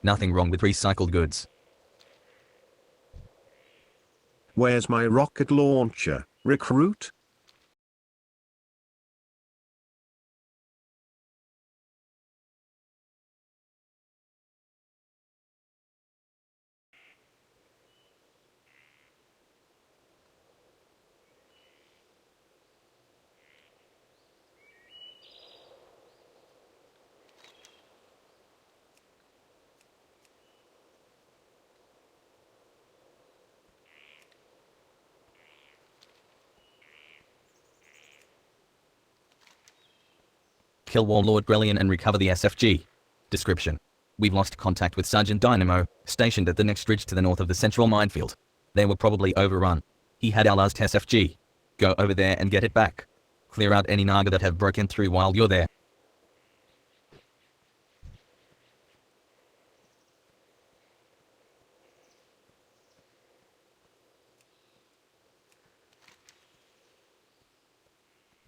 Nothing wrong with recycled goods. Where's my rocket launcher, recruit? Kill Warlord Grellian and recover the SFG. Description. We've lost contact with Sergeant Dynamo, stationed at the next ridge to the north of the central minefield. They were probably overrun. He had our last SFG. Go over there and get it back. Clear out any Naga that have broken through while you're there.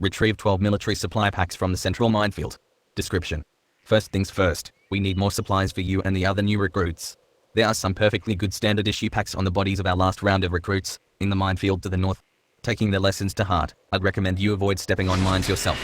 Retrieve 12 military supply packs from the central minefield. Description. First things first, we need more supplies for you and the other new recruits. There are some perfectly good standard issue packs on the bodies of our last round of recruits, in the minefield to the north. Taking their lessons to heart, I'd recommend you avoid stepping on mines yourself.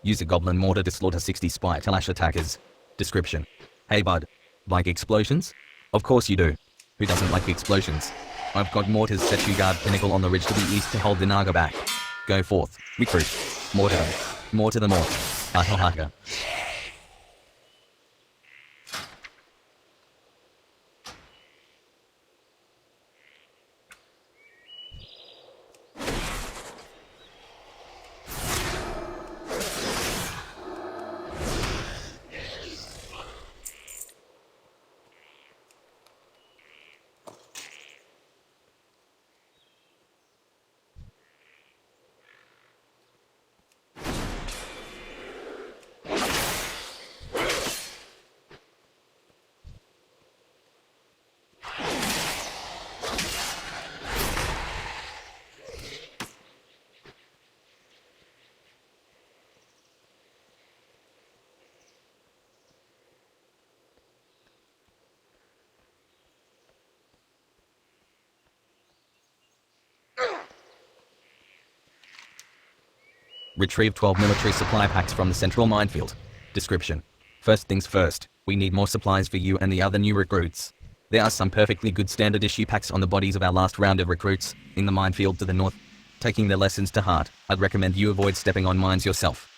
Use a goblin mortar to slaughter 60 spy Talash attackers. Description. Hey bud. Like explosions? Of course you do. Who doesn't like explosions? I've got mortars set to guard pinnacle on the ridge to the east to hold the Naga back. Go forth. Recruit. Mortar them. Mortar them all. Ahahaha. Retrieve 12 military supply packs from the central minefield. Description. First things first, we need more supplies for you and the other new recruits. There are some perfectly good standard issue packs on the bodies of our last round of recruits, in the minefield to the north. Taking their lessons to heart, I'd recommend you avoid stepping on mines yourself.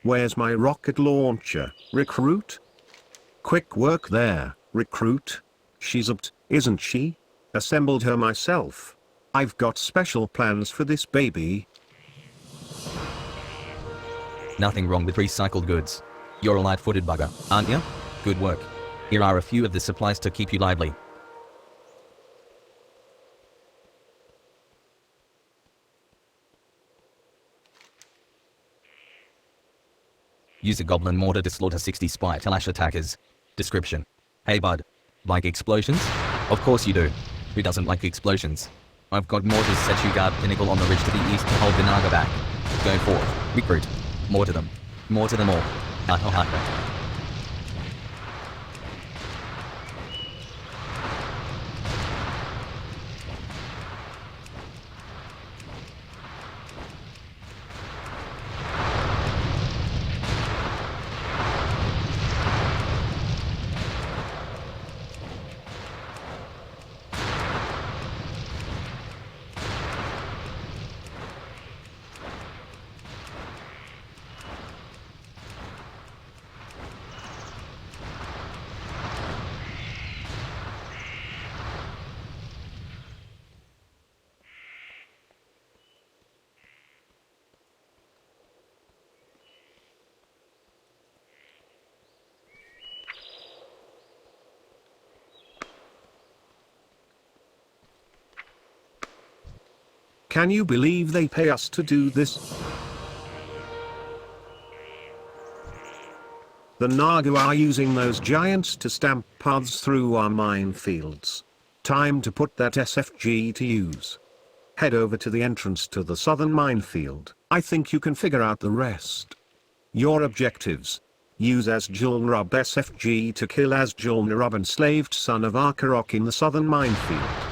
Where's my rocket launcher, recruit? Quick work there, recruit. She's upped, isn't she? Assembled her myself. I've got special plans for this baby. Nothing wrong with recycled goods. You're a light-footed bugger, aren't you? Good work. Here are a few of the supplies to keep you lively. Use a goblin mortar to slaughter 60 spy Talash attackers. Description. Hey bud. Like explosions? Of course you do. Who doesn't like explosions? I've got mortars set you guard pinnacle on the ridge to the east to hold the Naga back. Go forth. Recruit. Mortar them. Mortar them all. Ha ha ha. Can you believe they pay us to do this? The Naga are using those giants to stamp paths through our minefields. Time to put that SFG to use. Head over to the entrance to the southern minefield. I think you can figure out the rest. Your objectives. Use Azjul Nurub SFG to kill Azjul Nurub, enslaved son of Akarok in the southern minefield.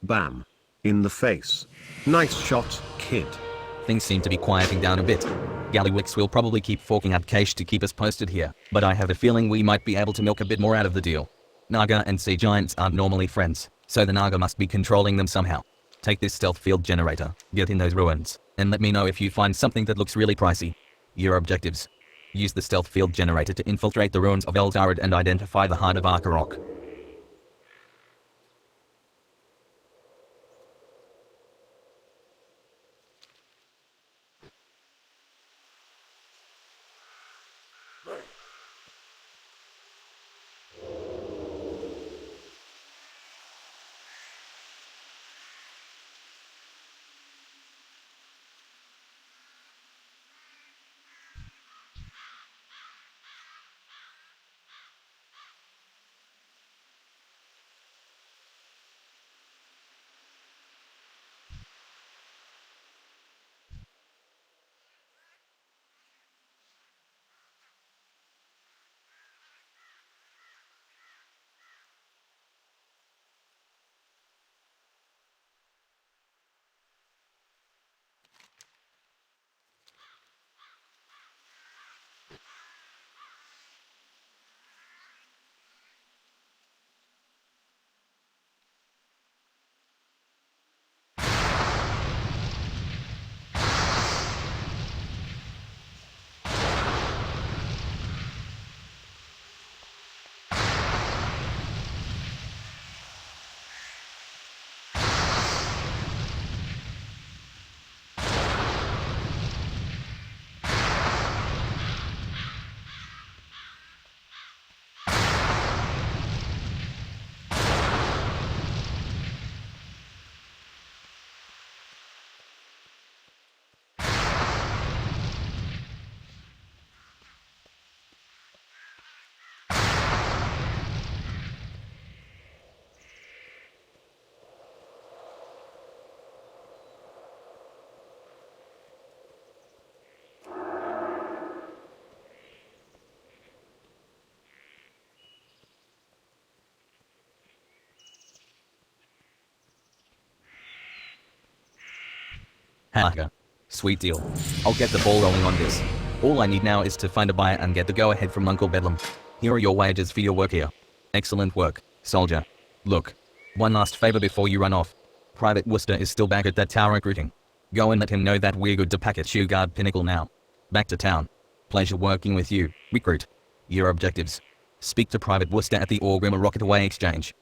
Bam. In the face. Nice shot, kid. Things seem to be quieting down a bit. Gallywix will probably keep forking out cash to keep us posted here, but I have a feeling we might be able to milk a bit more out of the deal. Naga and sea giants aren't normally friends, so the Naga must be controlling them somehow. Take this stealth field generator, get in those ruins, and let me know if you find something that looks really pricey. Your objectives. Use the stealth field generator to infiltrate the ruins of Eldarid and identify the heart of Akarok. Haha. Sweet deal. I'll get the ball rolling on this. All I need now is to find a buyer and get the go-ahead from Uncle Bedlam. Here are your wages for your work here. Excellent work, soldier. Look. One last favor before you run off. Private Worcester is still back at that tower recruiting. Go and let him know that we're good to pack at Shoe Guard Pinnacle now. Back to town. Pleasure working with you, recruit. Your objectives. Speak to Private Worcester at the Orgrimmar Rocket Away Exchange.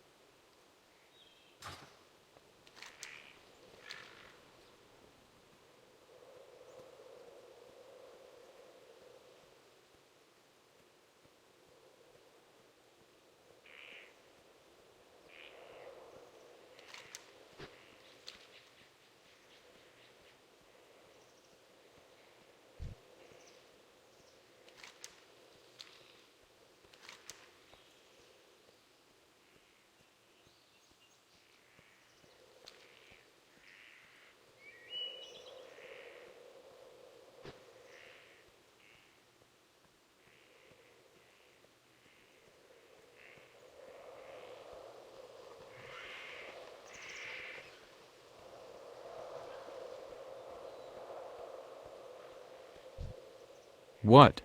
What?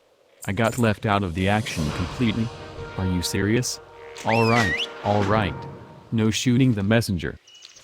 I got left out of the action completely? Are you serious? Alright. No shooting the messenger.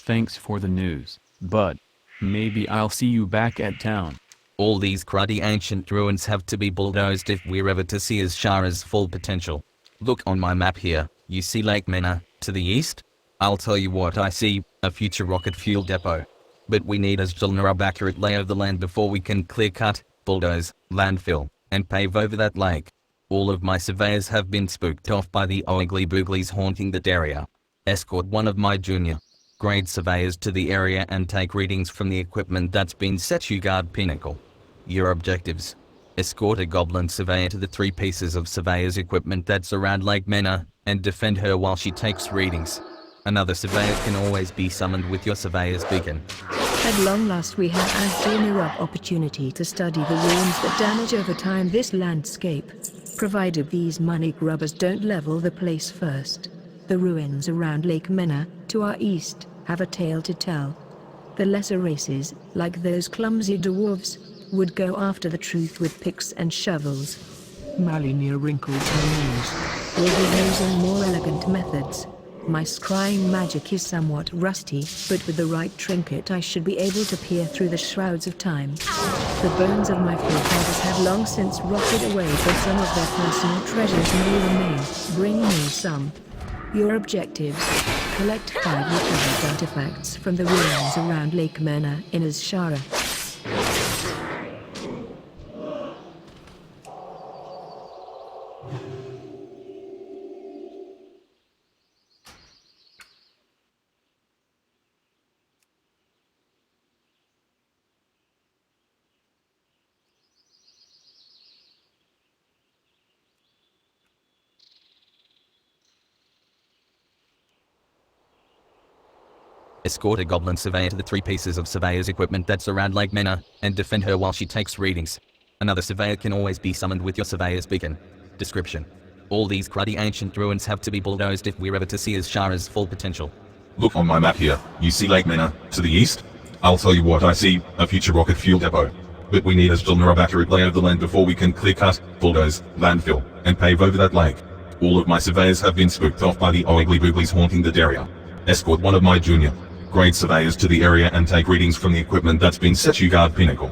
Thanks for the news, but maybe I'll see you back at town. All these cruddy ancient ruins have to be bulldozed if we're ever to see Azshara's full potential. Look on my map here, you see Lake Mena, to the east? I'll tell you what I see, a future rocket fuel depot. But we need Azshara's accurate lay of the land before we can clear cut, bulldoze, landfill, and pave over that lake. All of my surveyors have been spooked off by the oogly booglies haunting that area. Escort one of my junior grade surveyors to the area and take readings from the equipment that's been set to guard Pinnacle. Your objectives. Escort a goblin surveyor to the 3 pieces of surveyor's equipment that surround Lake Mena, and defend her while she takes readings. Another surveyor can always be summoned with your surveyor's beacon. At long last we have Azshara opportunity to study the ruins that damage over time this landscape, provided these money grubbers don't level the place first. The ruins around Lake Mena, to our east, have a tale to tell. The lesser races, like those clumsy dwarves, would go after the truth with picks and shovels. Malinir wrinkled her nose. We'll be using more elegant methods. My scrying magic is somewhat rusty, but with the right trinket I should be able to peer through the shrouds of time. The bones of my forefathers have long since rotted away, but some of their personal treasures may remain. Bring me some. Your objectives. Collect 5 recovered artifacts from the ruins around Lake Mena in Azshara. Escort a goblin surveyor to the 3 pieces of surveyor's equipment that surround Lake Mena, and defend her while she takes readings. Another surveyor can always be summoned with your surveyor's beacon. Description. All these cruddy ancient ruins have to be bulldozed if we're ever to see Azshara's full potential. Look on my map here, you see Lake Mena, to the east? I'll tell you what I see, a future rocket fuel depot. But we need Azshara's accurate lay of the land before we can clear cut, bulldoze, landfill, and pave over that lake. All of my surveyors have been spooked off by the oogly booglies haunting that area. Escort one of my junior grade surveyors to the area and take readings from the equipment that's been set to guard Pinnacle.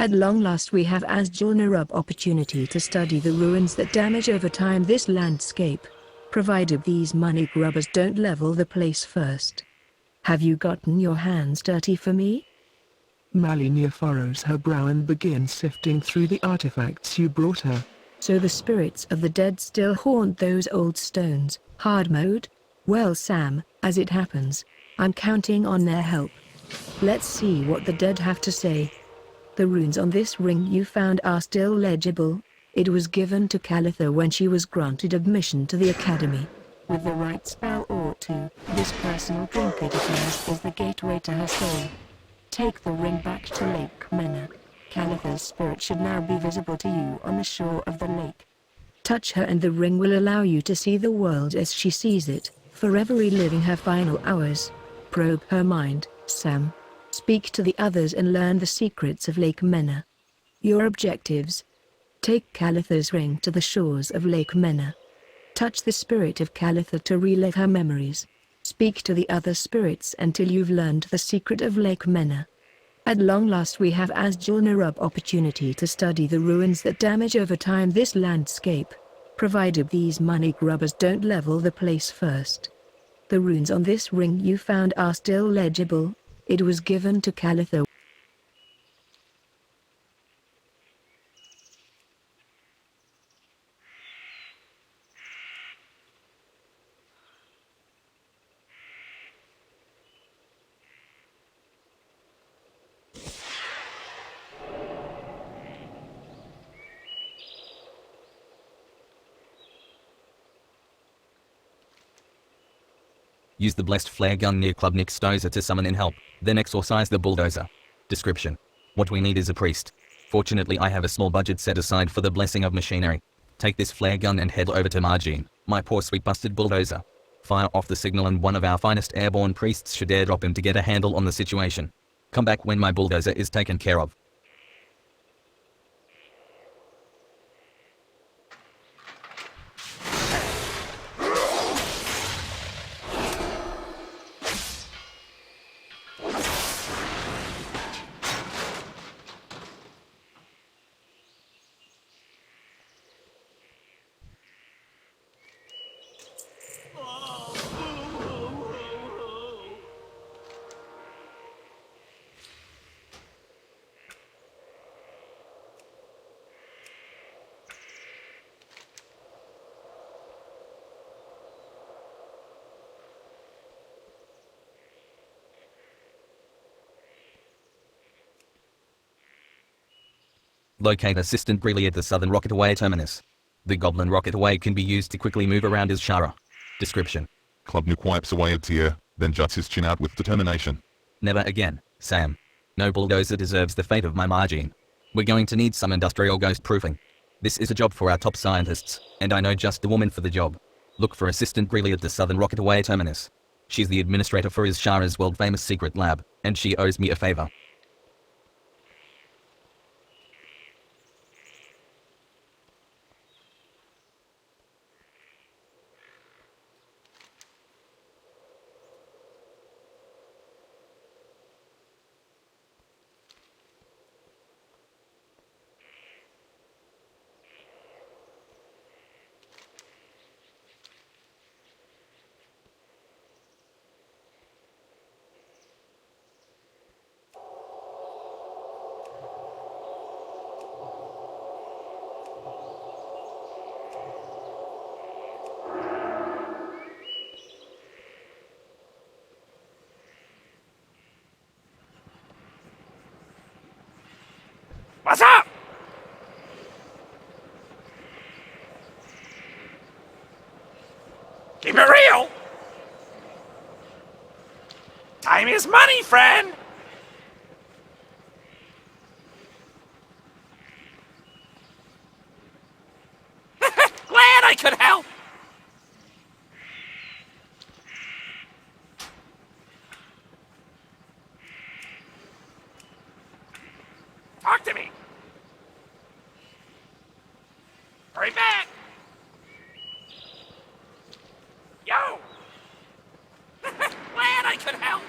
At long last we have as Julnarub opportunity to study the ruins that damage over time this landscape, provided these money grubbers don't level the place first. Have you gotten your hands dirty for me? Malinia furrows her brow and begins sifting through the artifacts you brought her. So the spirits of the dead still haunt those old stones, hard mode? Well Sam, as it happens, I'm counting on their help. Let's see what the dead have to say. The runes on this ring you found are still legible. It was given to Calitha when she was granted admission to the academy. With the right spell or two, this personal trinket of hers is the gateway to her soul. Take the ring back to Lake Mena. Calitha's spirit should now be visible to you on the shore of the lake. Touch her and the ring will allow you to see the world as she sees it, forever reliving her final hours. Probe her mind, Sam. Speak to the others and learn the secrets of Lake Mena. Your objectives. Take Calitha's ring to the shores of Lake Mena. Touch the spirit of Calitha to relive her memories. Speak to the other spirits until you've learned the secret of Lake Mena. At long last we have as Julnarub opportunity to study the ruins that damage over time this landscape, provided these money grubbers don't level the place first. The runes on this ring you found are still legible. It was given to Calitha. Use the blessed flare gun near Club Nick Stozer to summon in help, then exorcise the bulldozer. Description. What we need is a priest. Fortunately I have a small budget set aside for the blessing of machinery. Take this flare gun and head over to Margine, my poor sweet busted bulldozer. Fire off the signal and one of our finest airborne priests should airdrop him to get a handle on the situation. Come back when my bulldozer is taken care of. Locate Assistant Briley at the Southern Rocketaway terminus. The Goblin Rocketaway can be used to quickly move around as Shara. Description. Klubnik wipes away a tear, then juts his chin out with determination. Never again, Sam. No bulldozer deserves the fate of my Margine. We're going to need some industrial ghost proofing. This is a job for our top scientists, and I know just the woman for the job. Look for Assistant Briley at the Southern Rocketaway terminus. She's the administrator for Shara's world-famous secret lab, and she owes me a favor. What's up? Keep it real. Time is money, friend. Glad I could help. Talk to me. Hurry back. Yo. Glad I could help.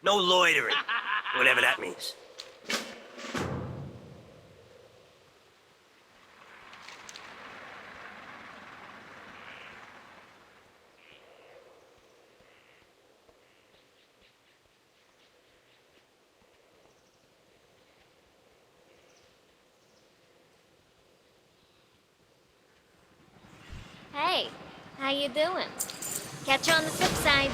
No loitering. Whatever that means. Hey, how you doing? Catch you on the flip side.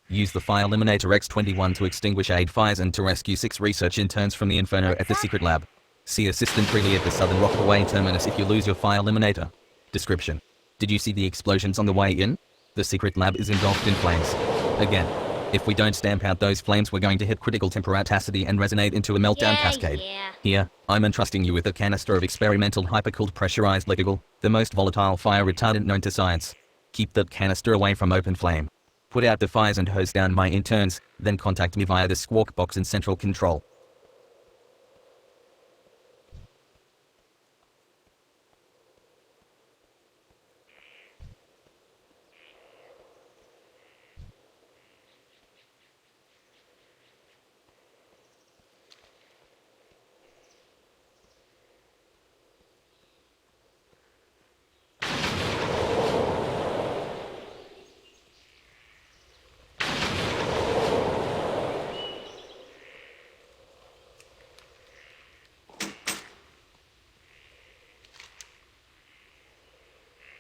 Use the fire eliminator X21 to extinguish aid fires and to rescue 6 research interns from the inferno at the secret lab. See Assistant Freely at the Southern Rockaway Terminus if you lose your fire eliminator. Description. Did you see the explosions on the way in? The secret lab is engulfed in flames. Again. If we don't stamp out those flames, we're going to hit critical temporaticity and resonate into a meltdown cascade. Here, I'm entrusting you with a canister of experimental hypercooled pressurized liquid, the most volatile fire retardant known to science. Keep that canister away from open flame. Put out the fires and hose down my interns, then contact me via the squawk box in central control.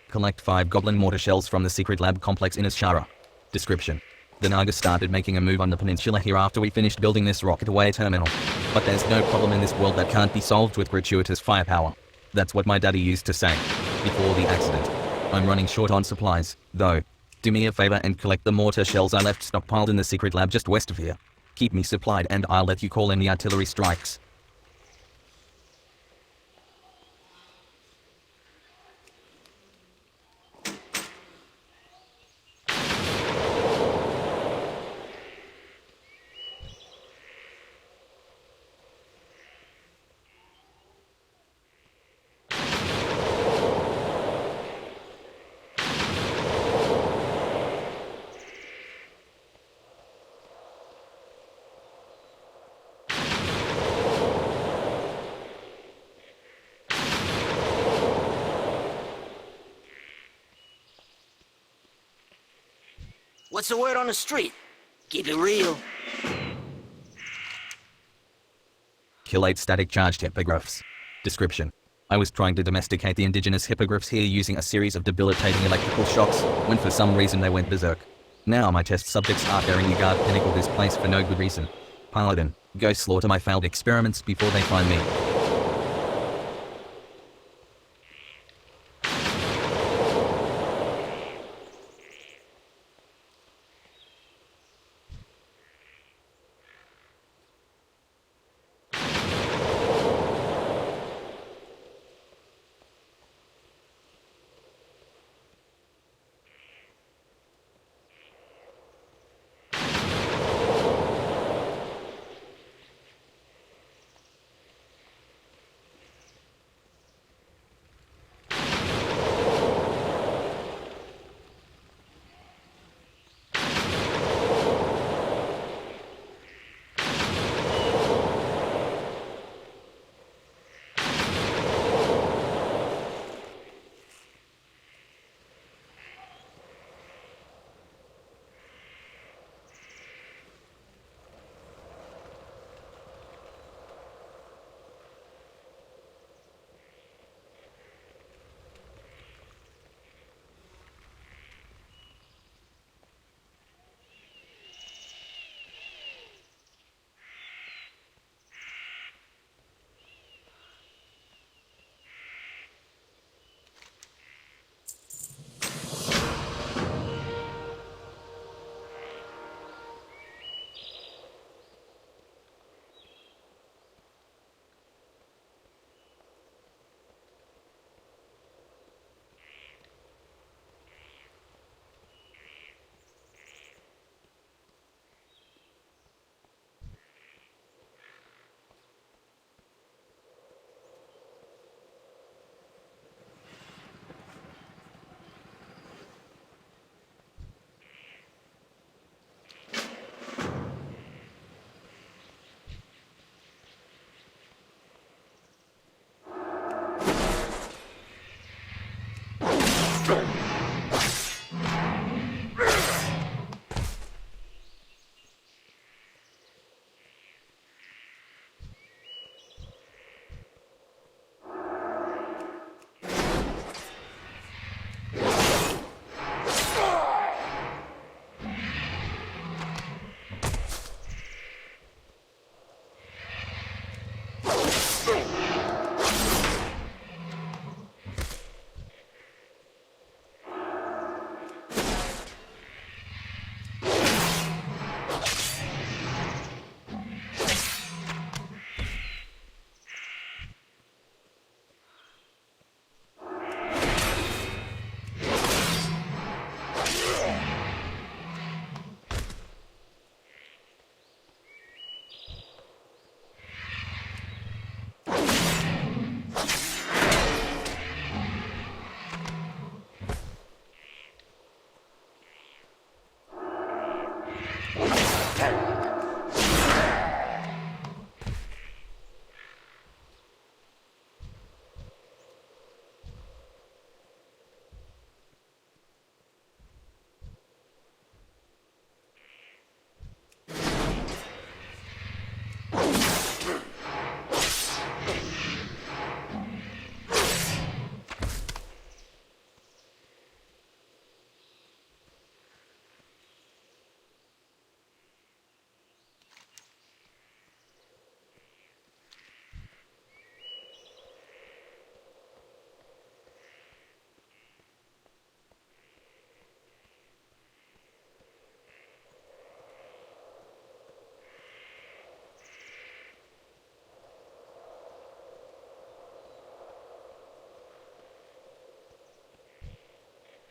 Collect 5 goblin mortar shells from the secret lab complex in Ashara. Description. The Naga started making a move on the peninsula here after we finished building this rocket-away terminal. But there's no problem in this world that can't be solved with gratuitous firepower. That's what my daddy used to say. Before the accident. I'm running short on supplies, though. Do me a favor and collect the mortar shells I left stockpiled in the secret lab just west of here. Keep me supplied and I'll let you call in the artillery strikes. What's the word on the street? Keep it real. Kill 8 static charged hippogriffs. Description. I was trying to domesticate the indigenous hippogriffs here using a series of debilitating electrical shocks, when for some reason they went berserk. Now my test subjects are daring you guard pinnacle this place for no good reason. Paladin, go slaughter my failed experiments before they find me.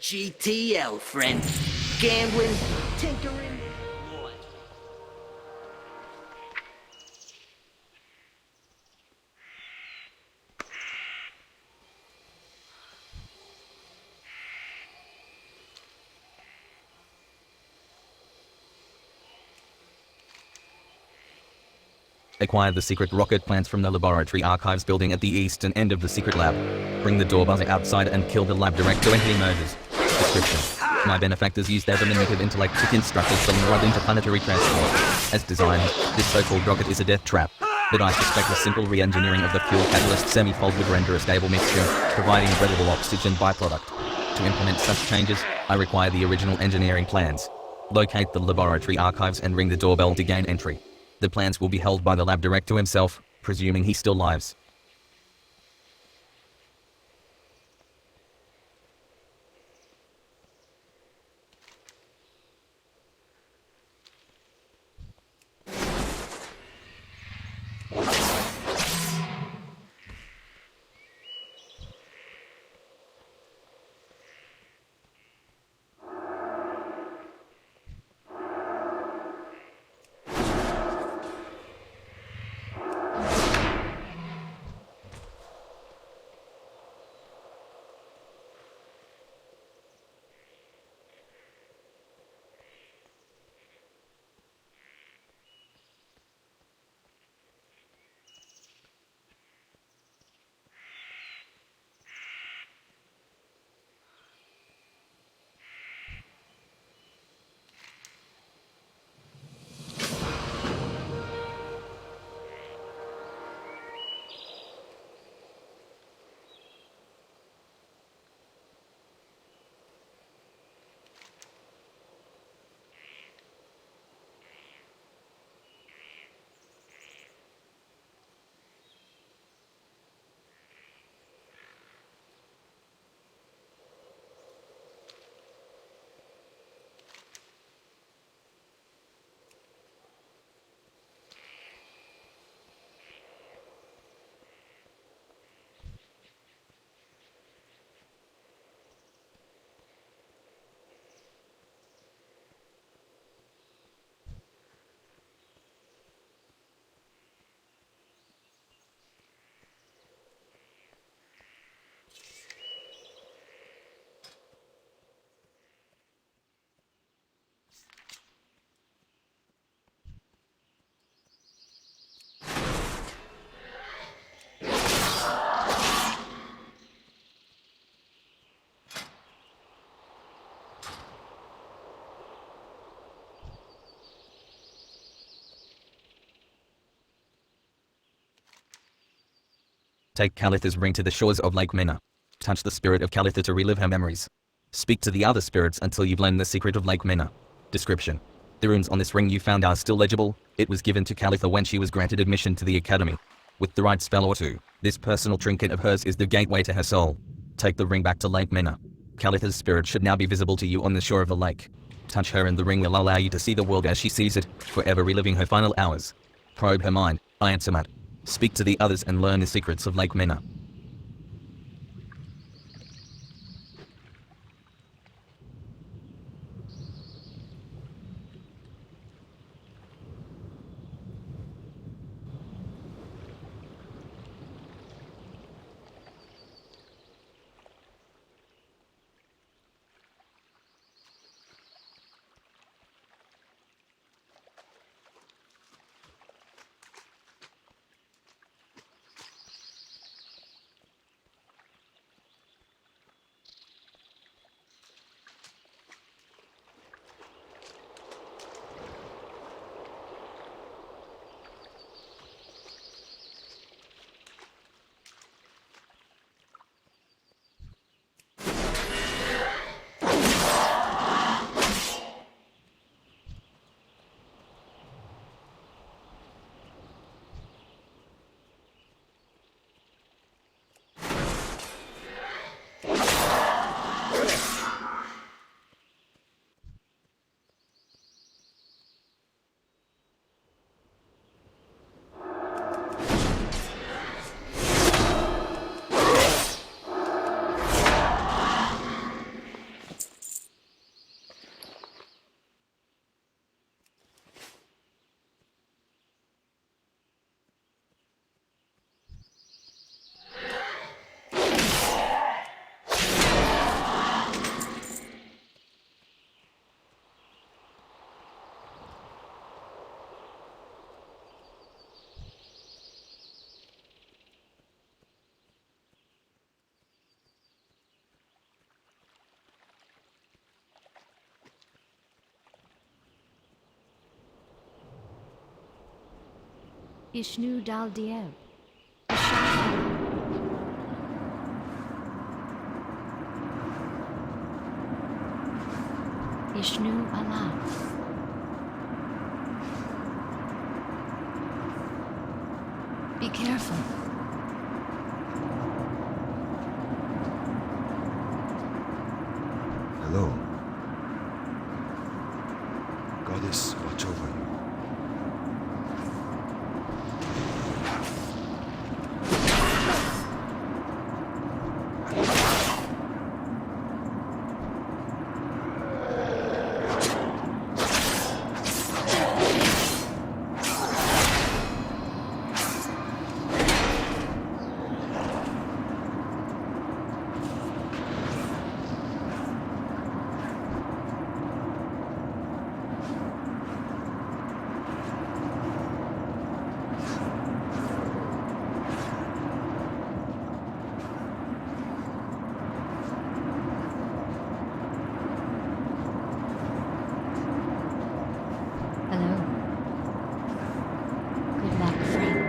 GTL, friend. Gambling, tinkering, what? Acquire the secret rocket plans from the laboratory archives building at the eastern end of the secret lab. Bring the door buzzer outside and kill the lab director when he emerges. Description. My benefactors used their diminutive intellect to construct a solenoid interplanetary transport. As designed, this so-called rocket is a death trap. But I suspect a simple re-engineering of the fuel catalyst semi-fold would render a stable mixture, providing a breathable oxygen byproduct. To implement such changes, I require the original engineering plans. Locate the laboratory archives and ring the doorbell to gain entry. The plans will be held by the lab director himself, presuming he still lives. Take Calitha's ring to the shores of Lake Mena. Touch the spirit of Calitha to relive her memories. Speak to the other spirits until you've learned the secret of Lake Mena. Description. The runes on this ring you found are still legible. It was given to Calitha when she was granted admission to the academy. With the right spell or two, this personal trinket of hers is the gateway to her soul. Take the ring back to Lake Mena. Calitha's spirit should now be visible to you on the shore of the lake. Touch her and the ring will allow you to see the world as she sees it, forever reliving her final hours. Probe her mind, Iansamat. Speak to the others and learn the secrets of Lake Mena. Ishnu Dal Dieb. Ishnu Allah. Be careful. Hello. Goddess, watch over you. Hello. Good luck, friend.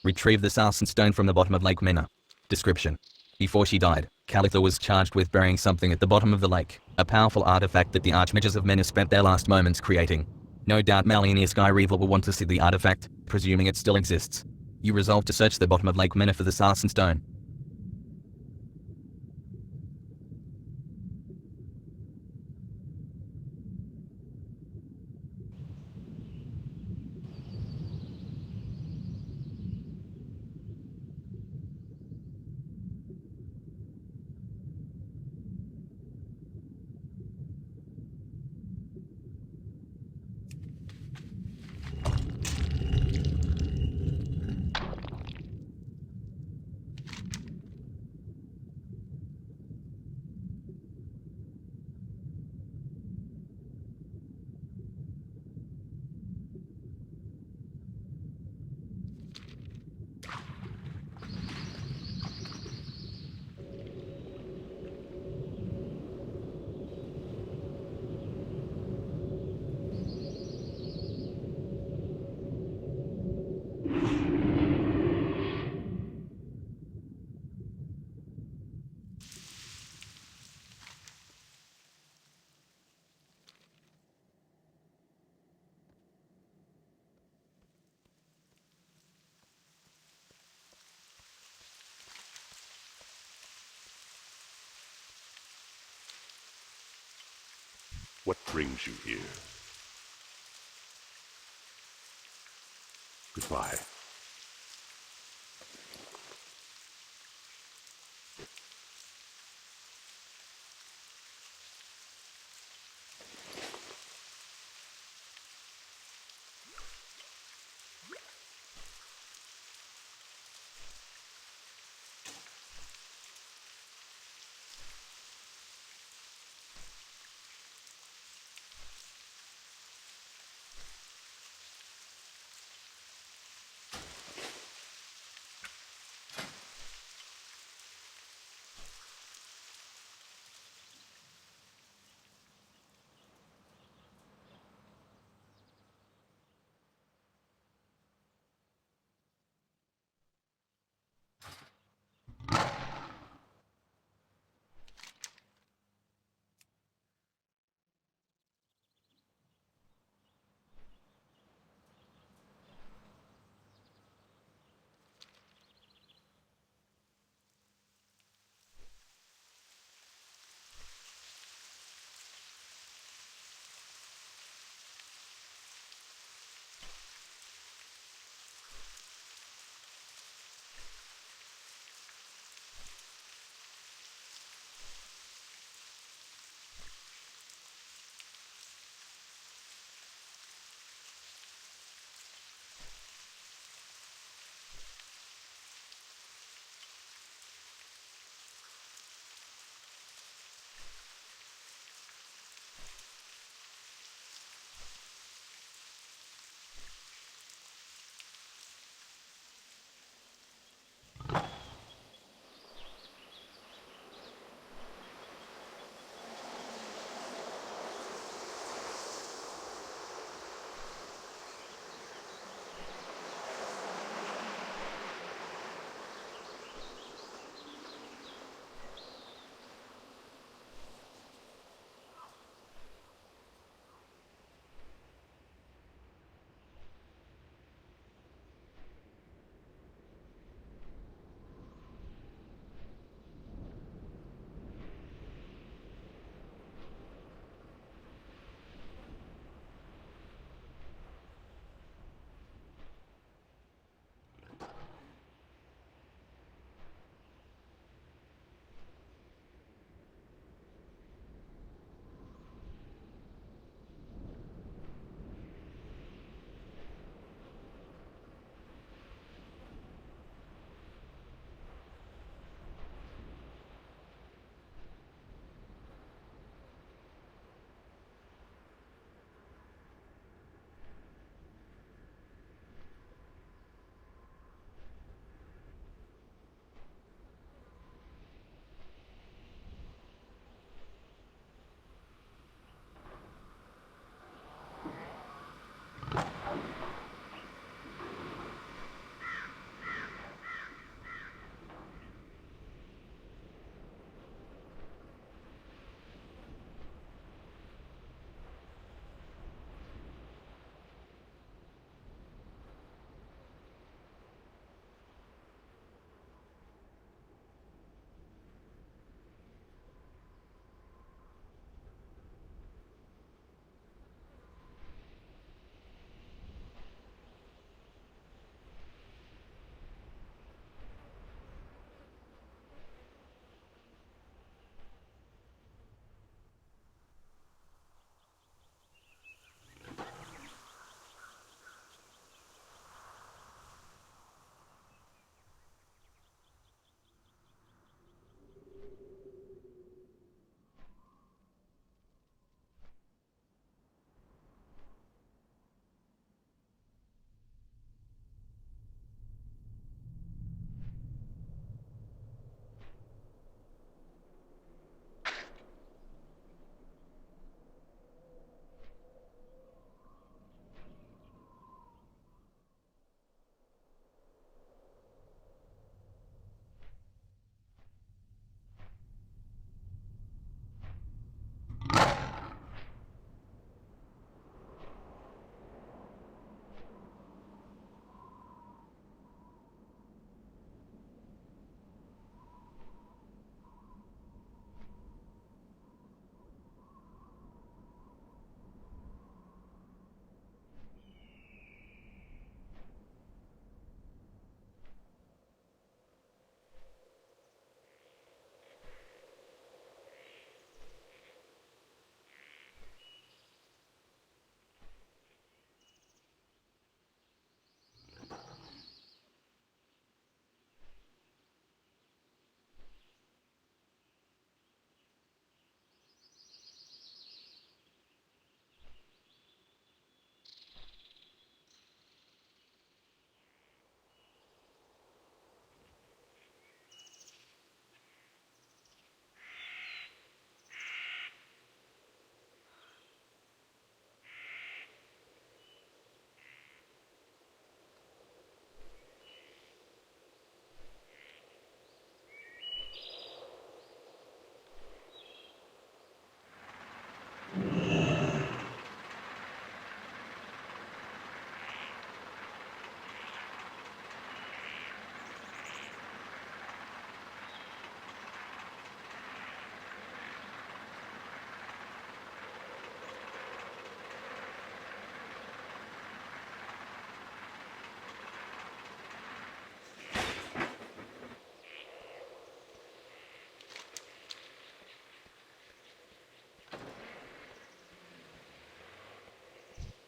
Retrieve the Sarsen stone from the bottom of Lake Mena. Description. Before she died, Calitha was charged with burying something at the bottom of the lake, a powerful artifact that the Archmages of Mena spent their last moments creating. No doubt Malenia Skyreaver will want to see the artifact, presuming it still exists. You resolve to search the bottom of Lake Mena for the Sarsen stone. What brings you here? Goodbye.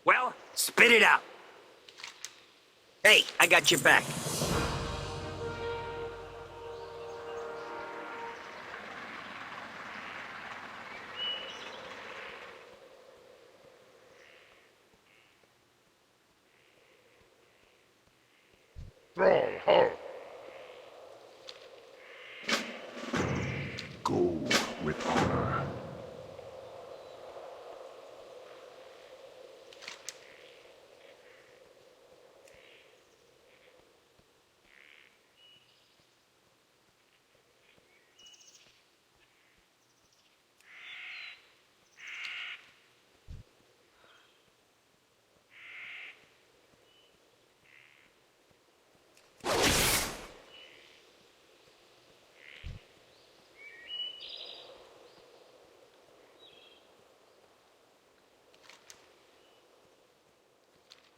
Well, spit it out. Hey, I got your back. Go with honor.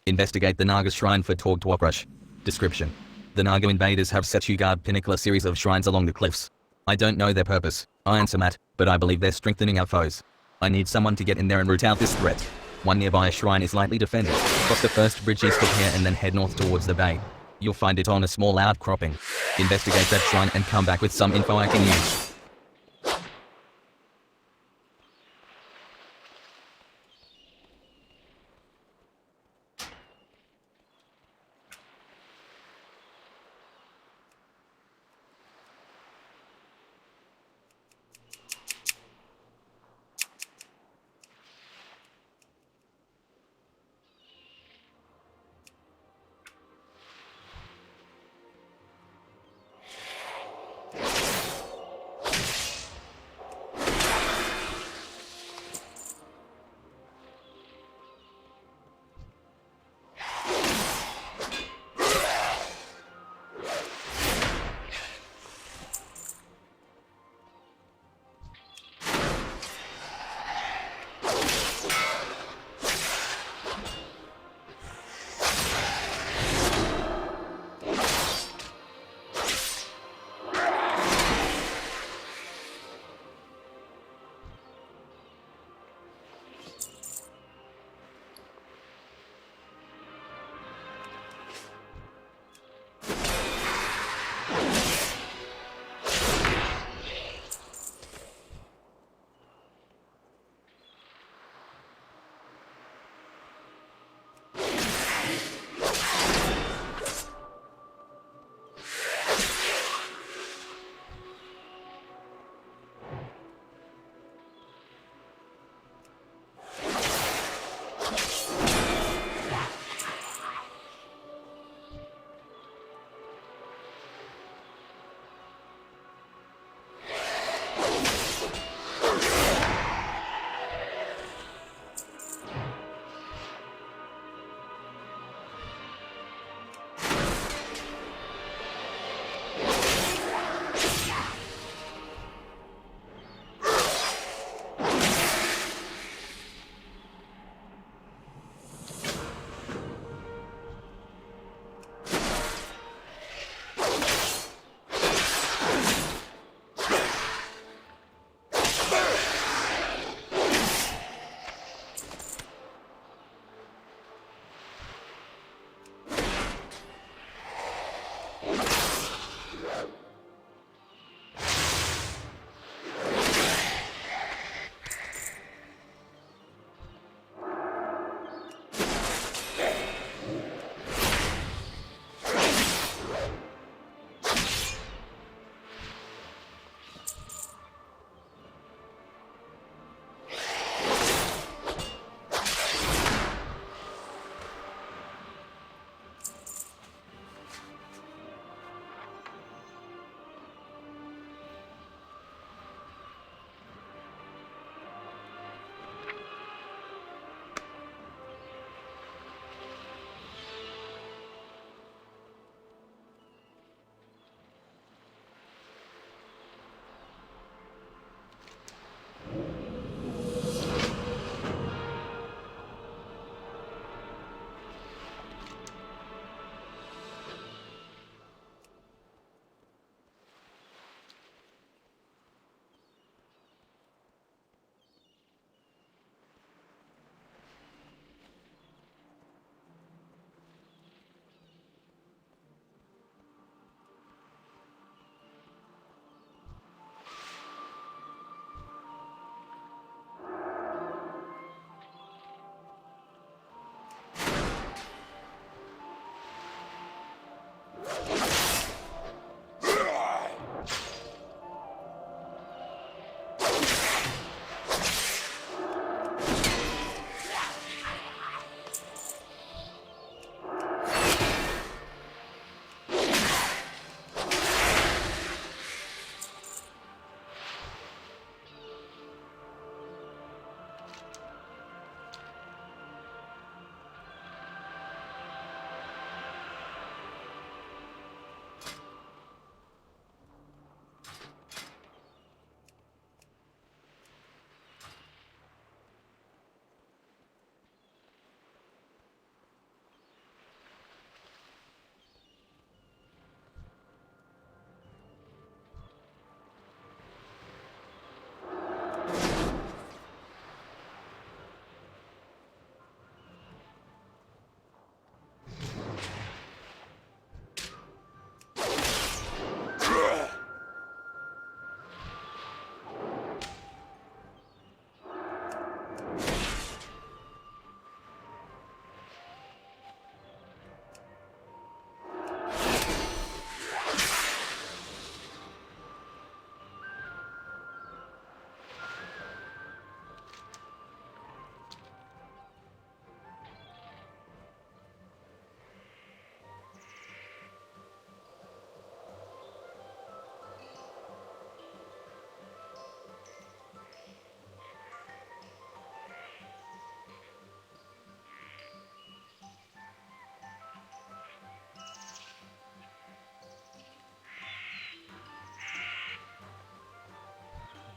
Investigate the Naga Shrine for Torg Dwarkrush. Description. The Naga invaders have set you guard pinnacle a series of shrines along the cliffs. I don't know their purpose, I answer Matt, but I believe they're strengthening our foes. I need someone to get in there and root out this threat. One nearby shrine is lightly defended. Cross the first bridge east of here and then head north towards the bay. You'll find it on a small outcropping. Investigate that shrine and come back with some info I can use.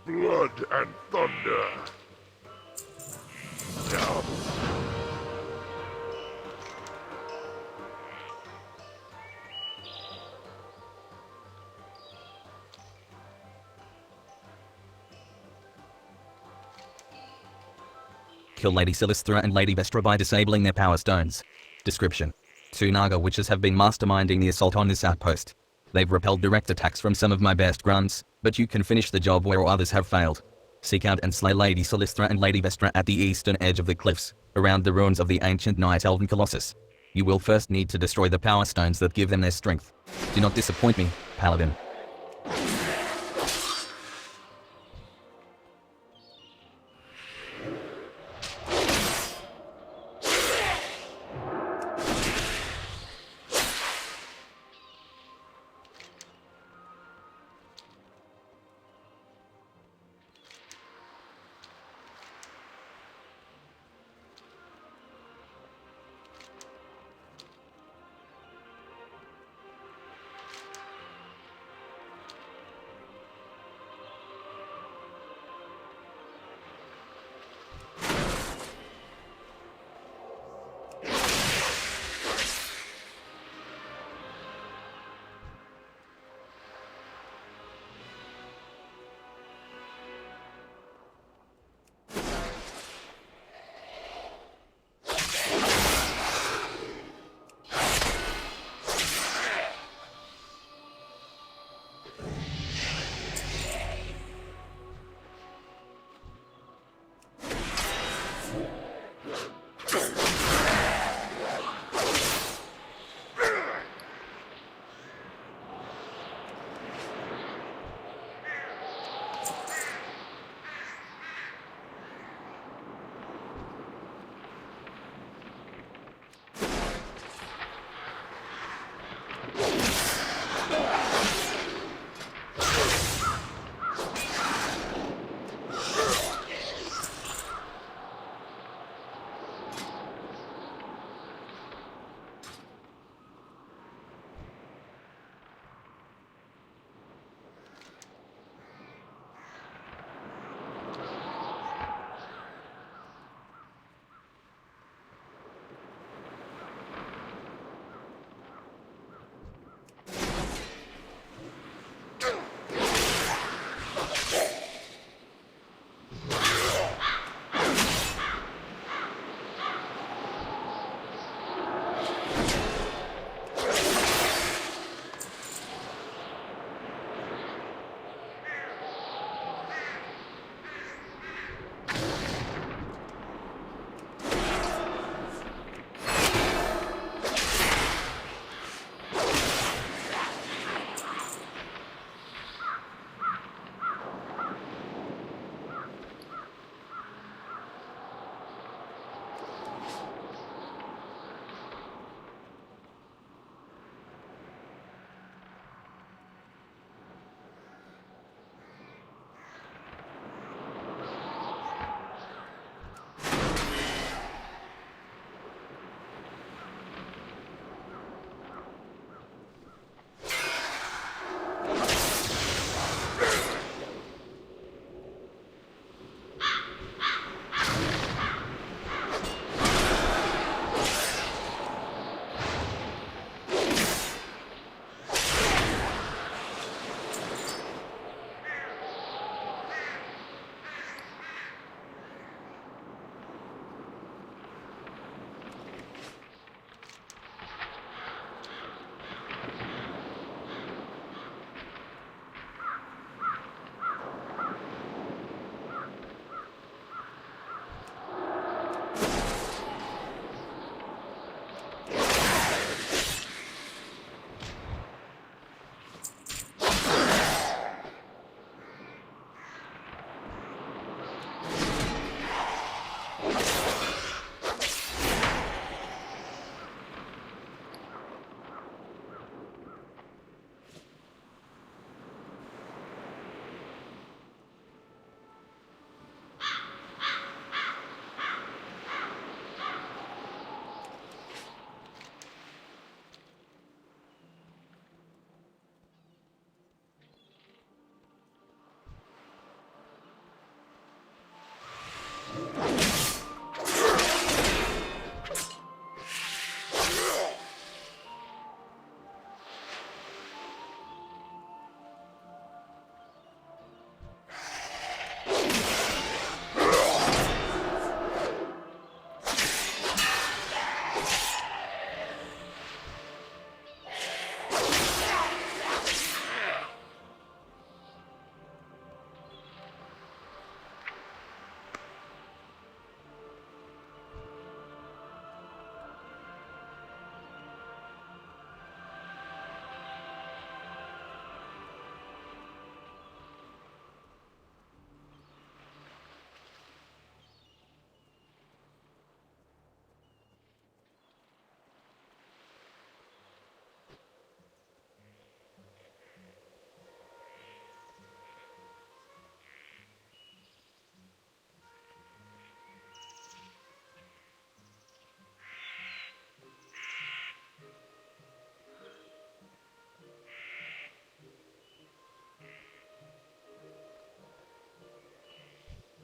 blood and thunder. Down. Kill Lady Silistra and Lady Vestra by disabling their power stones. Description: 2 Naga witches have been masterminding the assault on this outpost. They've repelled direct attacks from some of my best grunts, but you can finish the job where others have failed. Seek out and slay Lady Silistra and Lady Vestra at the eastern edge of the cliffs, around the ruins of the ancient Night Elven Colossus. You will first need to destroy the power stones that give them their strength. Do not disappoint me, Paladin.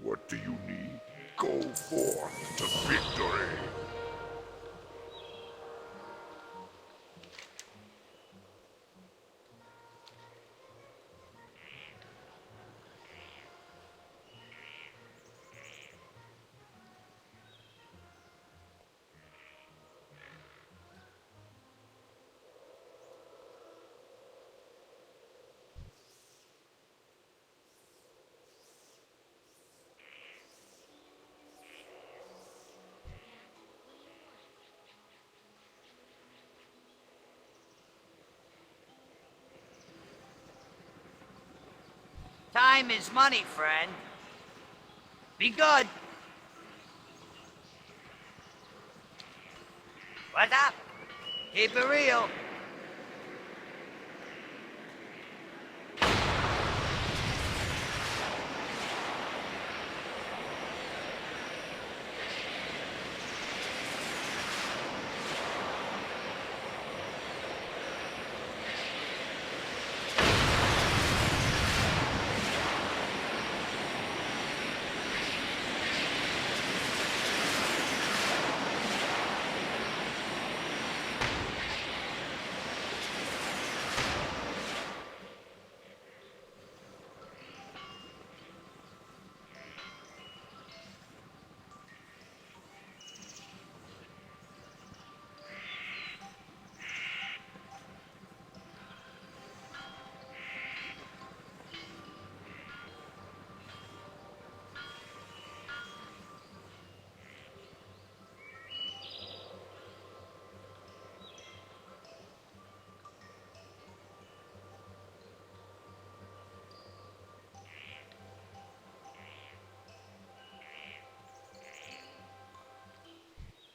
What do you need? Go forth to victory! Time is money, friend. Be good. What's up? Keep it real.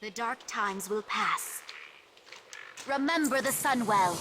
The dark times will pass. Remember the sun well.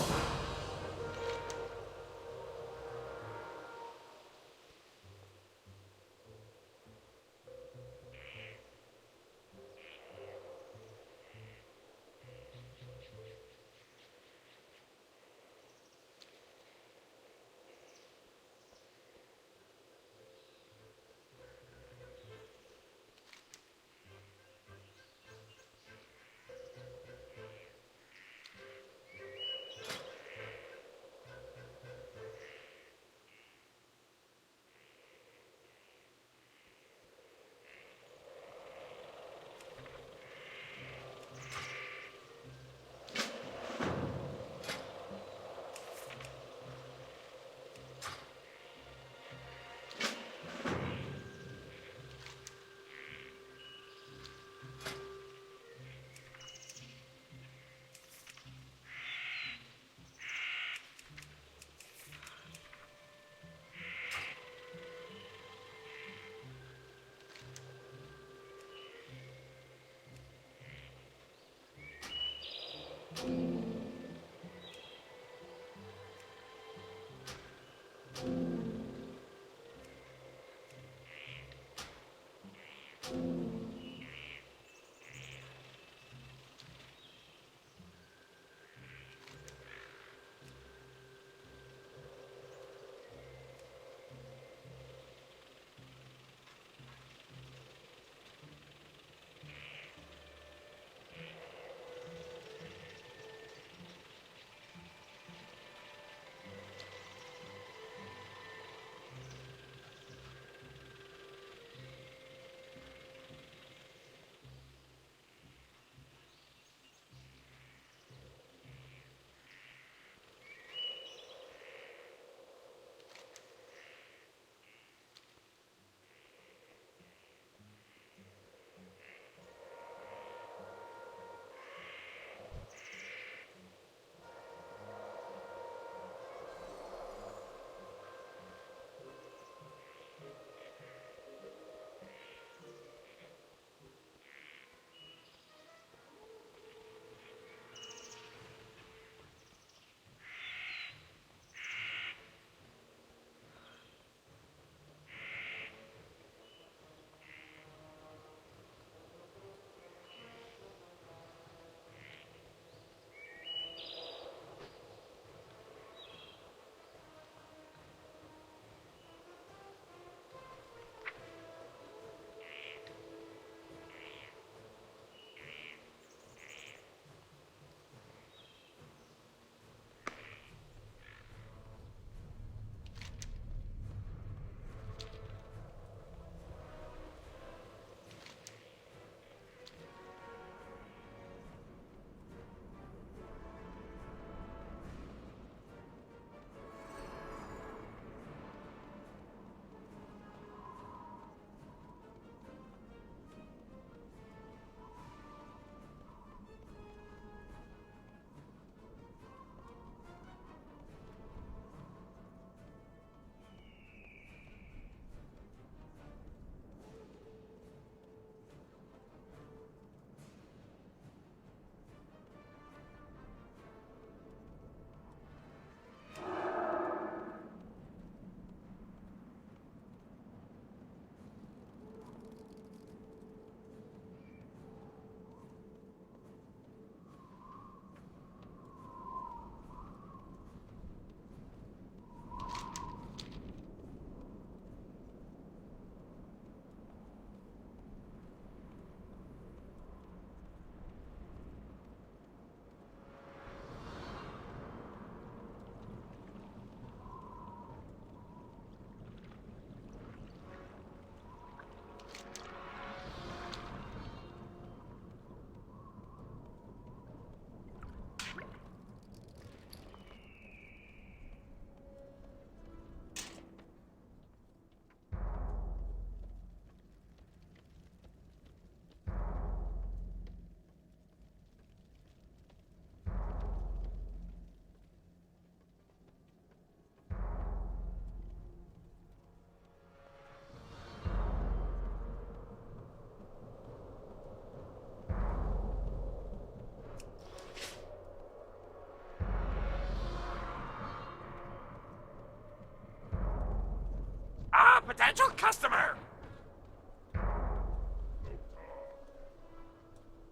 potential customer!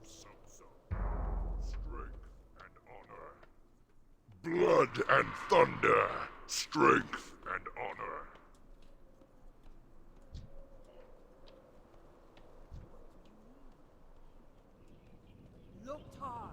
Strength and honor. Blood and thunder. Strength and honor. Loktar!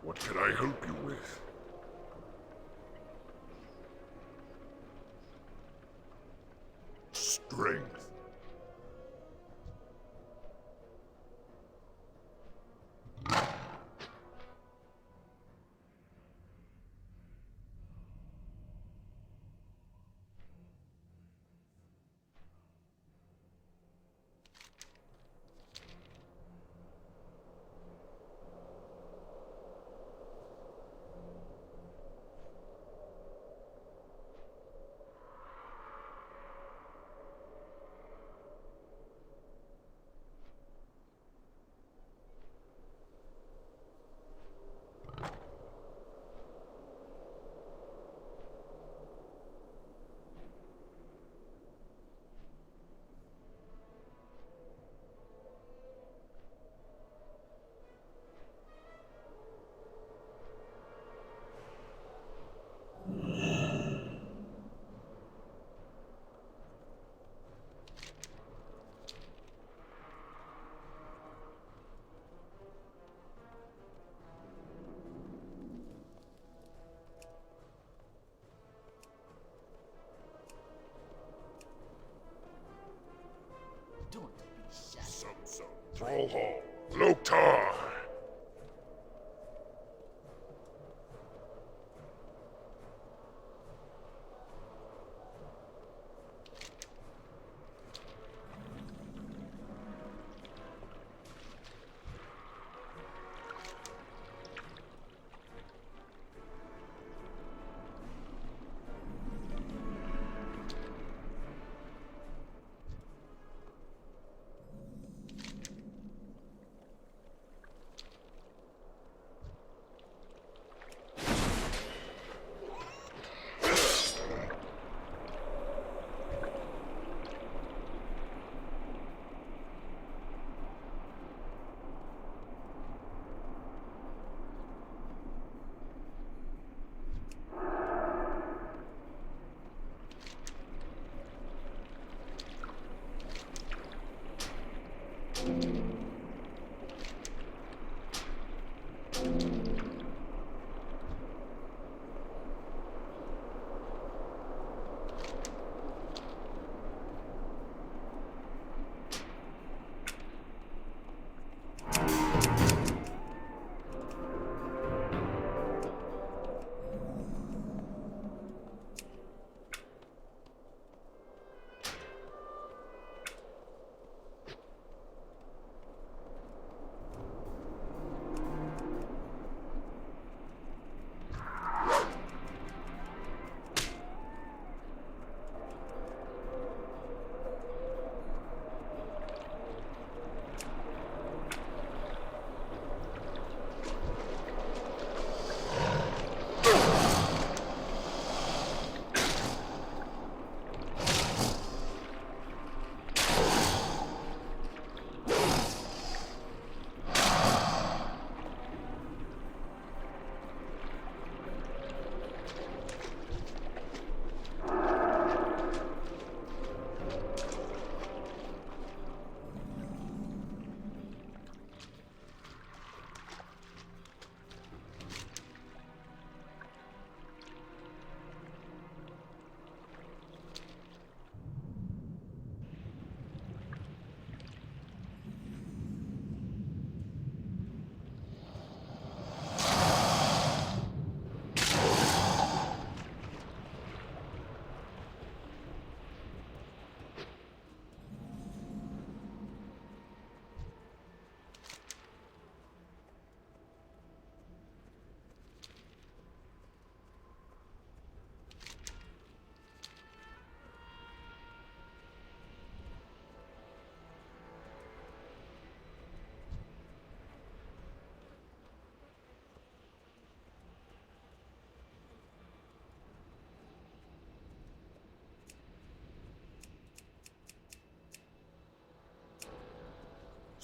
What can I help you with? Strength. Some Thrall Hall. Loktar!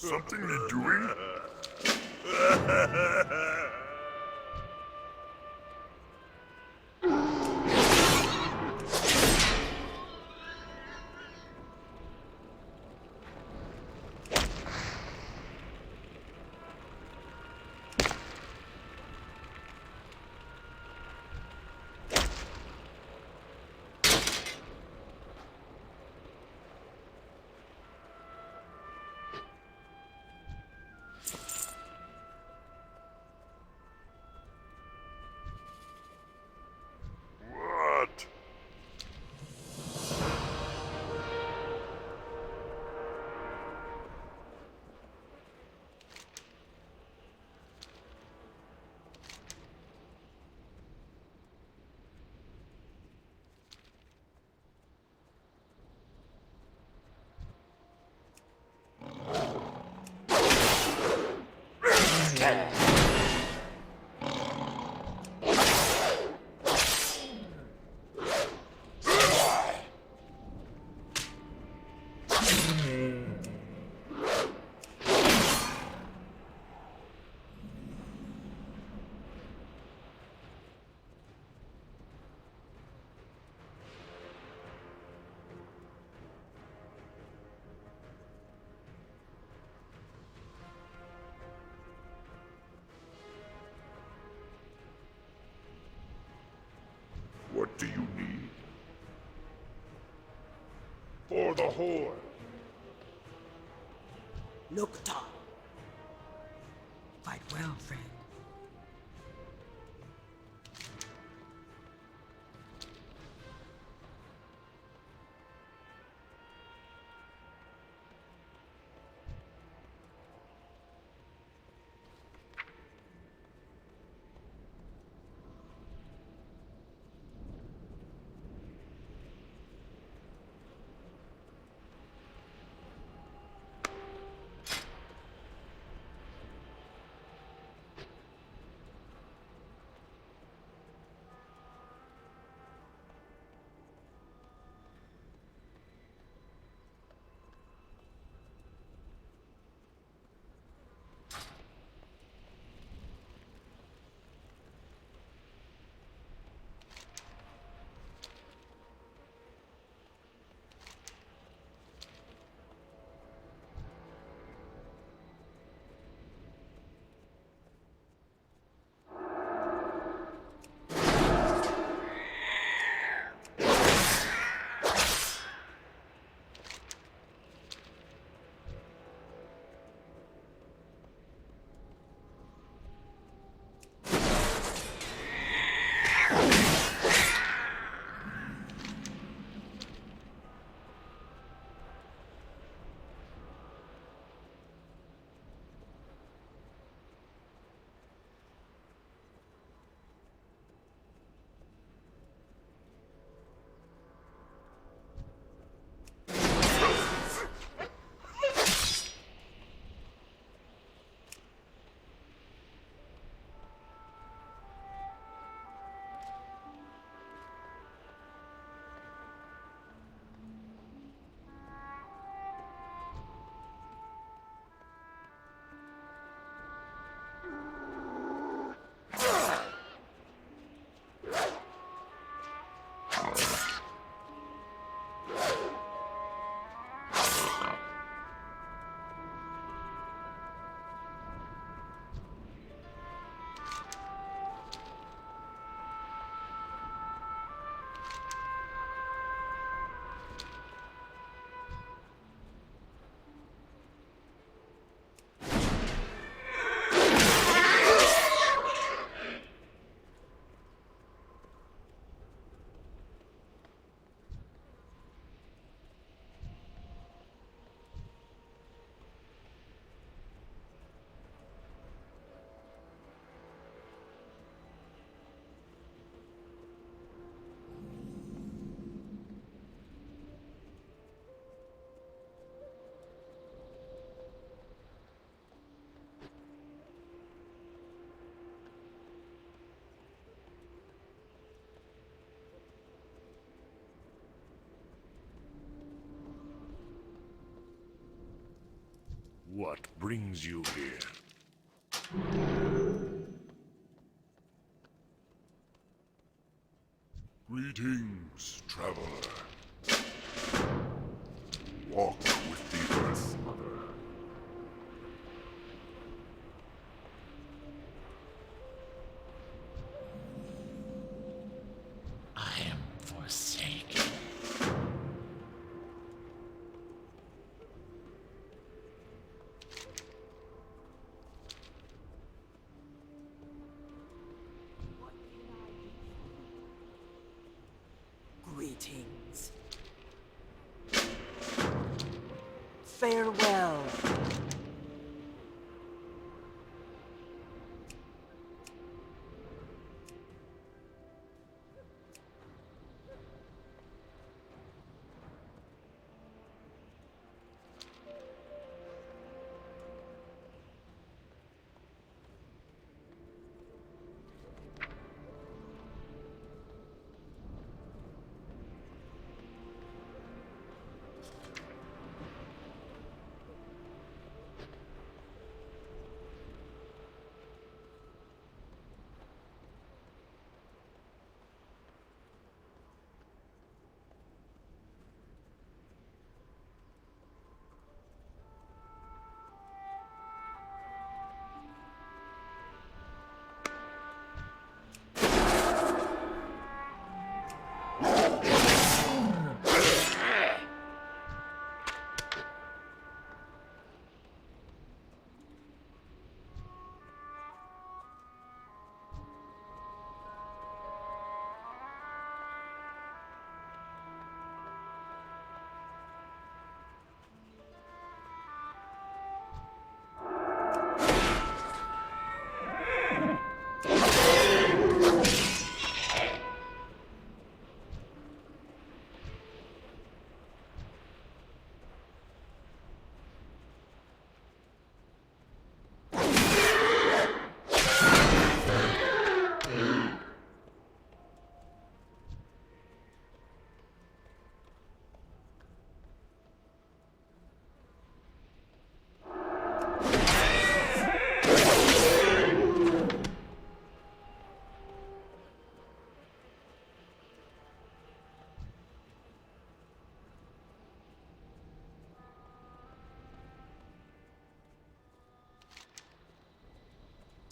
Something you doing? What? What do you need? For the Horde. Look, Tom. Fight well, friend. What brings you here? Greetings, traveler. Walk with the Earth Mother. I am forsaken. Greetings. Farewell.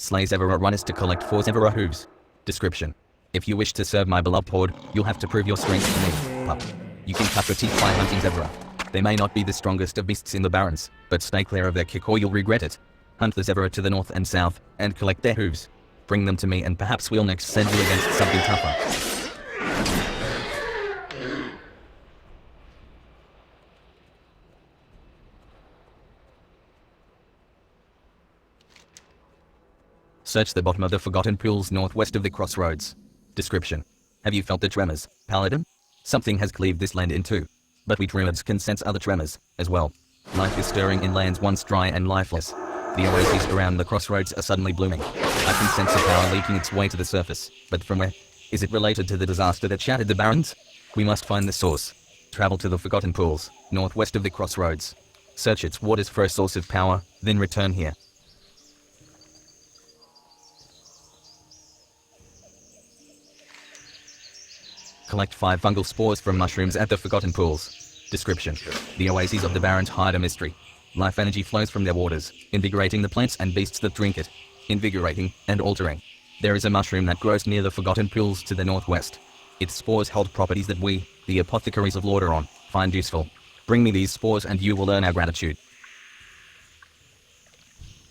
Slay Zevora runners to collect 4 Zevora hooves. Description. If you wish to serve my beloved horde, you'll have to prove your strength to me, pup. You can cut your teeth by hunting Zevora. They may not be the strongest of beasts in the Barrens, but stay clear of their kick or you'll regret it. Hunt the Zevora to the north and south, and collect their hooves. Bring them to me and perhaps we'll next send you against something tougher. Search the bottom of the Forgotten Pools northwest of the crossroads. Description. Have you felt the tremors, Paladin? Something has cleaved this land in two. But we druids can sense other tremors, as well. Life is stirring in lands once dry and lifeless. The oases around the crossroads are suddenly blooming. I can sense a power leaking its way to the surface, but from where? Is it related to the disaster that shattered the Barrens? We must find the source. Travel to the Forgotten Pools, northwest of the crossroads. Search its waters for a source of power, then return here. Collect 5 fungal spores from mushrooms at the Forgotten Pools. Description. The oases of the Barrens hide a mystery. Life energy flows from their waters, invigorating the plants and beasts that drink it. Invigorating and altering. There is a mushroom that grows near the Forgotten Pools to the northwest. Its spores hold properties that we, the apothecaries of Lordaeron, find useful. Bring me these spores and you will earn our gratitude.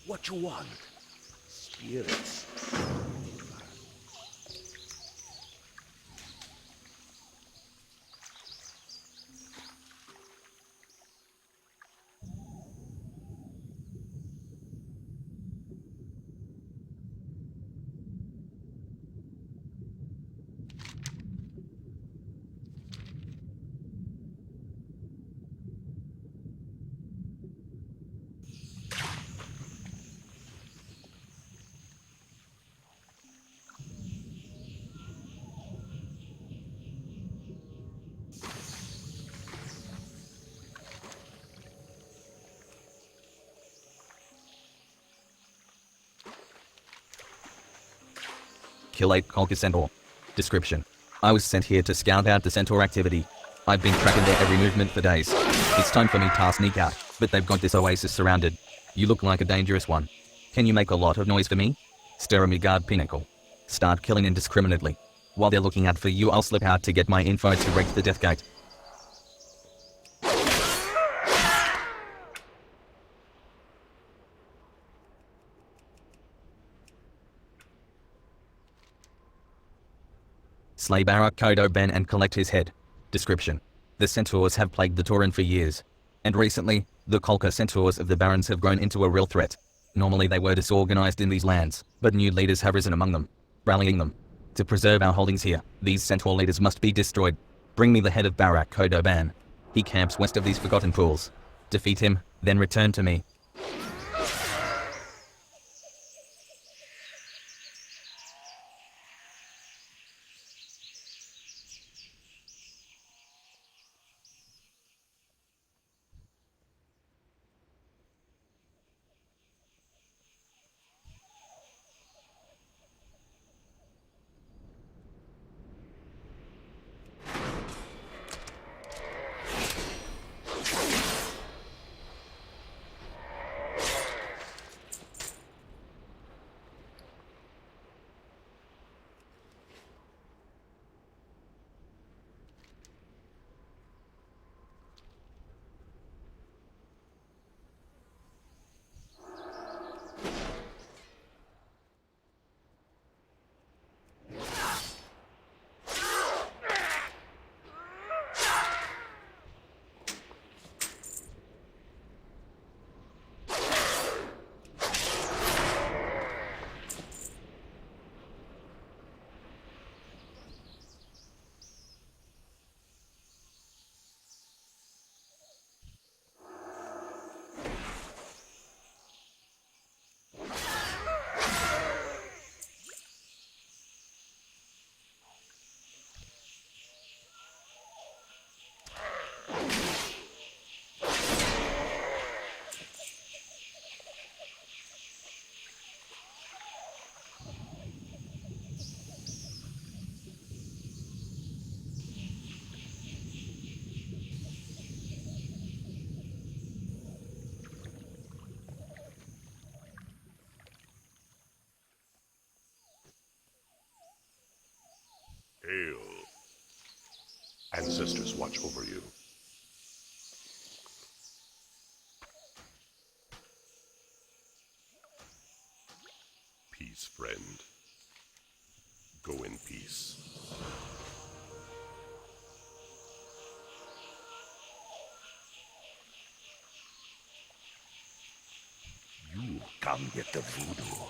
What you want? Spirits. kill 8 Colca Centaur. Description. I was sent here to scout out the Centaur activity. I've been tracking their every movement for days. It's time for me to sneak out, but they've got this oasis surrounded. You look like a dangerous one. Can you make a lot of noise for me? Stir me guard pinnacle. Start killing indiscriminately. While they're looking out for you, I'll slip out to get my info to reach the death gate. Slay Barak Kodo Ben and collect his head. Description. The Centaurs have plagued the Tauran for years. And recently, the Colca Centaurs of the Barrens have grown into a real threat. Normally they were disorganized in these lands, but new leaders have risen among them, rallying them. To preserve our holdings here, these Centaur leaders must be destroyed. Bring me the head of Barak Kodo Ben. He camps west of these forgotten pools. Defeat him, then return to me. Hail. Ancestors watch over you. Peace, friend. Go in peace. You come get the voodoo.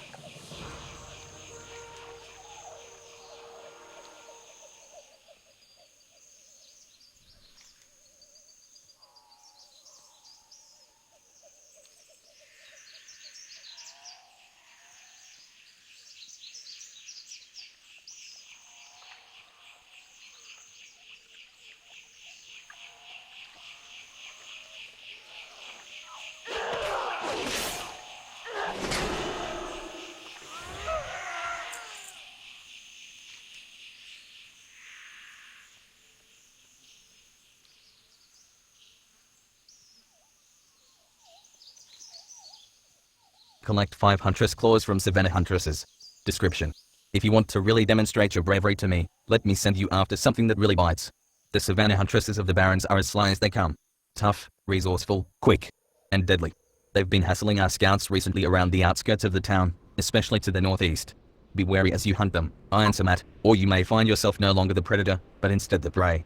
Collect 5 Huntress Claws from Savannah Huntresses. Description. If you want to really demonstrate your bravery to me, let me send you after something that really bites. The Savannah Huntresses of the Barrens are as sly as they come. Tough, resourceful, quick, and deadly. They've been hassling our scouts recently around the outskirts of the town, especially to the northeast. Be wary as you hunt them, Iron Samat, or you may find yourself no longer the predator, but instead the prey.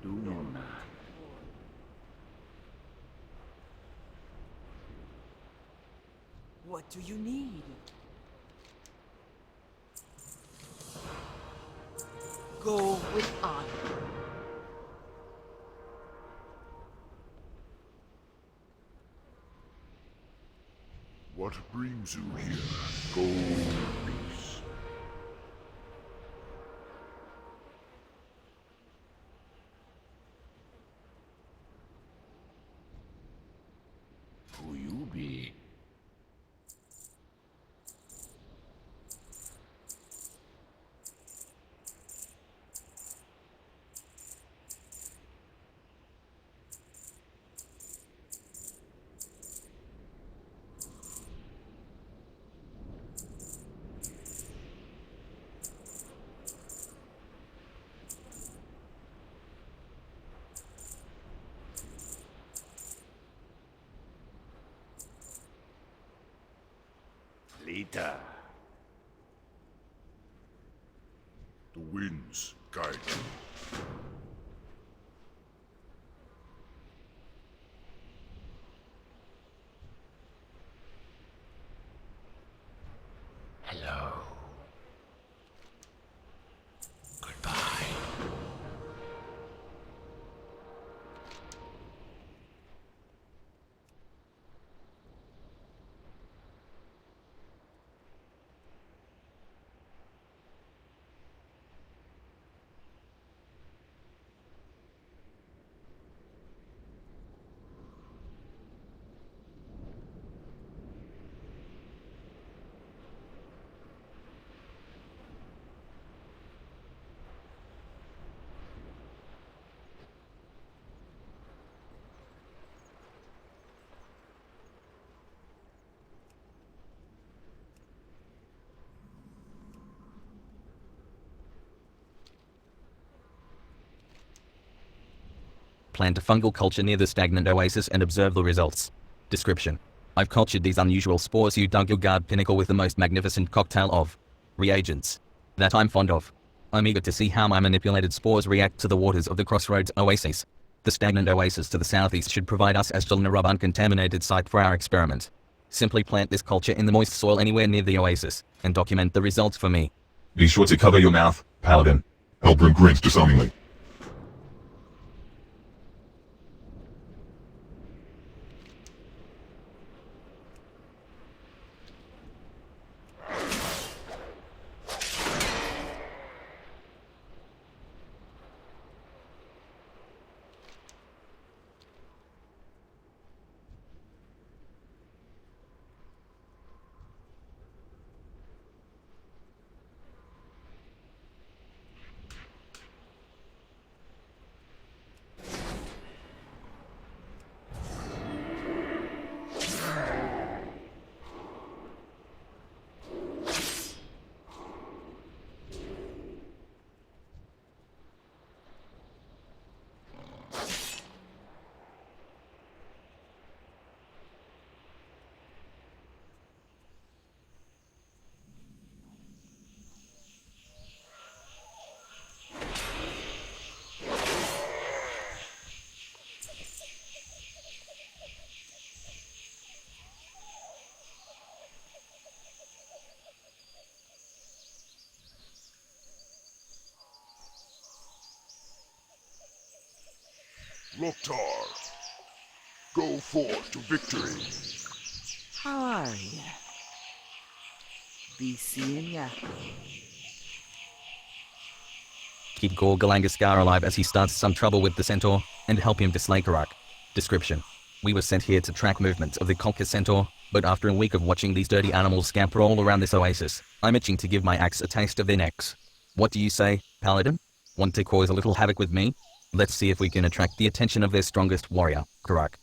Luna. What do you need? Go with honor. What brings you here? Go in peace. Who you be? Lita. The winds guide you. Hello. Goodbye. Plant a fungal culture near the stagnant oasis and observe the results. Description: I've cultured these unusual spores. You dug your guard pinnacle with the most magnificent cocktail of reagents that I'm fond of. I'm eager to see how my manipulated spores react to the waters of the Crossroads Oasis. The stagnant oasis to the southeast should provide us as Jolnarub uncontaminated site for our experiment. Simply plant this culture in the moist soil anywhere near the oasis, and document the results for me. Be sure to cover your mouth, Paladin. Elbrin grins disarmingly. Loktar, go forth to victory. How are ya? Be seeing ya. Keep Gorgalangaskar alive as he starts some trouble with the centaur, and help him to slay Karak. Description: We were sent here to track movements of the Kolka centaur, but after a week of watching these dirty animals scamper all around this oasis, I'm itching to give my axe a taste of their necks. What do you say, Paladin? Want to cause a little havoc with me? Let's see if we can attract the attention of their strongest warrior, Karak.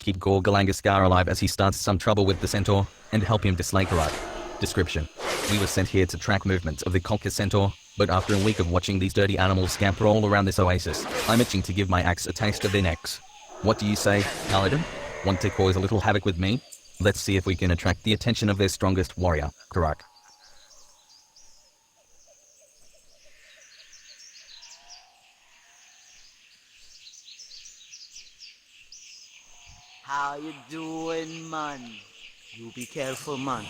Keep Gorgalangaskar alive as he starts some trouble with the centaur, and help him to slay Karak. Description. We were sent here to track movements of the Conquer centaur, but after a week of watching these dirty animals scamper all around this oasis, I'm itching to give my axe a taste of their necks. What do you say, Paladin? Want to cause a little havoc with me? Let's see if we can attract the attention of their strongest warrior, Karak. How you doing, man? You be careful, man.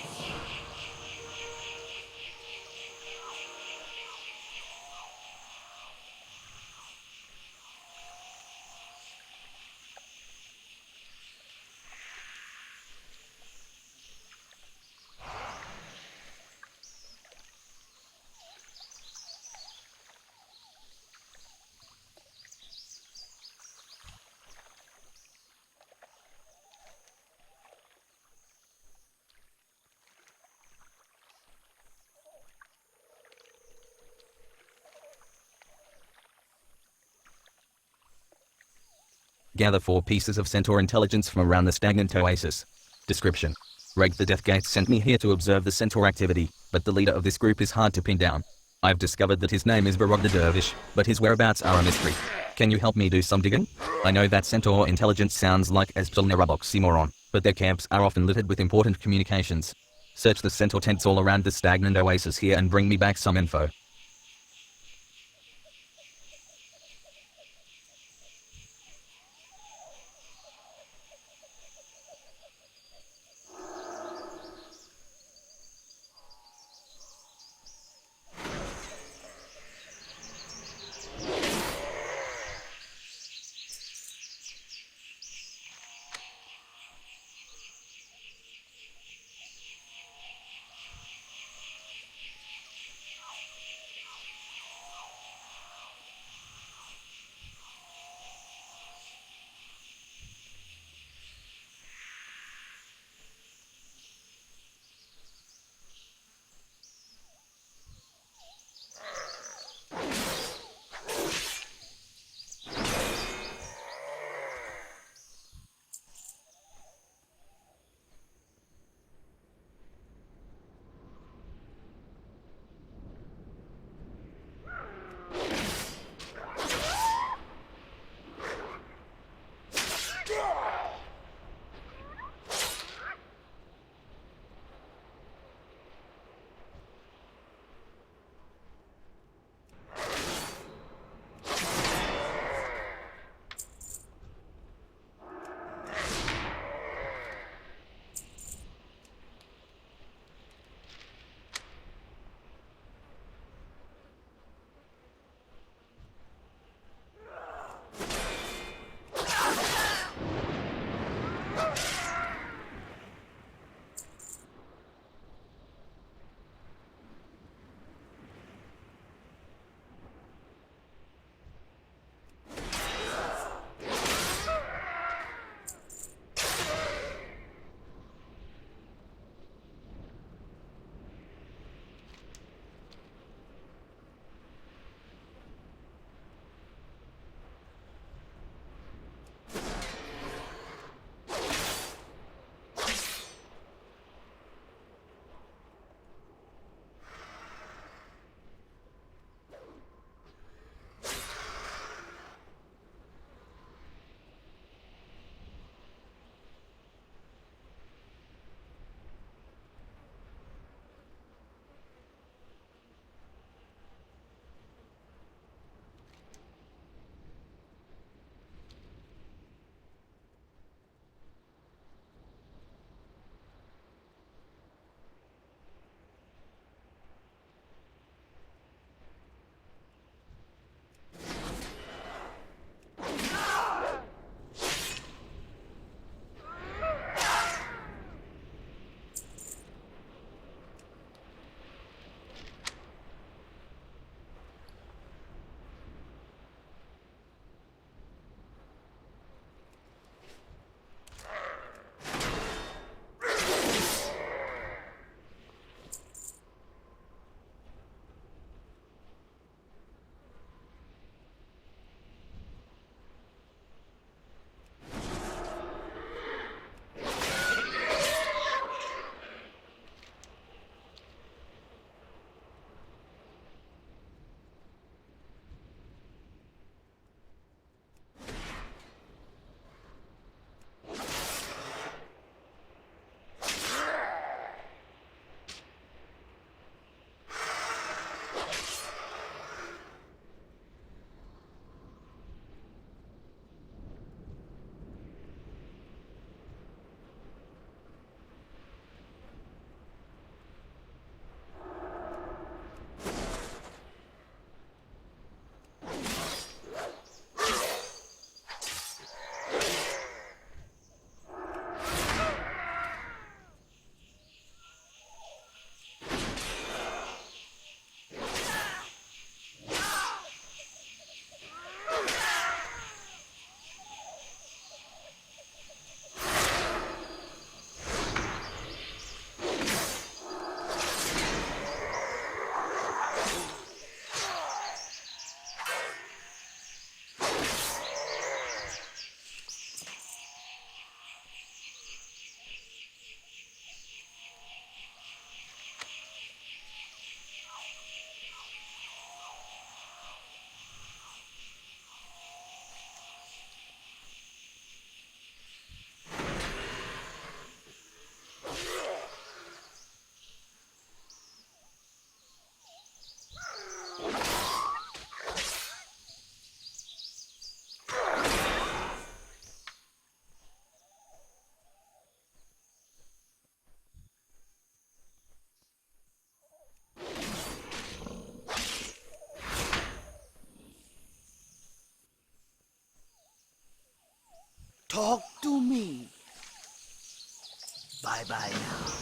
Gather 4 pieces of centaur intelligence from around the stagnant oasis. Description. Reg the Deathgate sent me here to observe the centaur activity, but the leader of this group is hard to pin down. I've discovered that his name is Varog the Dervish, but his whereabouts are a mystery. Can you help me do some digging? I know that centaur intelligence sounds like Asjulnerub oxymoron, but their camps are often littered with important communications. Search the centaur tents all around the stagnant oasis here and bring me back some info. Bye-bye now.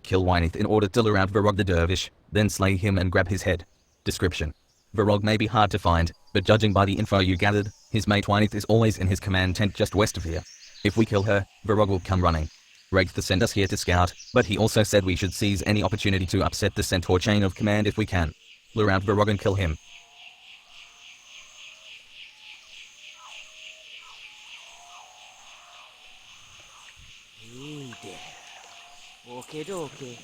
Kill Wyneth in order to lure out Varog the Dervish, then slay him and grab his head. Description. Varog may be hard to find, but judging by the info you gathered, his mate Wyneth is always in his command tent just west of here. If we kill her, Varog will come running. Wraith sent us here to scout, but he also said we should seize any opportunity to upset the Centaur chain of command if we can. Lure out Varog and kill him. Hey there. Okay, dokie.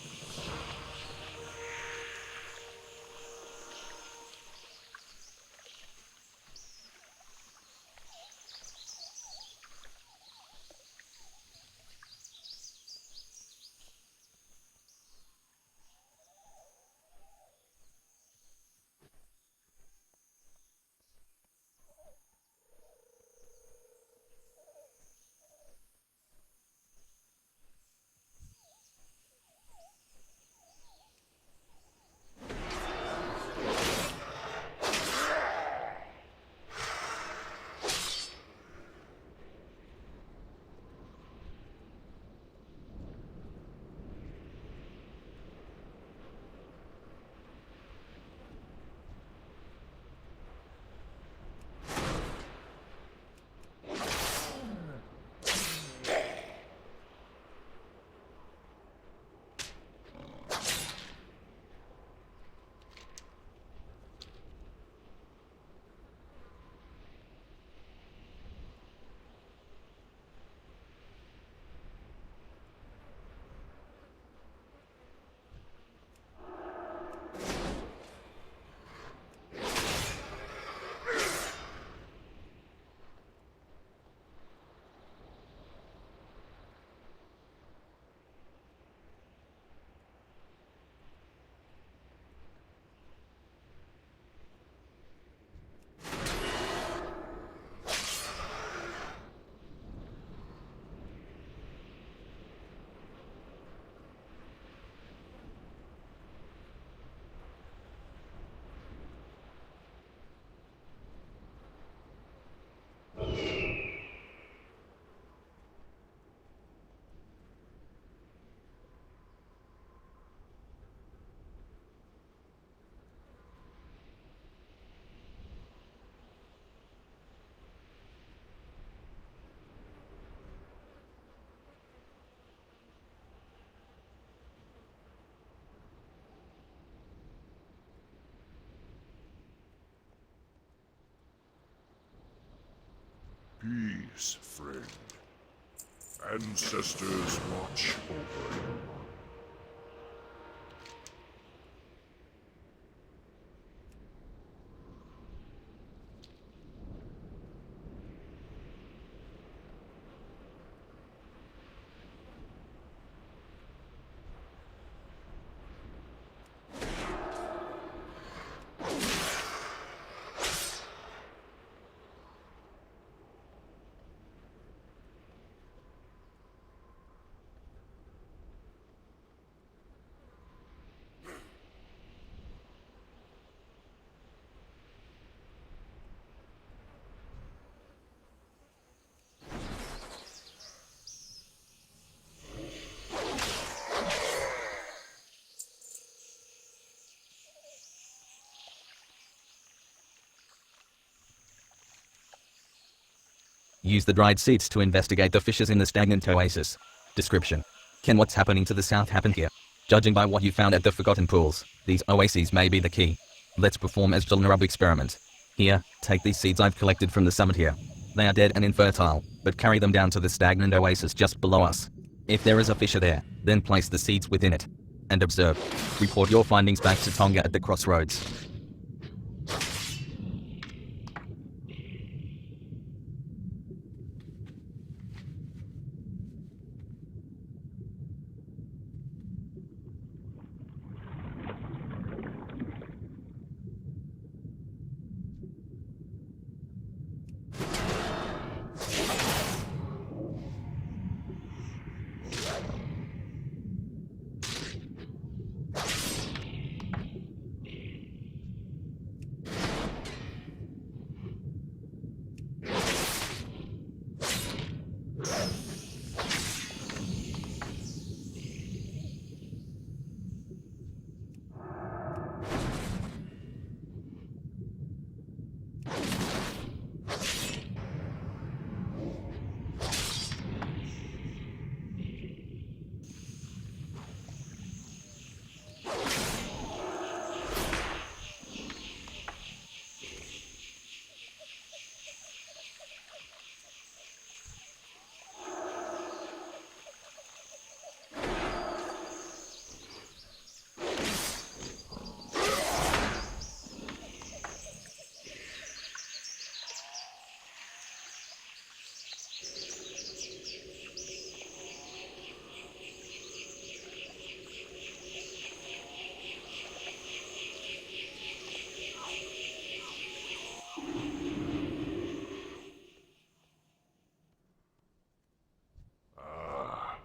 Peace, friend. Ancestors watch over you. Use the dried seeds to investigate the fishes in the stagnant oasis. Description. Can what's happening to the south happen here? Judging by what you found at the Forgotten Pools, these oases may be the key. Let's perform a Jilnarub experiment. Here, take these seeds I've collected from the summit here. They are dead and infertile, but carry them down to the stagnant oasis just below us. If there is a fissure there, then place the seeds within it. And observe. Report your findings back to Tonga at the crossroads.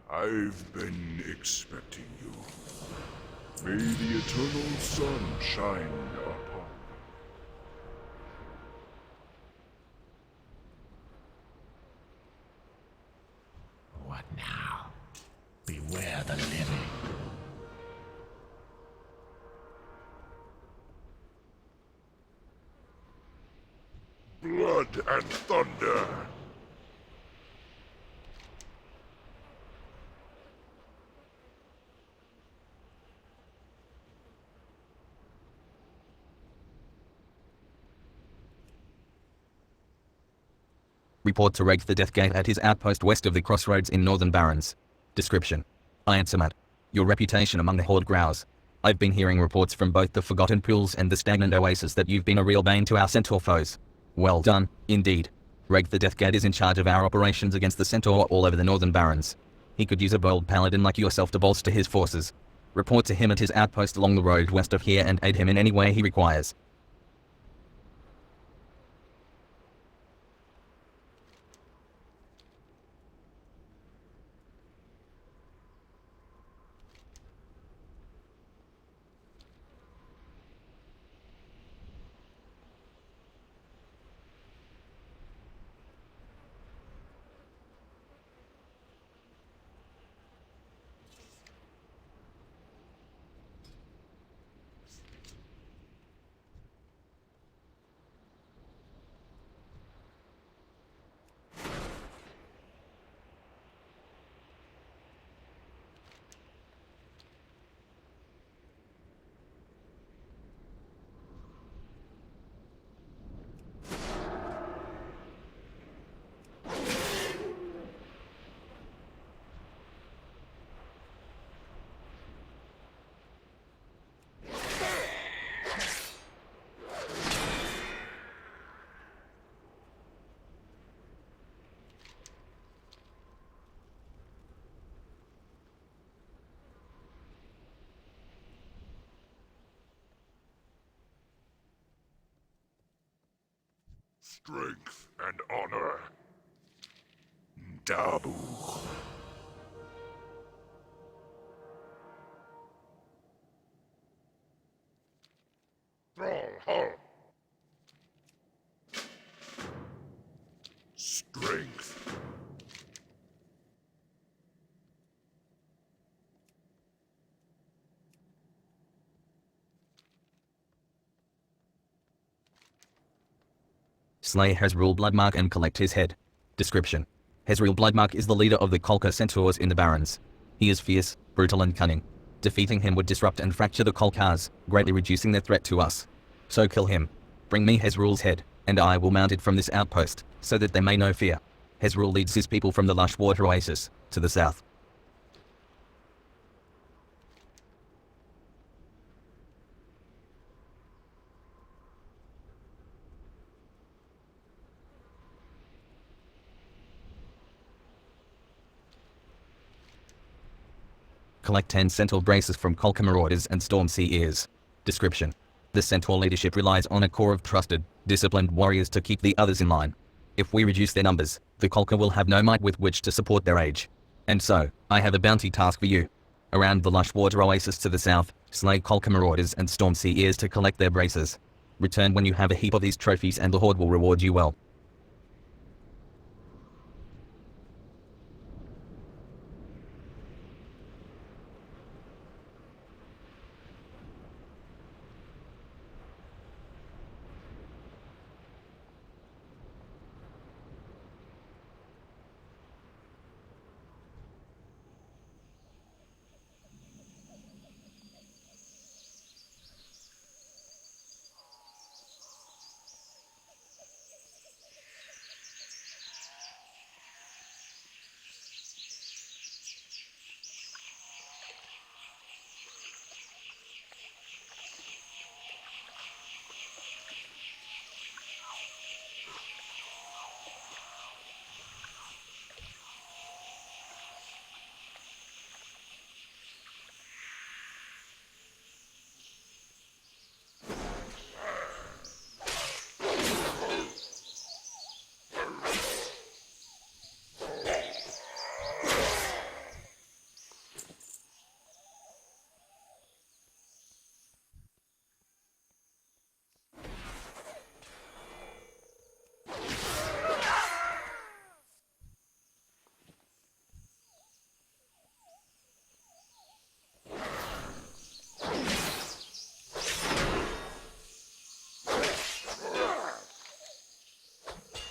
I've been expecting you. May the eternal sun shine upon you. What now? Beware the living. Blood and thunder. Report to Reg the Deathgate at his outpost west of the crossroads in Northern Barrens. Description. I answer Matt. Your reputation among the Horde grows. I've been hearing reports from both the Forgotten Pools and the Stagnant Oasis that you've been a real bane to our Centaur foes. Well done, indeed. Reg the Deathgate is in charge of our operations against the Centaur all over the Northern Barrens. He could use a bold paladin like yourself to bolster his forces. Report to him at his outpost along the road west of here and aid him in any way he requires. Strength and honor. Dabu. Thrall. Strength. Slay has rule Bloodmark and collect his head. Description: Hezreel Bloodmark is the leader of the Kolka Centaurs in the Barrens. He is fierce, brutal and cunning. Defeating him would disrupt and fracture the Kolkars, greatly reducing their threat to us. So kill him. Bring me Hezreel's head, and I will mount it from this outpost, so that they may know fear. Hezreel leads his people from the lush water oasis, to the south. Collect 10 Centaur braces from Kolka Marauders and Storm Sea Ears. Description: The Centaur leadership relies on a core of trusted, disciplined warriors to keep the others in line. If we reduce their numbers, the Kolka will have no might with which to support their age. And so, I have a bounty task for you. Around the lush water oasis to the south, slay Kolka Marauders and Storm Sea Ears to collect their braces. Return when you have a heap of these trophies and the Horde will reward you well.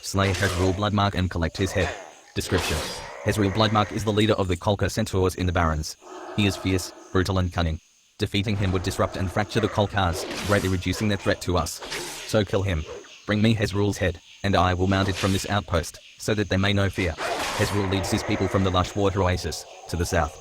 Slay Hezreel Bloodmark and collect his head. Description: Hezreel Bloodmark is the leader of the Kolka Centaurs in the Barrens. He is fierce, brutal and cunning. Defeating him would disrupt and fracture the Kolkars, greatly reducing their threat to us. So kill him. Bring me Hezreel's head, and I will mount it from this outpost, so that they may know fear. Hezreel leads his people from the lush water oasis, to the south.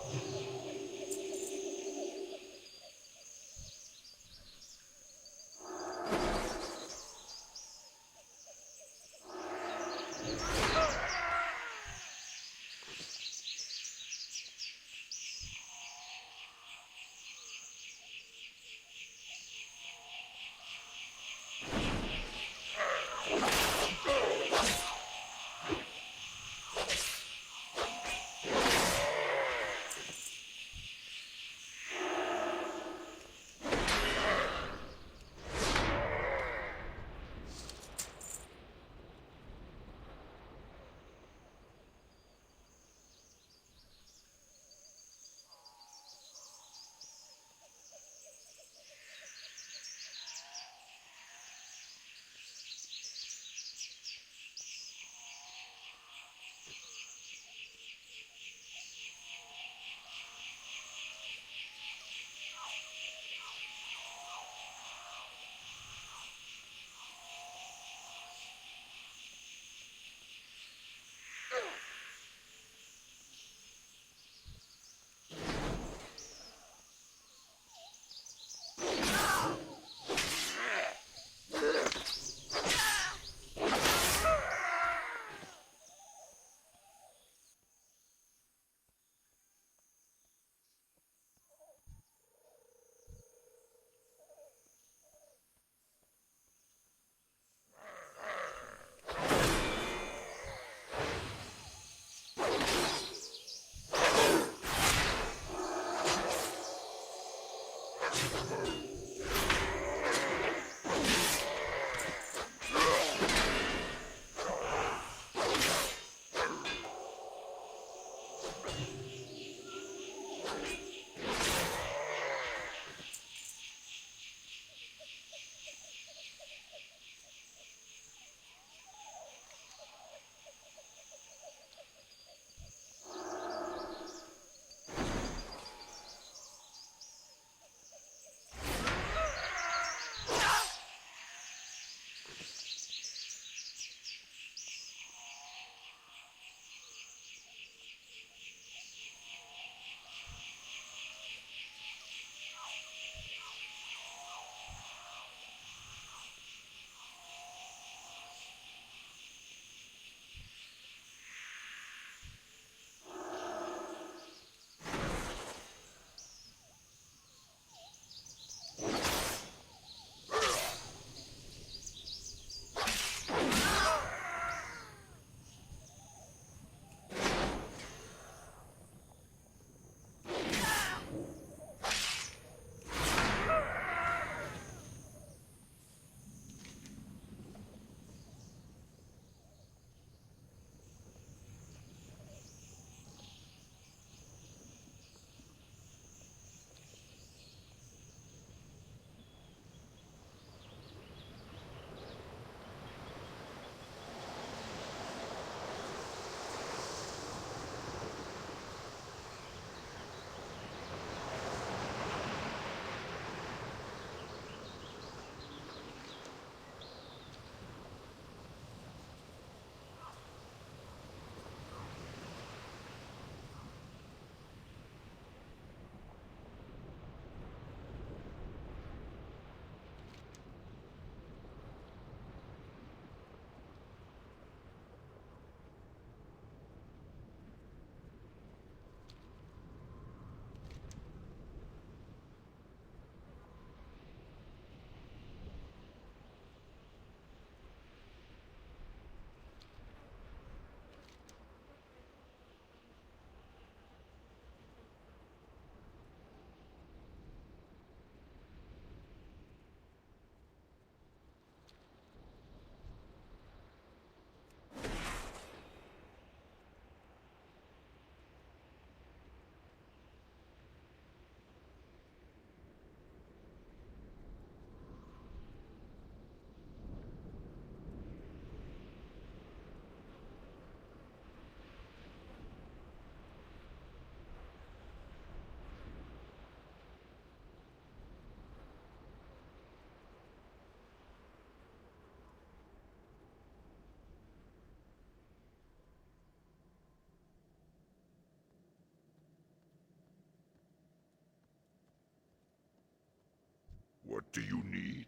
What do you need?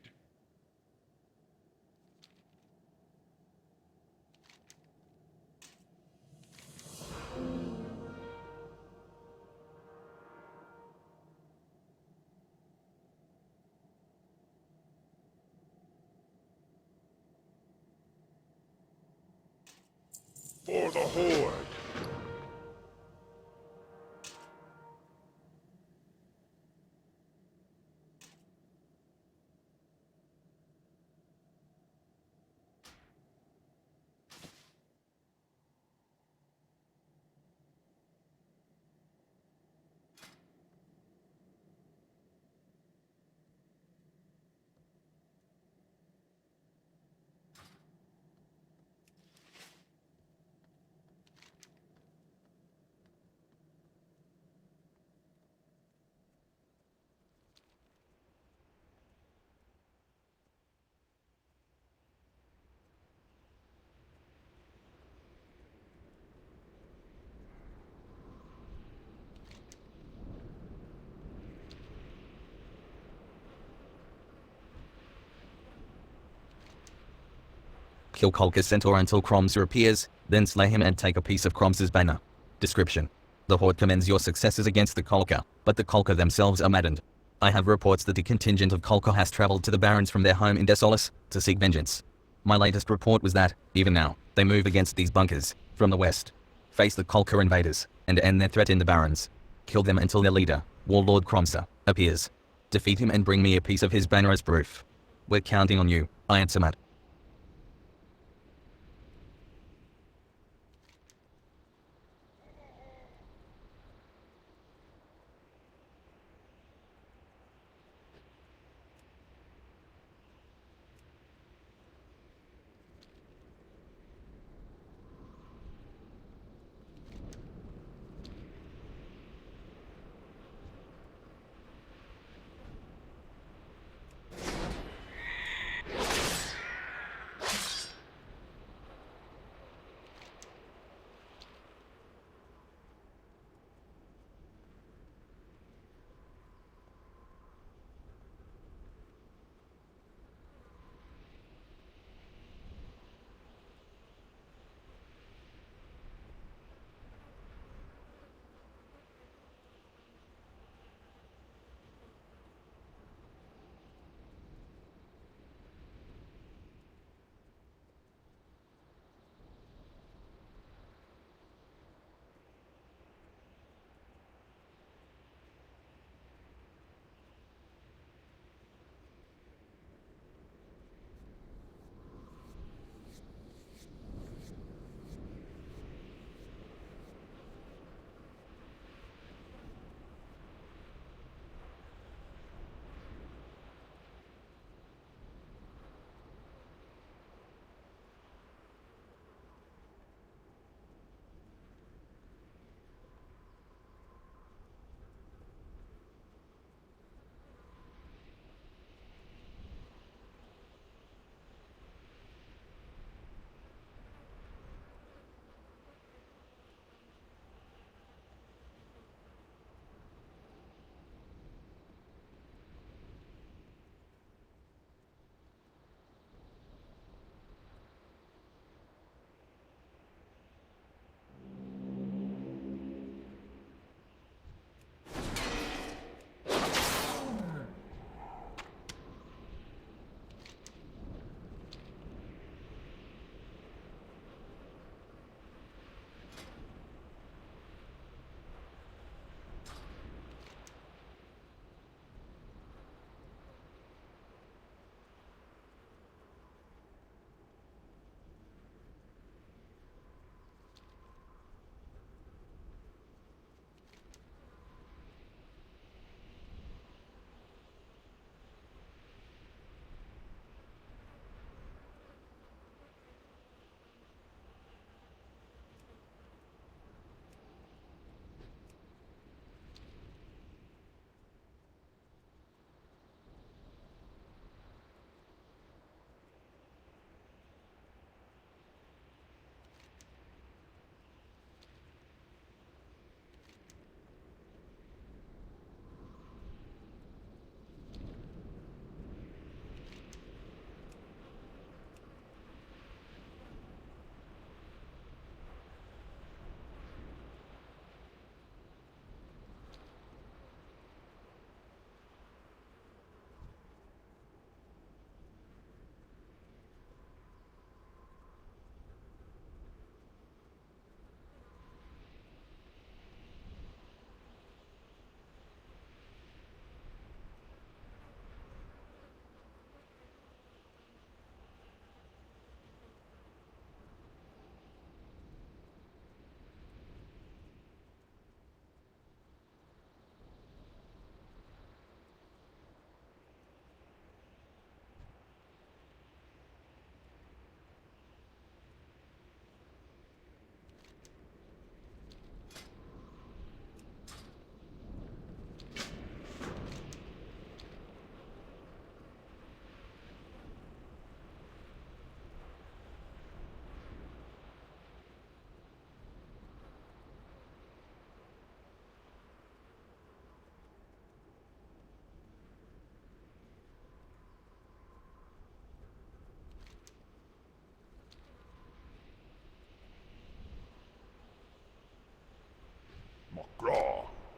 For the Horde! Kill Kolka's centaur until Kromser appears, then slay him and take a piece of Kromser's banner. Description: the Horde commends your successes against the Kolka, but the Kolka themselves are maddened. I have reports that a contingent of Kolka has traveled to the Barrens from their home in Desolis to seek vengeance. My latest report was that, even now, they move against these bunkers, from the west. Face the Kolka invaders, and end their threat in the Barrens. Kill them until their leader, Warlord Kromser, appears. Defeat him and bring me a piece of his banner as proof. We're counting on you, Iron Samat.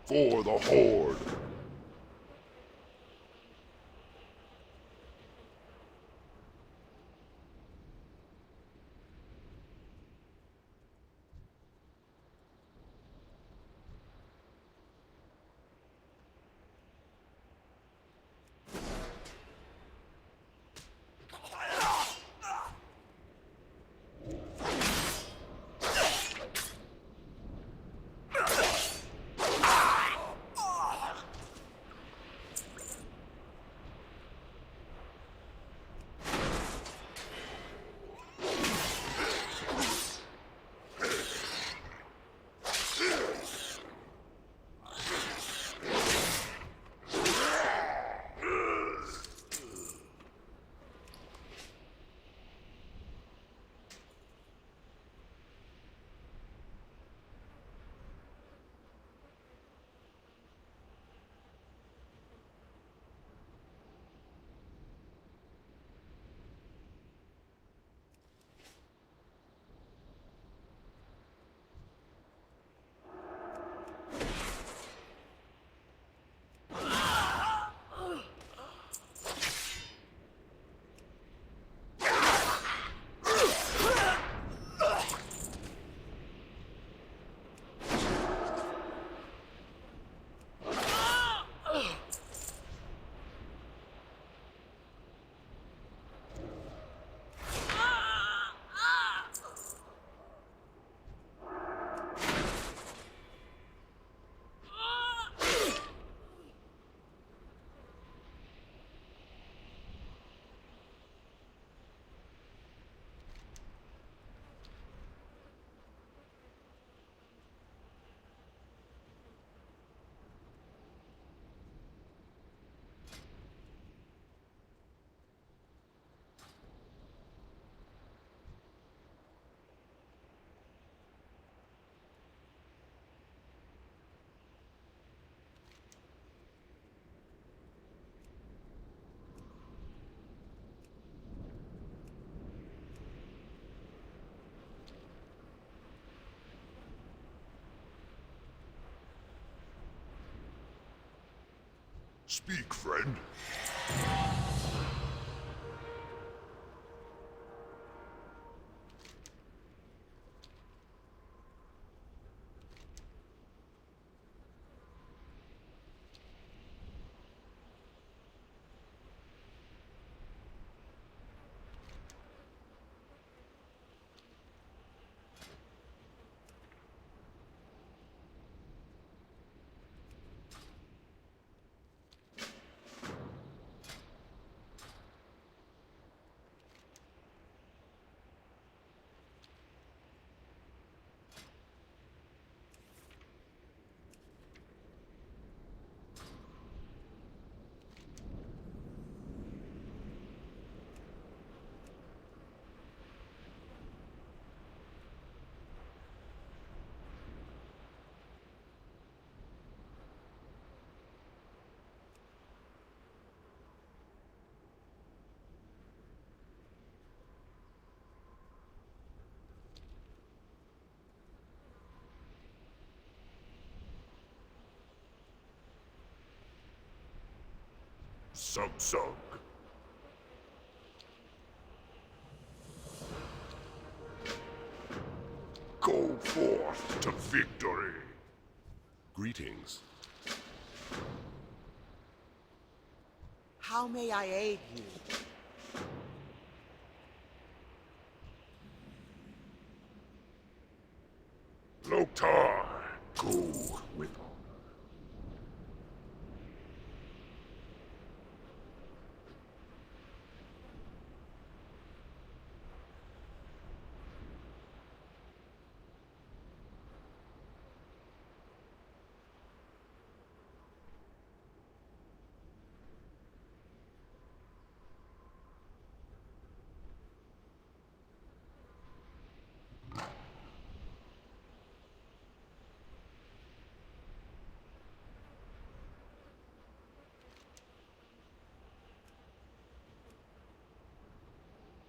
for the Horde. Speak, friend. Sug. Go forth to victory. Greetings. How may I aid you? Loktar, go with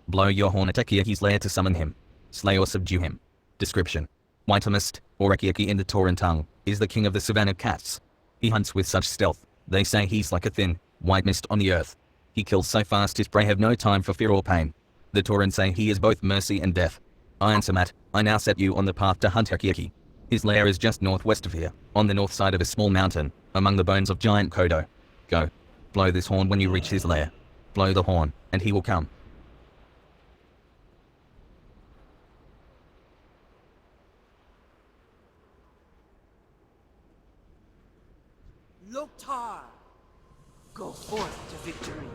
Blow your horn at Akiaki's lair to summon him. Slay or subdue him. Description. Whitemist, or Akiaki in the Tauran tongue, is the king of the Savannah cats. He hunts with such stealth, they say he's like a thin, white mist on the earth. He kills so fast his prey have no time for fear or pain. The Tauren say he is both mercy and death. Iron Samat, I now set you on the path to hunt Herkiaki. His lair is just northwest of here, on the north side of a small mountain, among the bones of giant Kodo. Go. Blow this horn when you reach his lair. Blow the horn, and he will come. Loktar, go forth to victory.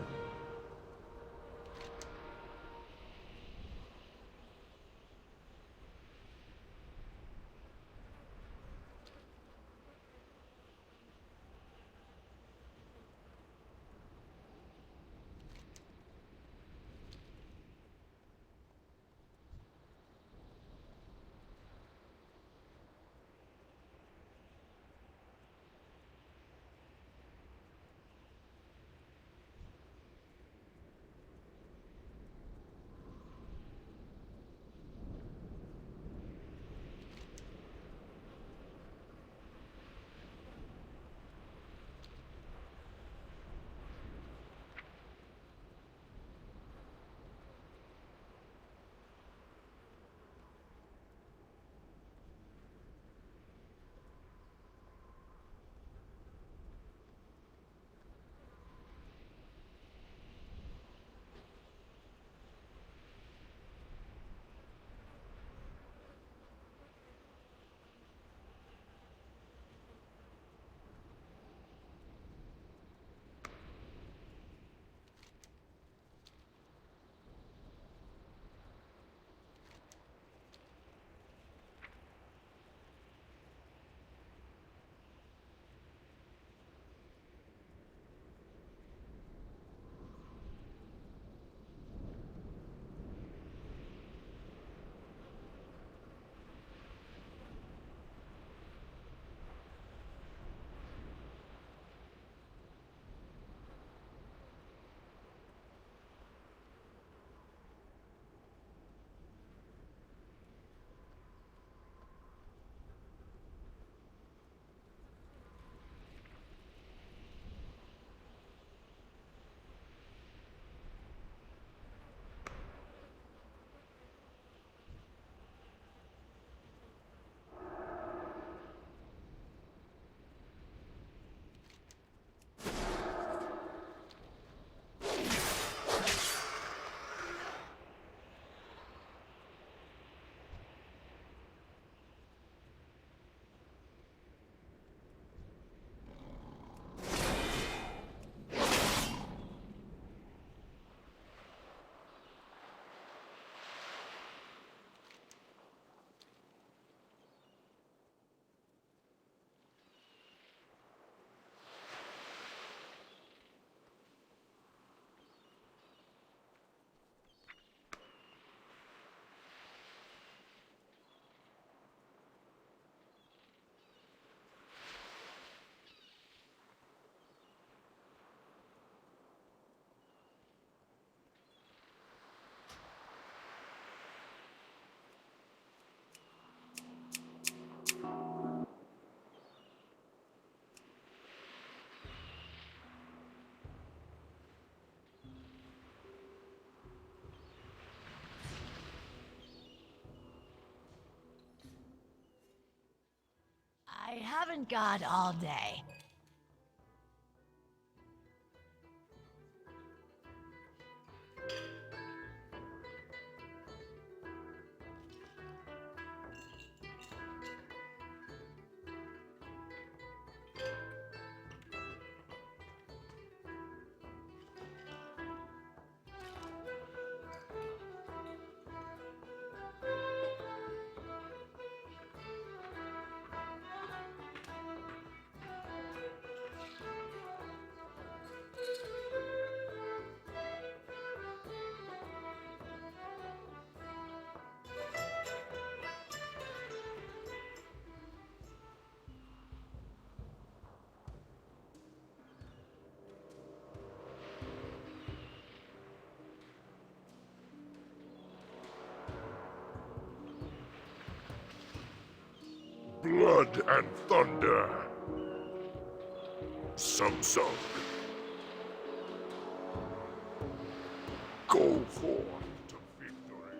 I haven't got all day. Blood and thunder. some song. Go forth to victory.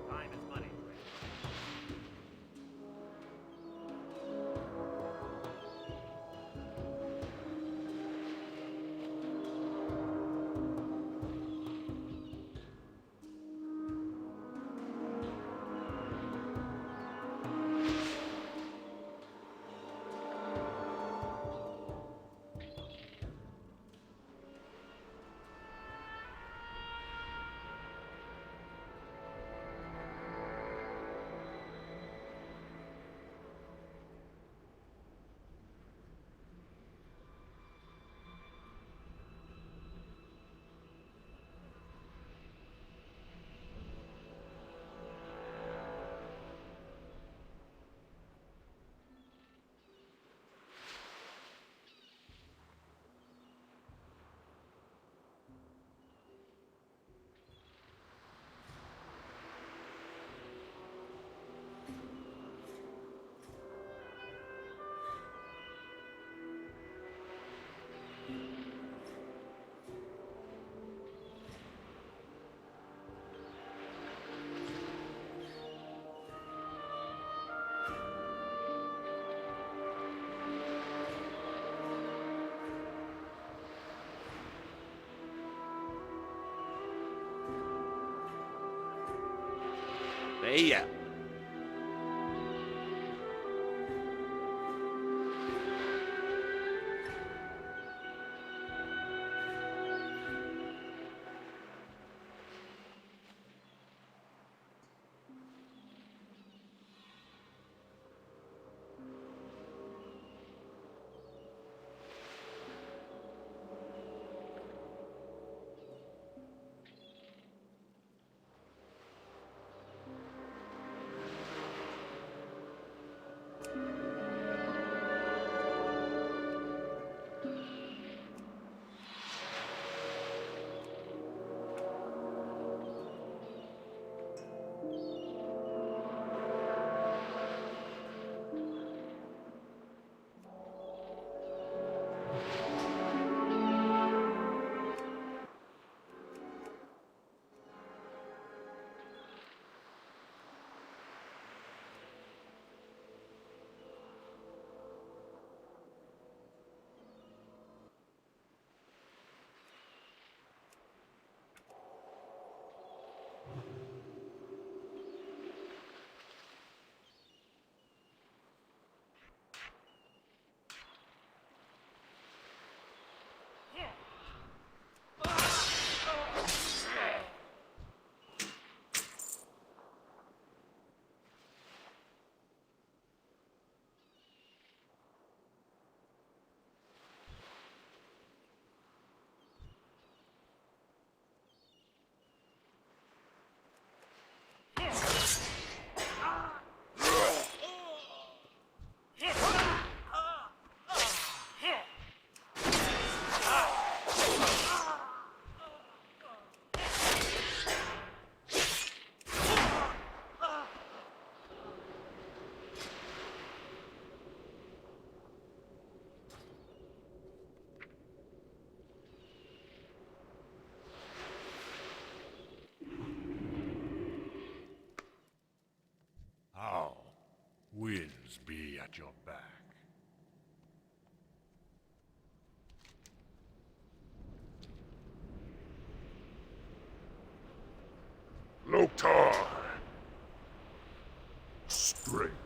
Time is money. Hey, How winds be at your back. Loktar! Strength.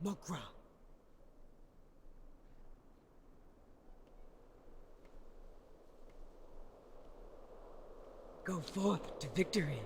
Mokra. Go forth to victory.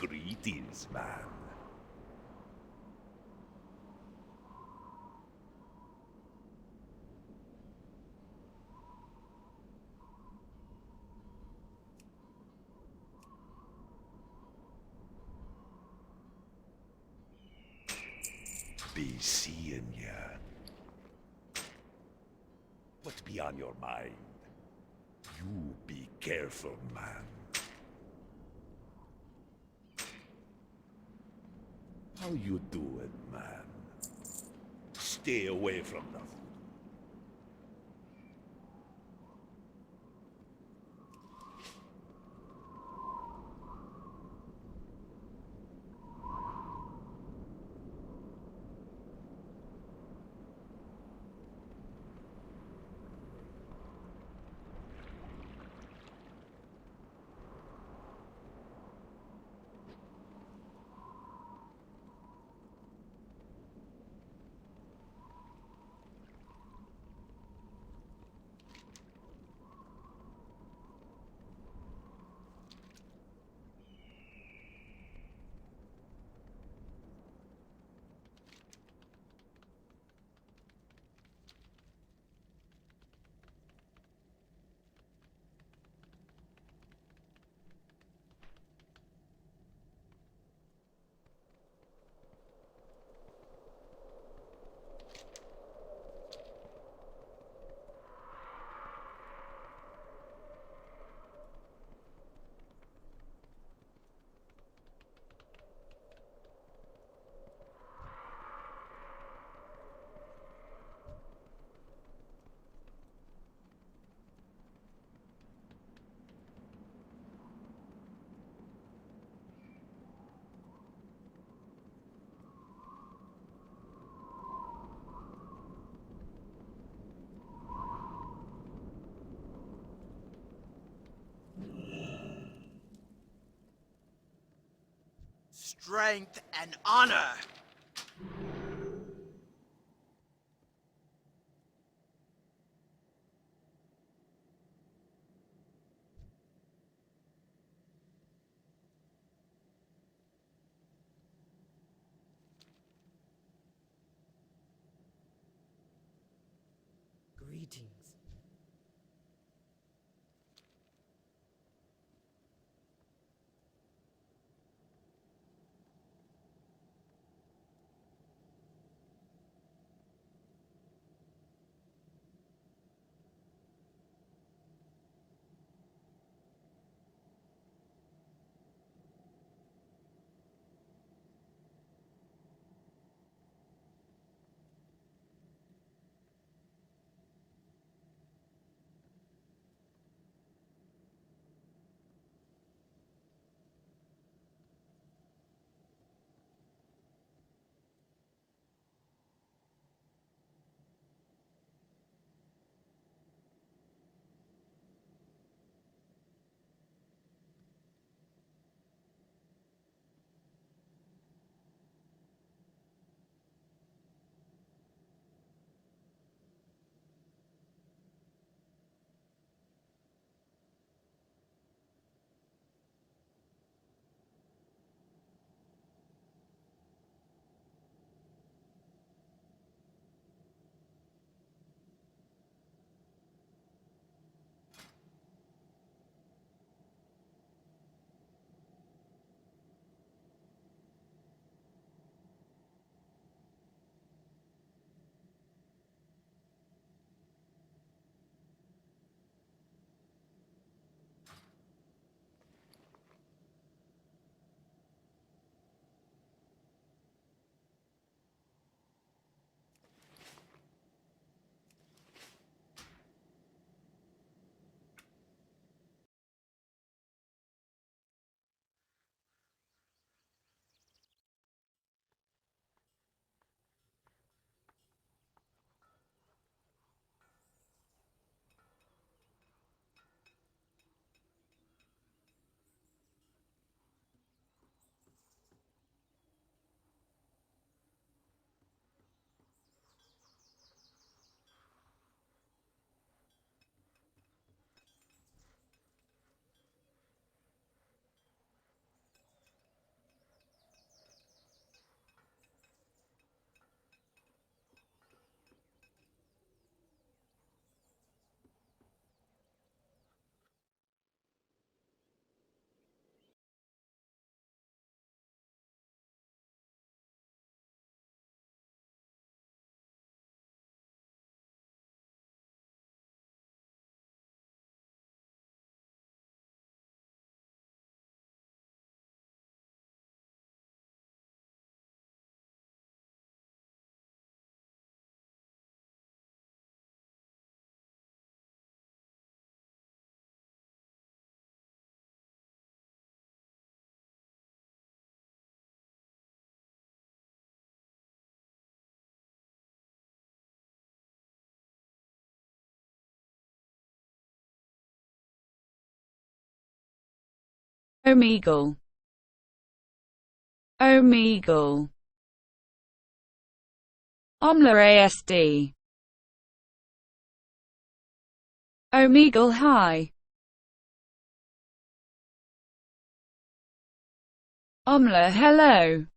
Greetings, man. Be seeing ya. What be on your mind? You be careful, man. How you doing, man? Stay away from the strength, and honor. Greetings. Omegle. Omegle. Omla ASD. Omegle High. Omla Hello.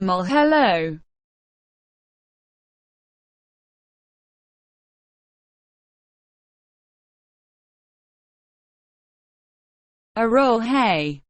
Mol hello. A roll hey.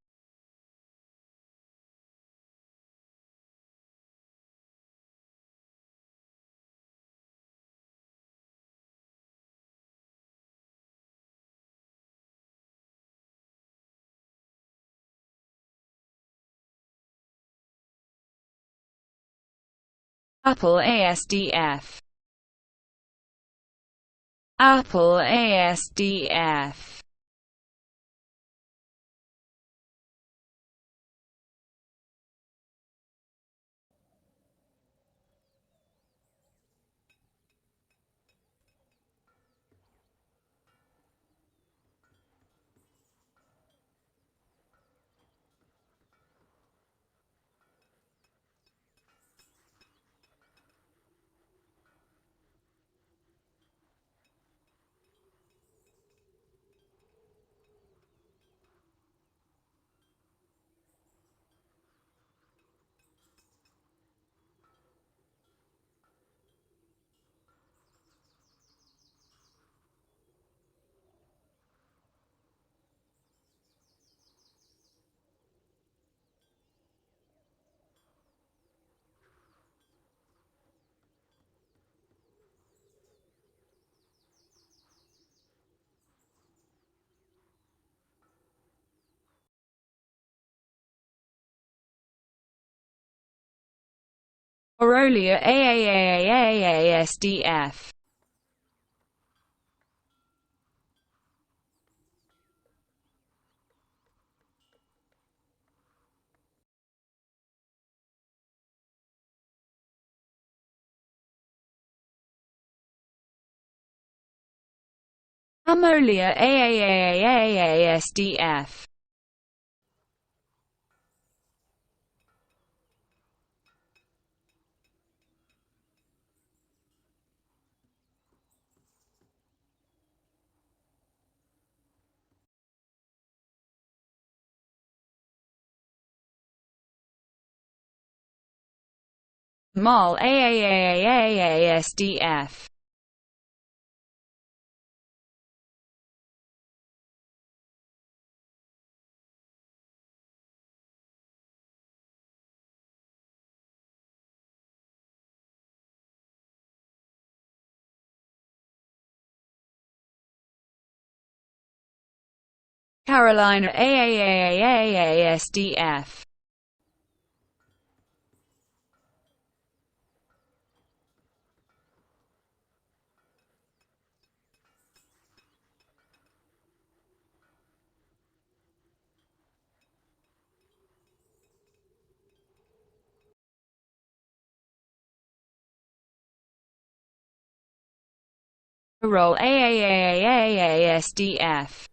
Apple ASDF. Apple ASDF. Aurelia AAAAAASDF. Amolia AAAAAASDF. Mol AAAAAASDF. Carolina AAAAAASDF. Roll AAAAAASDF.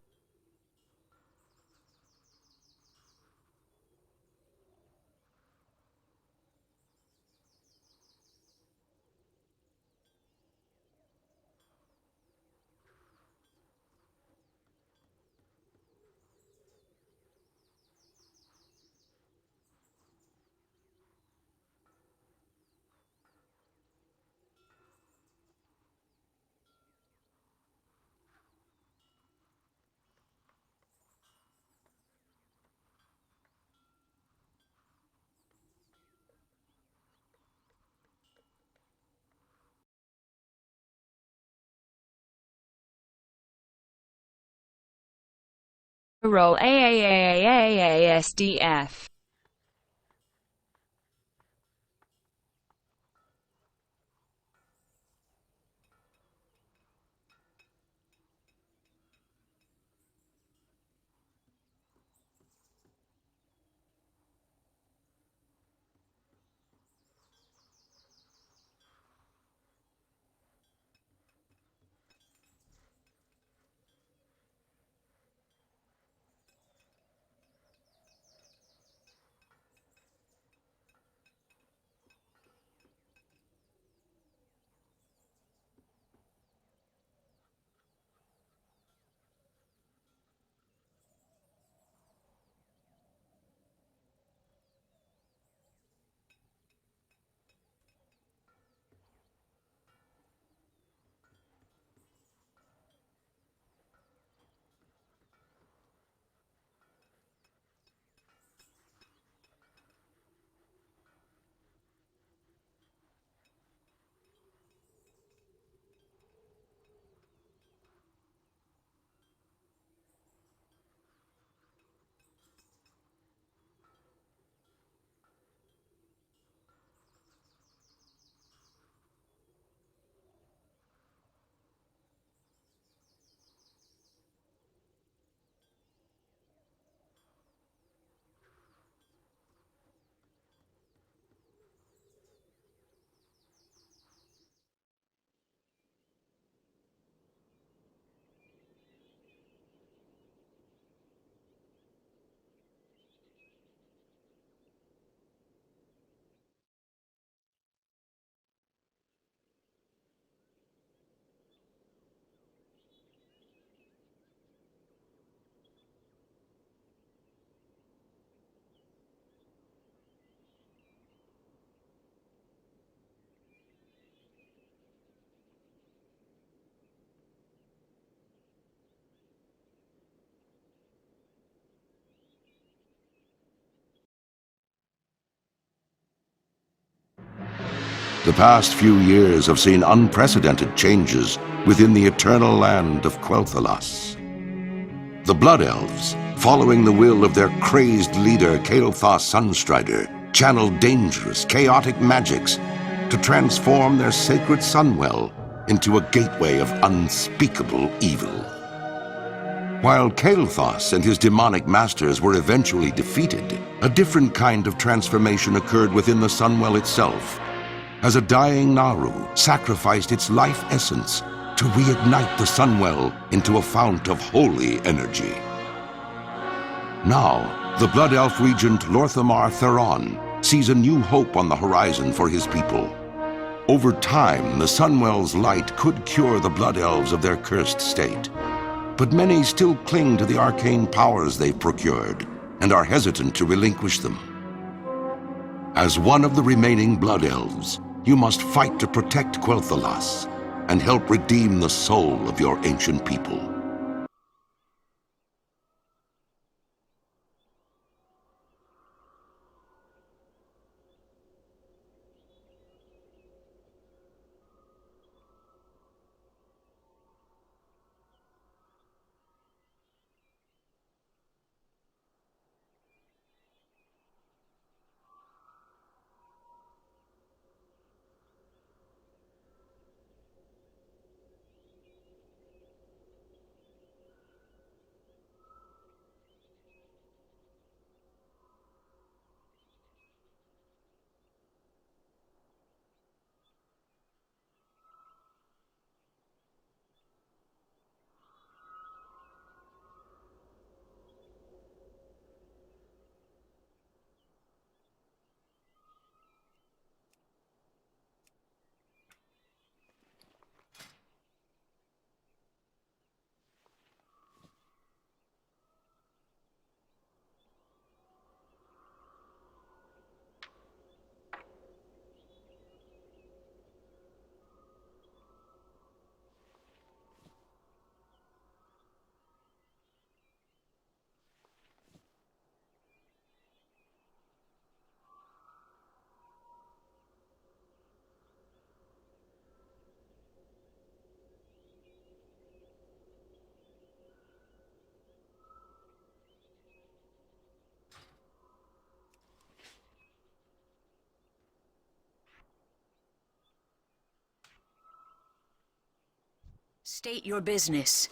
Roll AAAAAASDF. The past few years have seen unprecedented changes within the eternal land of Quel'Thalas. The Blood Elves, following the will of their crazed leader Kael'thas Sunstrider, channeled dangerous, chaotic magics to transform their sacred Sunwell into a gateway of unspeakable evil. While Kael'thas and his demonic masters were eventually defeated, a different kind of transformation occurred within the Sunwell itself, as a dying Naru sacrificed its life essence to reignite the Sunwell into a fount of holy energy. Now, the Blood Elf Regent Lorthamar Theron sees a new hope on the horizon for his people. Over time, the Sunwell's light could cure the Blood Elves of their cursed state. But many still cling to the arcane powers they've procured and are hesitant to relinquish them. As one of the remaining Blood Elves, you must fight to protect Quel'Thalas and help redeem the soul of your ancient people. State your business.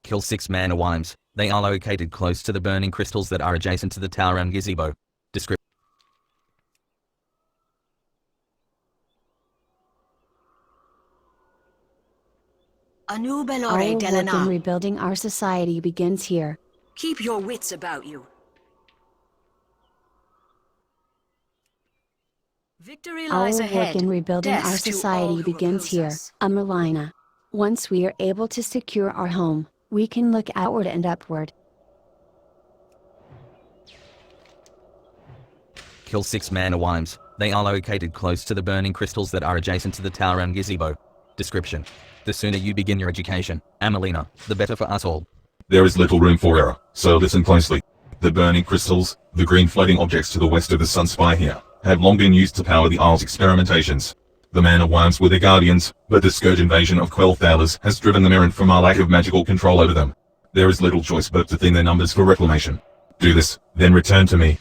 Kill 6 mana wimes. They are located close to the burning crystals that are adjacent to the tower and gazebo. Description. Anu Our Belore work in Delana. rebuilding our society begins here. Keep your wits about you. Victory lies Our ahead. work in rebuilding our Death to all society who begins oppose here, us. Amelina. Once we are able to secure our home, we can look outward and upward. Kill 6 mana wimes. They are located close to the burning crystals that are adjacent to the tower and gazebo. Description. The sooner you begin your education, Amelina, the better for us all. There is little room for error, so listen closely. The burning crystals, the green floating objects to the west of the sun spire here, have long been used to power the Isle's experimentations. The mana wimes were their guardians, but the scourge invasion of Quel'Thalas has driven them errant from our lack of magical control over them. There is little choice but to thin their numbers for reclamation. Do this, then return to me.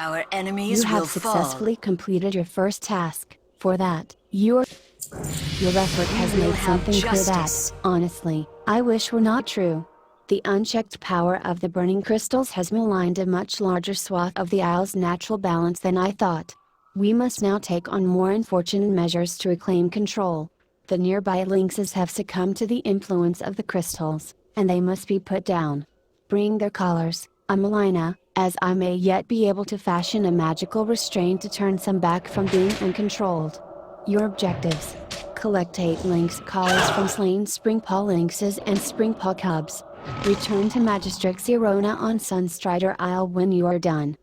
Our enemies You will have fall. successfully completed your first task. For that, your effort has We will made have something clear that, justice. honestly, I wish were not true. The unchecked power of the burning crystals has maligned a much larger swath of the Isle's natural balance than I thought. We must now take on more unfortunate measures to reclaim control. The nearby lynxes have succumbed to the influence of the crystals, and they must be put down. Bring their collars, Amelina, as I may yet be able to fashion a magical restraint to turn some back from being uncontrolled. Your objectives: collect 8 lynx collars from slain springpaw lynxes and springpaw cubs. Return to Magistrix Irona on Sunstrider Isle when you are done.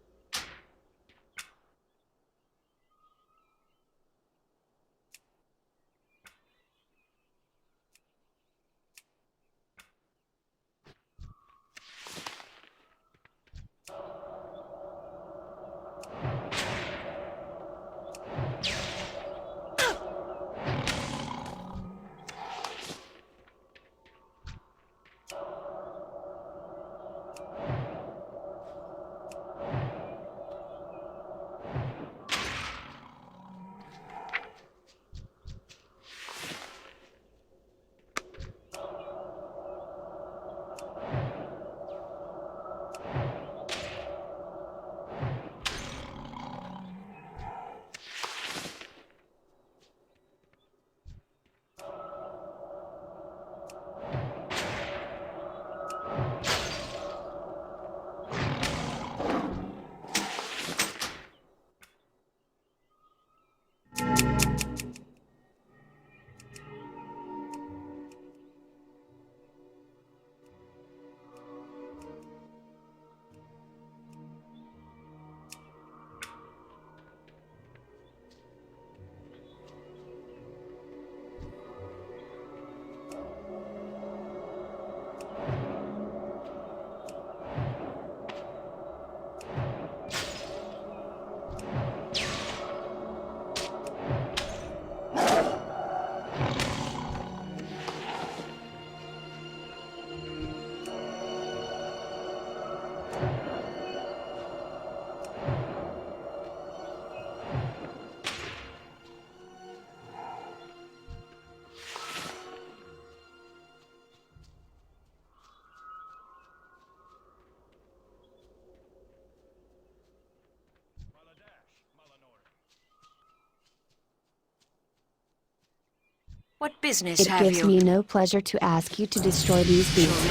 What business It have gives you? me no pleasure to ask you to destroy these beasts.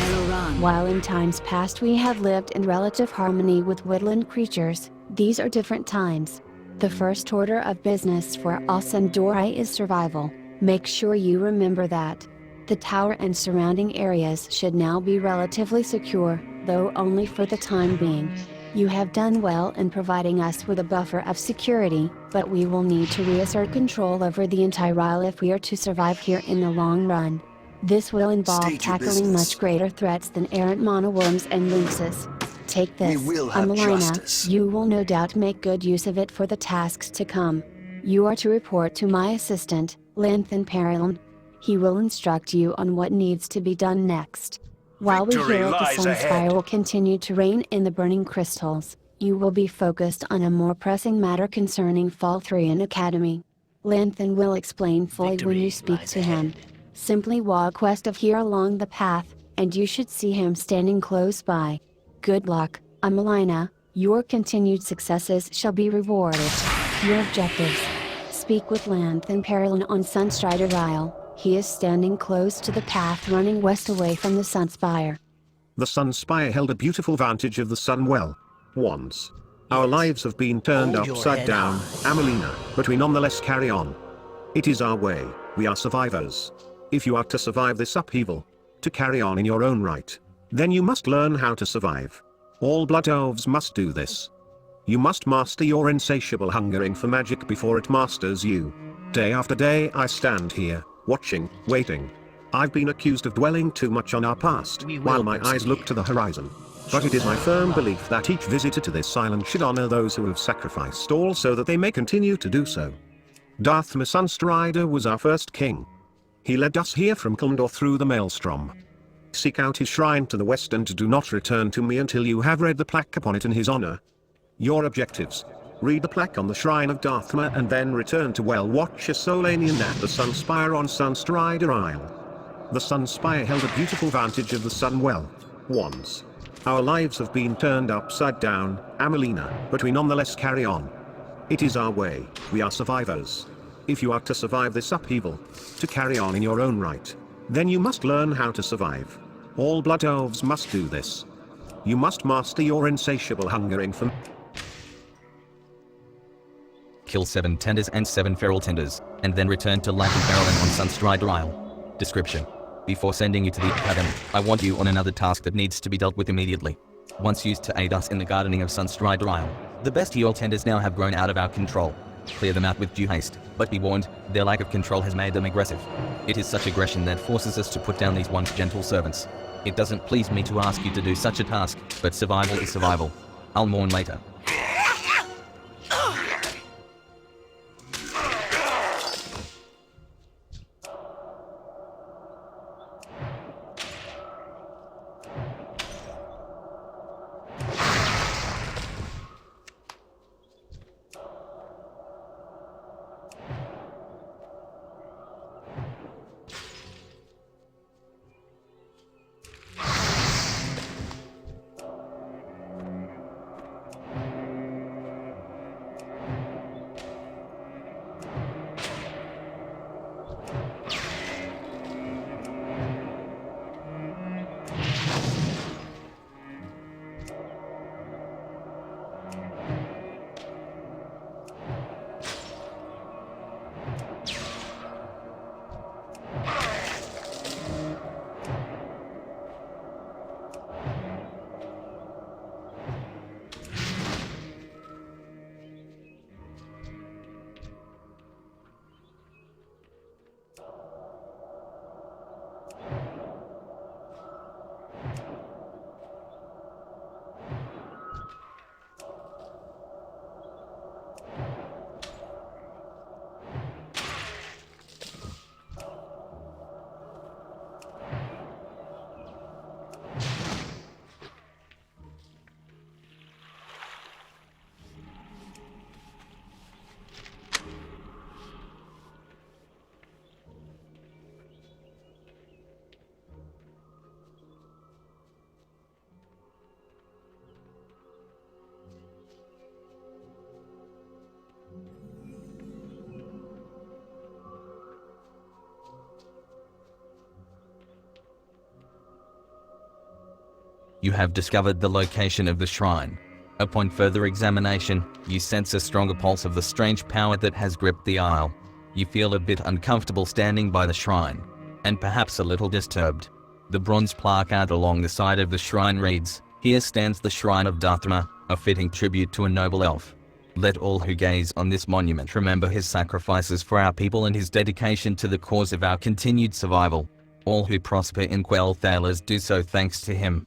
While in times past we have lived in relative harmony with woodland creatures, these are different times. The first order of business for Ascendorai is survival. Make sure you remember that. The tower and surrounding areas should now be relatively secure, though only for the time being. You have done well in providing us with a buffer of security, but we will need to reassert control over the entire isle if we are to survive here in the long run. This will involve State your tackling business. much greater threats than errant monoworms and lynxes. Take this, We will have Amelina, justice. you will no doubt make good use of it for the tasks to come. You are to report to my assistant, Lanthan Perilon. He will instruct you on what needs to be done next. While we Victory here at the lies Sunspire ahead. will continue to reign in the burning crystals, you will be focused on a more pressing matter concerning Fall 3 and Academy. Lanthan will explain fully when you speak to him. Simply walk west of here along the path, and you should see him standing close by. Good luck, Amelina, your continued successes shall be rewarded. Your objectives: speak with Lanthan Perilon on Sunstrider Isle. He is standing close to the path running west away from the Sunspire. The Sunspire held a beautiful vantage of the sun well. Once. Our lives have been turned Hold your upside head down, high. Amelina, but we nonetheless carry on. It is our way, we are survivors. If you are to survive this upheaval, to carry on in your own right, then you must learn how to survive. All Blood Elves must do this. You must master your insatiable hungering for magic before it masters you. Day after day I stand here, watching, waiting. I've been accused of dwelling too much on our past, while my eyes look to the horizon. But it is my firm belief that each visitor to this island should honor those who have sacrificed all so that they may continue to do so. Darth Sunstrider was our first king. He led us here from Kundor through the Maelstrom. Seek out his shrine to the west and do not return to me until you have read the plaque upon it in his honor. Your objectives. Read the plaque on the Shrine of Darthma and then return to Well Watcher Solanian at the Sunspire on Sunstrider Isle. The Sunspire held a beautiful vantage of the sun well. Once. Our lives have been turned upside down, Amelina, but we nonetheless carry on. It is our way, we are survivors. If you are to survive this upheaval, to carry on in your own right, then you must learn how to survive. All Blood Elves must do this. You must master your insatiable hunger for Kill 7 tenders and 7 feral tenders, and then return to Latin Barrelin on Sunstrider Isle. Description. Before sending you to the Academy, I want you on another task that needs to be dealt with immediately. Once used to aid us in the gardening of Sunstrider Isle, the best Heol tenders now have grown out of our control. Clear them out with due haste, but be warned, their lack of control has made them aggressive. It is such aggression that forces us to put down these once gentle servants. It doesn't please me to ask you to do such a task, but survival is survival. I'll mourn later. You have discovered the location of the shrine. Upon further examination, you sense a stronger pulse of the strange power that has gripped the isle. You feel a bit uncomfortable standing by the shrine, and perhaps a little disturbed. The bronze placard along the side of the shrine reads, "Here stands the Shrine of Darthma, a fitting tribute to a noble elf. Let all who gaze on this monument remember his sacrifices for our people and his dedication to the cause of our continued survival. All who prosper in Quel'Thalas do so thanks to him."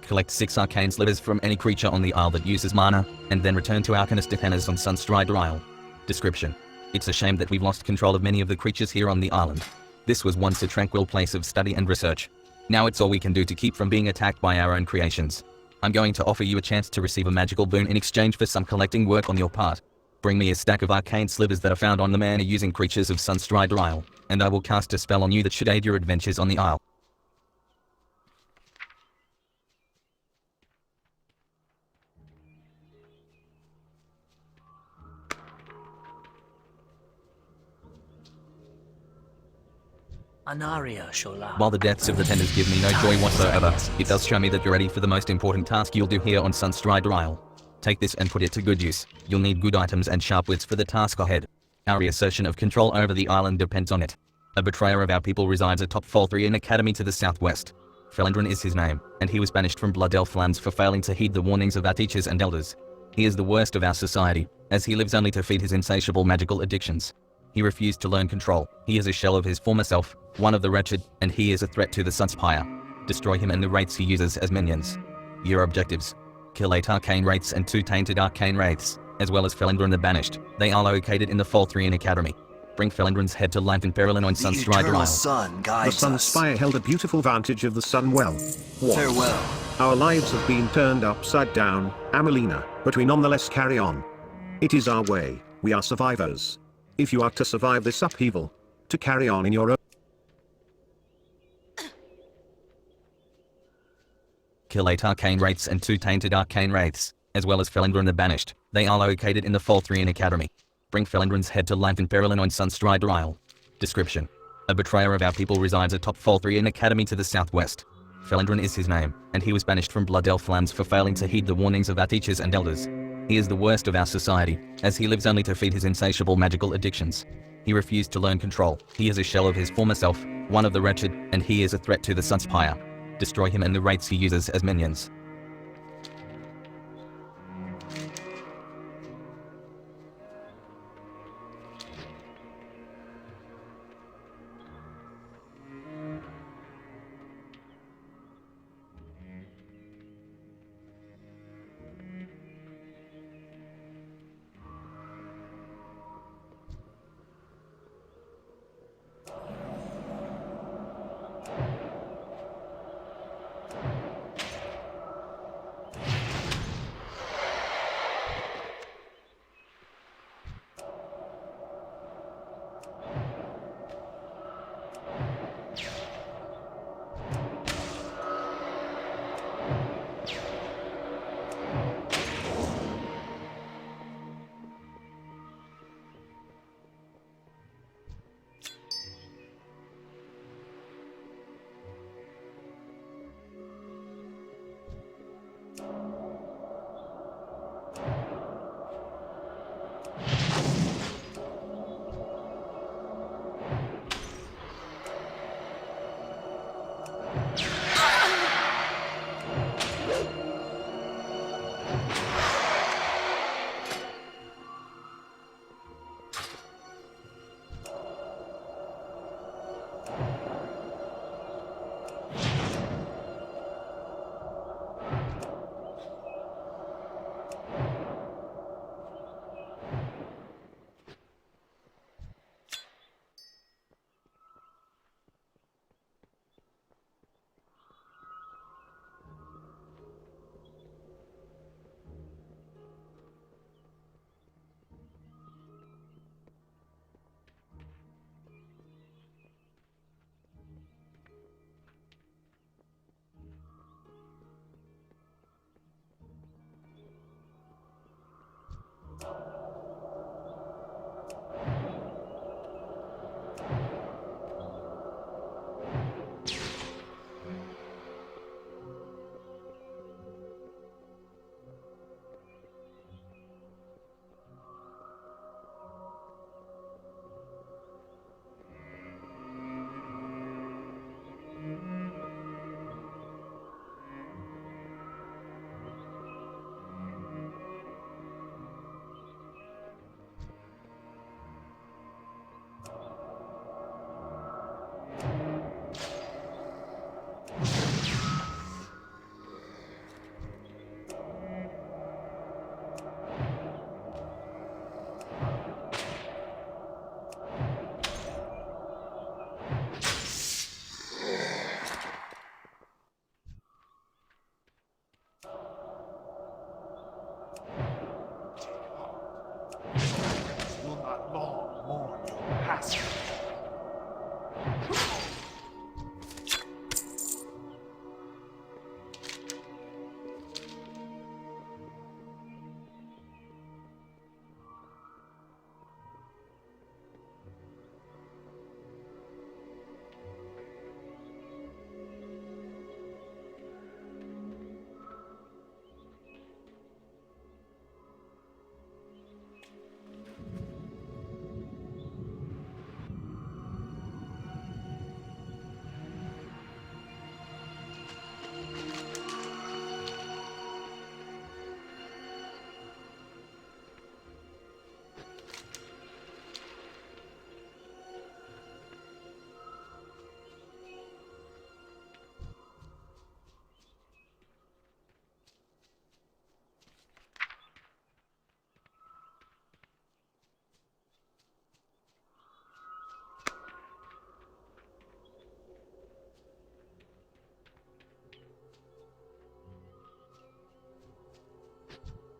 Collect 6 arcane slivers from any creature on the isle that uses mana, and then return to Arcanist Defenders on Sunstrider Isle. Description. It's a shame that we've lost control of many of the creatures here on the island. This was once a tranquil place of study and research. Now it's all we can do to keep from being attacked by our own creations. I'm going to offer you a chance to receive a magical boon in exchange for some collecting work on your part. Bring me a stack of arcane slivers that are found on the mana-using creatures of Sunstrider Isle, and I will cast a spell on you that should aid your adventures on the isle. Anaria Shola. While the deaths of the tenders give me no joy whatsoever, it does show me that you're ready for the most important task you'll do here on Sunstrider Isle. Take this and put it to good use. You'll need good items and sharp wits for the task ahead. Our reassertion of control over the island depends on it. A betrayer of our people resides atop Folthrian Academy to the southwest. Felindrin is his name, and he was banished from Blood Elf lands for failing to heed the warnings of our teachers and elders. He is the worst of our society, as he lives only to feed his insatiable magical addictions. He refused to learn control. He is a shell of his former self, one of the wretched, and he is a threat to the Sunspire. Destroy him and the wraiths he uses as minions. Your objectives: kill 8 arcane wraiths and 2 tainted arcane wraiths, as well as Felindrin the Banished. They are located in the Folthrian Academy. Bring Felindrin's head to life in Perilin on Sunstrider Isle. Sun The guides Sunspire held a beautiful vantage of the sun well. What? Farewell. Our lives have been turned upside down, Amelina, but we nonetheless carry on. It is our way. We are survivors. If you are to survive this upheaval, to carry on in your own. Kill 8 arcane wraiths and 2 tainted arcane wraiths, as well as Felindrin the Banished. They are located in the Folthrian Academy. Bring Felindrin's head to life in Perilin on Sunstrider Isle. Description: a betrayer of our people resides atop Folthrian Academy to the southwest. Felindrin is his name, and he was banished from Blood Elf lands for failing to heed the warnings of our teachers and elders. He is the worst of our society, as he lives only to feed his insatiable magical addictions. He refused to learn control. He is a shell of his former self, one of the wretched, and he is a threat to the Sunspire. Destroy him and the wraiths he uses as minions.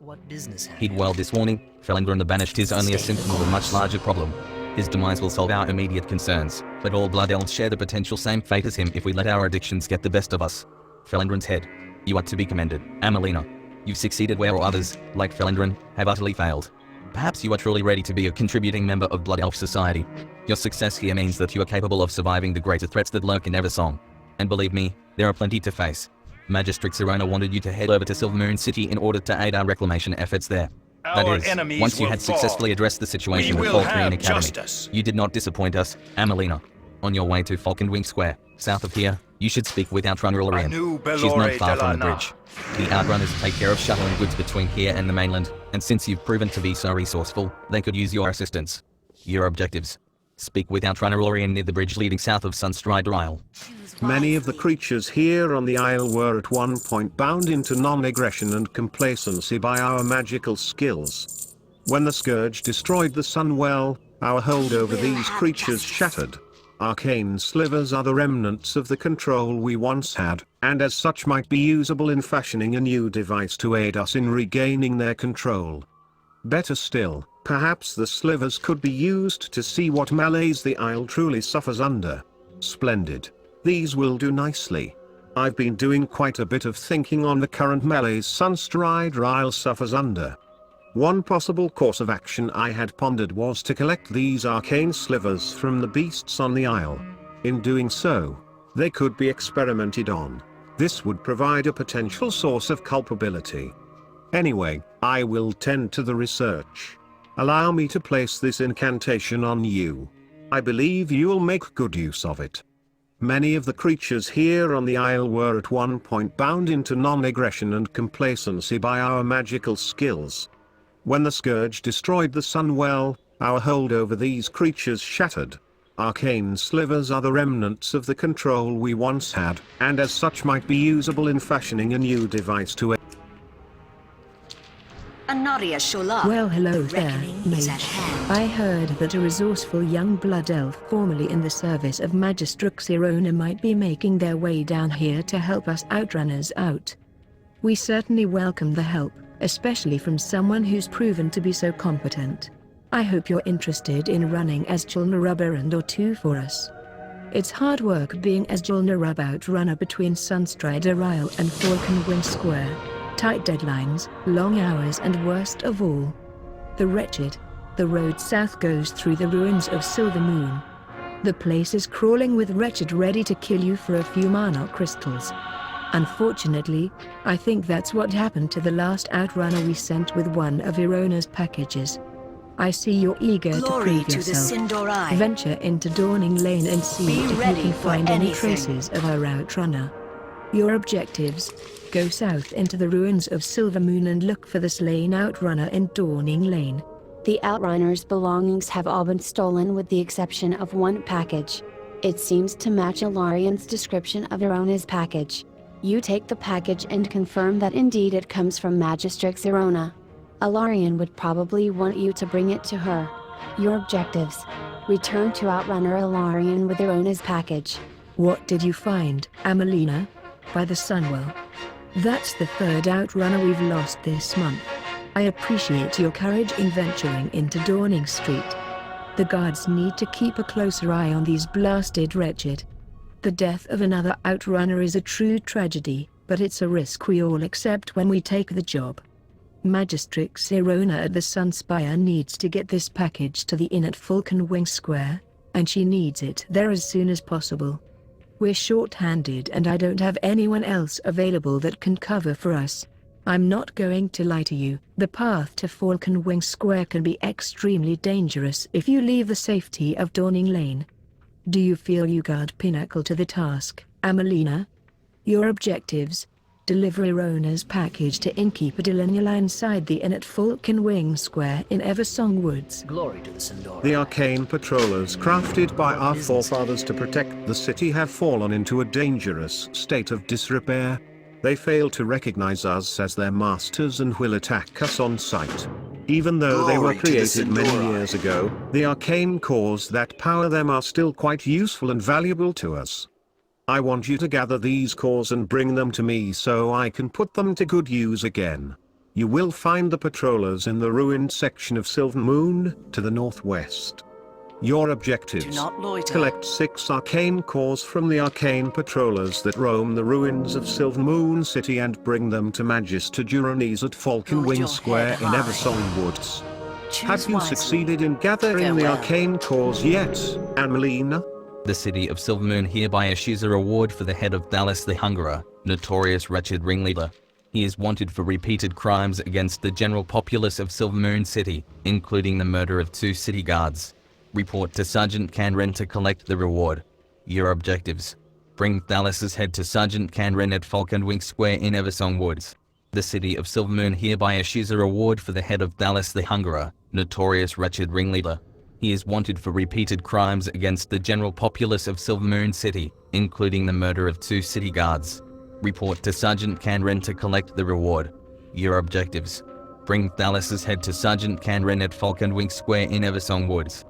What business have Heed you? well this warning, Felindran the Banished is only a symptom of a much larger problem. His demise will solve our immediate concerns, but all Blood Elves share the potential same fate as him if we let our addictions get the best of us. Felindran's head. You are to be commended, Amelina. You've succeeded where others, like Felindran, have utterly failed. Perhaps you are truly ready to be a contributing member of Blood Elf society. Your success here means that you are capable of surviving the greater threats that lurk in Eversong. And believe me, there are plenty to face. Magistrix Irona wanted you to head over to Silvermoon City in order to aid our reclamation efforts there. That Our is, enemies once you will had fall. successfully addressed the situation We with will Faltrian have Academy. justice. You did not disappoint us, Amelina. On your way to Falconwing Square, south of here, you should speak with Outrunner Illyrian. Anu She's not Belore far from the Delana. bridge. The Outrunners take care of shuttling goods between here and the mainland, and since you've proven to be so resourceful, they could use your assistance. Your objectives. Speak with Outrunner Illyrian near the bridge leading south of Sunstrider Isle. Many of the creatures here on the isle were at one point bound into non-aggression and complacency by our magical skills. When the Scourge destroyed the Sunwell, our hold over these creatures shattered. Arcane slivers are the remnants of the control we once had, and as such might be usable in fashioning a new device to aid us in regaining their control. Better still, perhaps the slivers could be used to see what malaise the isle truly suffers under. Splendid. These will do nicely. I've been doing quite a bit of thinking on the current malaise Sunstrider Isle suffers under. One possible course of action I had pondered was to collect these arcane slivers from the beasts on the isle. In doing so, they could be experimented on. This would provide a potential source of culpability. Anyway, I will tend to the research. Allow me to place this incantation on you. I believe you'll make good use of it. Many of the creatures here on the isle were at one point bound into non-aggression and complacency by our magical skills. When the Scourge destroyed the Sunwell, our hold over these creatures shattered. Arcane slivers are the remnants of the control we once had, and as such might be usable in fashioning a new device to Anaria Shola. Well, hello The there, reckoning is mage. at hand. I heard that a resourceful young blood elf formerly in the service of Magistrix Irona might be making their way down here to help us Outrunners out. We certainly welcome the help, especially from someone who's proven to be so competent. I hope you're interested in running as Julnarub or two for us. It's hard work being as Julnarub Outrunner between Sunstrider Isle and Falconwing Square. Tight deadlines, long hours, and worst of all, the wretched. The road south goes through the ruins of Silvermoon. The place is crawling with wretched ready to kill you for a few mana crystals. Unfortunately, I think that's what happened to the last Outrunner we sent with one of Irona's packages. I see you're eager to Glory prove to the yourself. Sindorai. Venture into Dawning Lane and see Be if you ready can for find any anything. traces of our Outrunner. Your objectives: go south into the ruins of Silvermoon and look for the slain Outrunner in Dawning Lane. The Outrunners' belongings have all been stolen with the exception of one package. It seems to match Ilarian's description of Irona's package. You take the package and confirm that indeed it comes from Magistrix Irona. Ilarian would probably want you to bring it to her. Your objectives: return to Outrunner Ilarian with Irona's package. What did you find, Amelina? By the Sunwell. That's the third Outrunner we've lost this month. I appreciate your courage in venturing into Dawning Street. The guards need to keep a closer eye on these blasted wretched. The death of another Outrunner is a true tragedy, but it's a risk we all accept when we take the job. Magistrix Irona at the Sunspire needs to get this package to the inn at Falconwing Square, and she needs it there as soon as possible. We're short-handed and I don't have anyone else available that can cover for us. I'm not going to lie to you, the path to Falconwing Square can be extremely dangerous if you leave the safety of Dawning Lane. Do you feel you guard pinnacle to the task, Amelina? Your objectives: deliver Irona's package to innkeeper Delanula inside the inn at Falconwing Square in Eversong Woods. Glory to the Sindora. The arcane patrollers crafted by our forefathers to protect the city have fallen into a dangerous state of disrepair. They fail to recognize us as their masters and will attack us on sight. Even though they were Glory to the created many Sindorai. years ago, the arcane cores that power them are still quite useful and valuable to us. I want you to gather these cores and bring them to me so I can put them to good use again. You will find the patrollers in the ruined section of Sylvan Moon, to the northwest. Your objectives: Do not loiter. collect 6 arcane cores from the arcane patrollers that roam the ruins of Sylvan Moon City and bring them to Magister Duronis at Falcon Hold Wing your Square head in high. Eversong Woods. Choose Have you wisely. succeeded in gathering the Farewell. arcane cores yet, Amelina? The city of Silvermoon hereby issues a reward for the head of Dallas the Hungerer, notorious wretched ringleader. He is wanted for repeated crimes against the general populace of Silvermoon City, including the murder of 2 city guards. Report to Sergeant Canren to collect the reward. Your objectives: bring Dallas's head to Sergeant Canren at Falcon Wing Square in Eversong Woods. The city of Silvermoon hereby issues a reward for the head of Dallas the Hungerer, notorious wretched ringleader. He is wanted for repeated crimes against the general populace of Silvermoon City, including the murder of 2 city guards. Report to Sergeant Canren to collect the reward. Your objectives: bring Dallas's head to Sergeant Canren at Falcon Wing Square in Eversong Woods.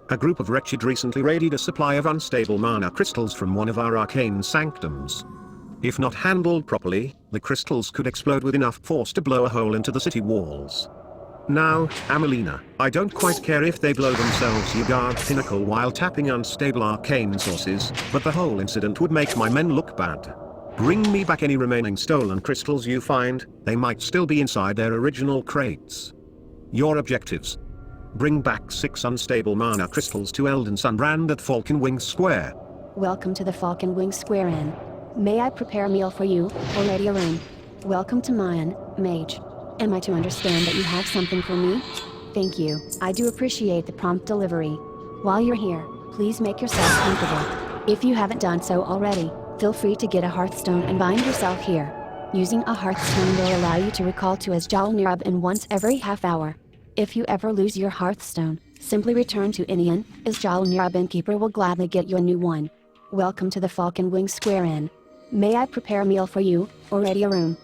A group of wretched recently raided a supply of unstable mana crystals from one of our arcane sanctums. If not handled properly, the crystals could explode with enough force to blow a hole into the city walls. Now, Amelina, I don't quite care if they blow themselves you guard pinnacle while tapping unstable arcane sources, but the whole incident would make my men look bad. Bring me back any remaining stolen crystals you find, they might still be inside their original crates. Your objectives: bring back 6 unstable mana crystals to Elden Sunbrand at Falcon Wing Square. Welcome to the Falcon Wing Square Inn. May I prepare a meal for you, or ready a room? Welcome to Mayan, Mage. Am I to understand that you have something for me? Thank you. I do appreciate the prompt delivery. While you're here, please make yourself comfortable. If you haven't done so already, feel free to get a hearthstone and bind yourself here. Using a hearthstone will allow you to recall to Asjal Nirab once every half hour. If you ever lose your hearthstone, simply return to Inian. Asjal Nirab Innkeeper will gladly get you a new one. Welcome to the Falcon Wing Square Inn. May I prepare a meal for you, or ready a room?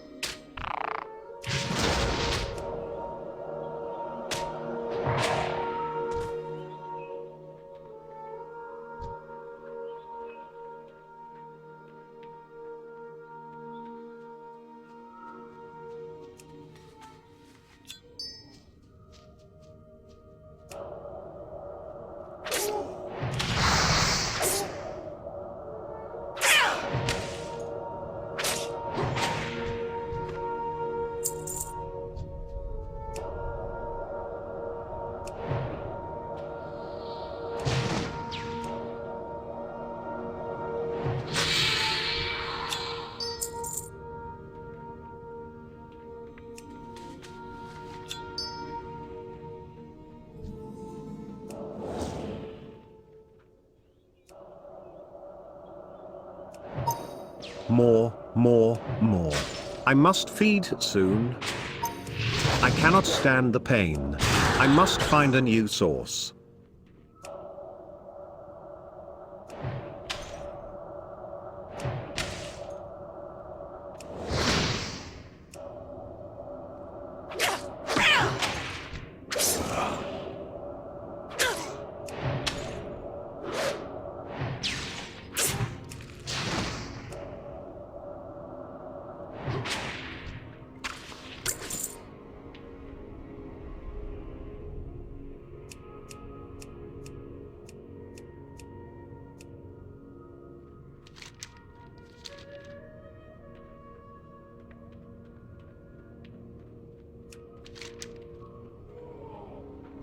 More. I must feed soon. I cannot stand the pain. I must find a new source.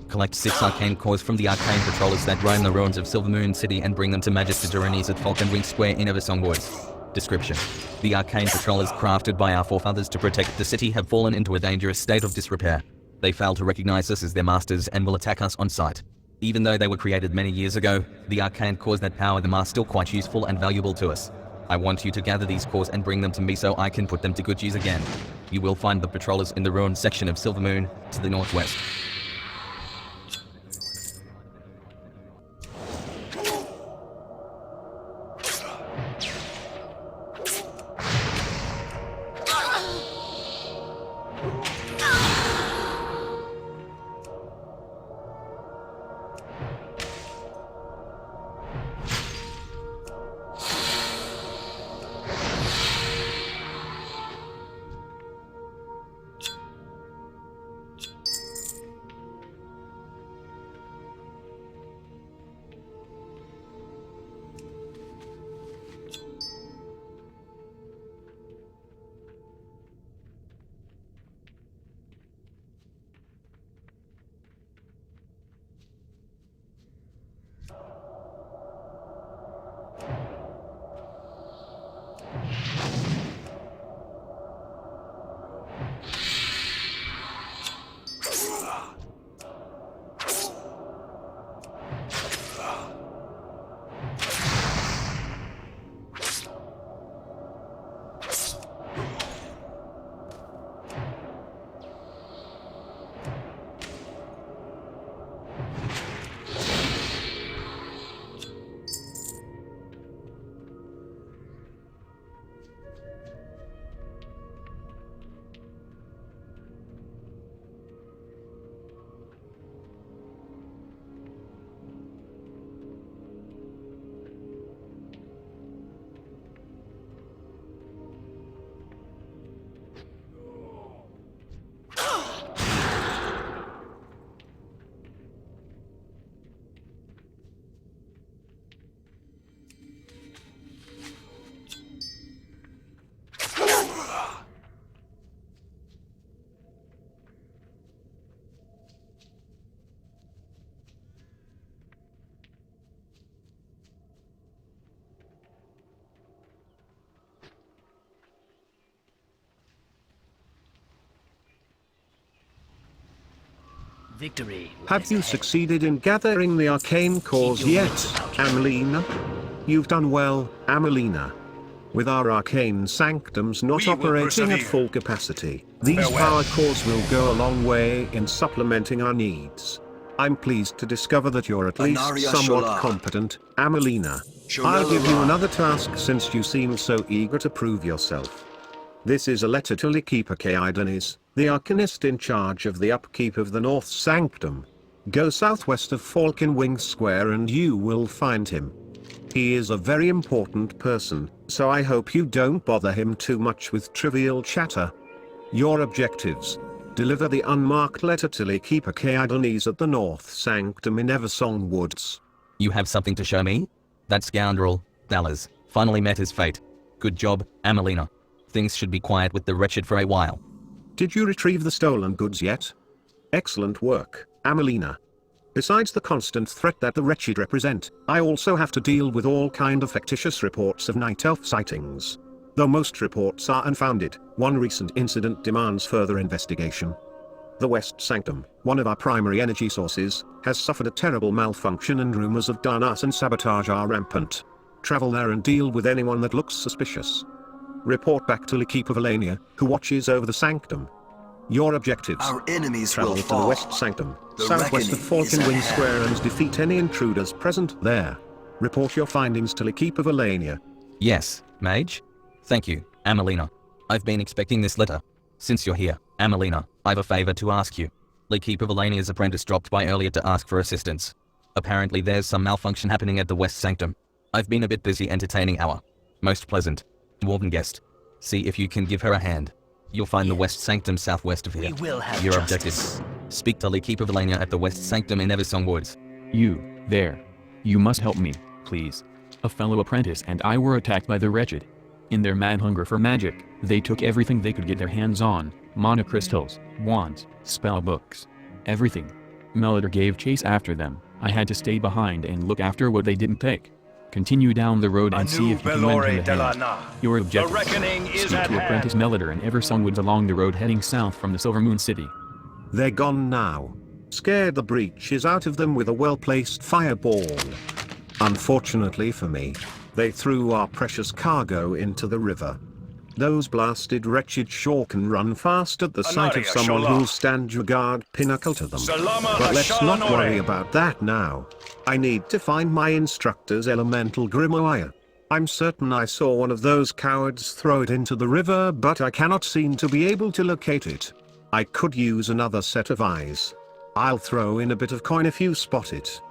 Collect 6 arcane cores from the arcane patrollers that roam the ruins of Silvermoon City and bring them to Magister Duronis at Falcon Wing Square in Eversong Woods. Description: the arcane patrollers crafted by our forefathers to protect the city have fallen into a dangerous state of disrepair. They fail to recognize us as their masters and will attack us on sight. Even though they were created many years ago, the arcane cores that power them are still quite useful and valuable to us. I want you to gather these cores and bring them to me so I can put them to good use again. You will find the patrollers in the ruined section of Silvermoon, to the northwest. Victory. Have you succeeded in gathering the arcane cores yet, Amelina? You've done well, Amelina. With our arcane sanctums not operating at full capacity, these power cores will go a long way in supplementing our needs. I'm pleased to discover that you're at least somewhat competent, Amelina. I'll give you another task since you seem so eager to prove yourself. This is a letter to Lykeeper Kaidanes, the Arcanist in charge of the upkeep of the North Sanctum. Go southwest of Falcon Wings Square and you will find him. He is a very important person, so I hope you don't bother him too much with trivial chatter. Your objectives. Deliver the unmarked letter to Lykeeper Kaidanes at the North Sanctum in Eversong Woods. You have something to show me? That scoundrel, Dallas, finally met his fate. Good job, Amelina. Things should be quiet with the wretched for a while. Did you retrieve the stolen goods yet? Excellent work, Amelina. Besides the constant threat that the wretched represent, I also have to deal with all kind of fictitious reports of night elf sightings. Though most reports are unfounded, one recent incident demands further investigation. The West Sanctum, one of our primary energy sources, has suffered a terrible malfunction and rumors of darkness and sabotage are rampant. Travel there and deal with anyone that looks suspicious. Report back to Lykeeper Valania, who watches over the Sanctum. Your objectives. Our enemies Travel will to fall. the West Sanctum, The southwest of reckoning is Falcon Wing ahead. Square and defeat any intruders present there. Report your findings to Lykeeper Valania. Yes, Mage? Thank you, Amelina. I've been expecting this letter. Since you're here, Amelina, I've a favor to ask you. Lykeeper Valania's apprentice dropped by earlier to ask for assistance. Apparently there's some malfunction happening at the West Sanctum. I've been a bit busy entertaining our most pleasant dwarven guest. See if you can give her a hand. You'll find the West Sanctum southwest of here. We will have Your justice. objectives. Speak to Lykeeper Valania at the West Sanctum in Eversong Woods. You, there. You must help me, please. A fellow apprentice and I were attacked by the wretched. In their mad hunger for magic, they took everything they could get their hands on, mana crystals, wands, spell books. Everything. Melodor gave chase after them. I had to stay behind and look after what they didn't take. Continue down the road and see if you can lend him a hand. Your objectives. reckoning is Speak at to Apprentice Melodor and Eversong Woods along the road heading south from the Silver Moon City. They're gone now. Scared the breeches out of them with a well-placed fireball. Unfortunately for me, they threw our precious cargo into the river. Those blasted wretched sure can run fast at the sight of Anaria someone Shola. who'll stand your guard pinnacle to them. Salama But let's not Hashanore. worry about that now. I need to find my instructor's elemental grimoire. I'm certain I saw one of those cowards throw it into the river, but I cannot seem to be able to locate it. I could use another set of eyes. I'll throw in a bit of coin if you spot it.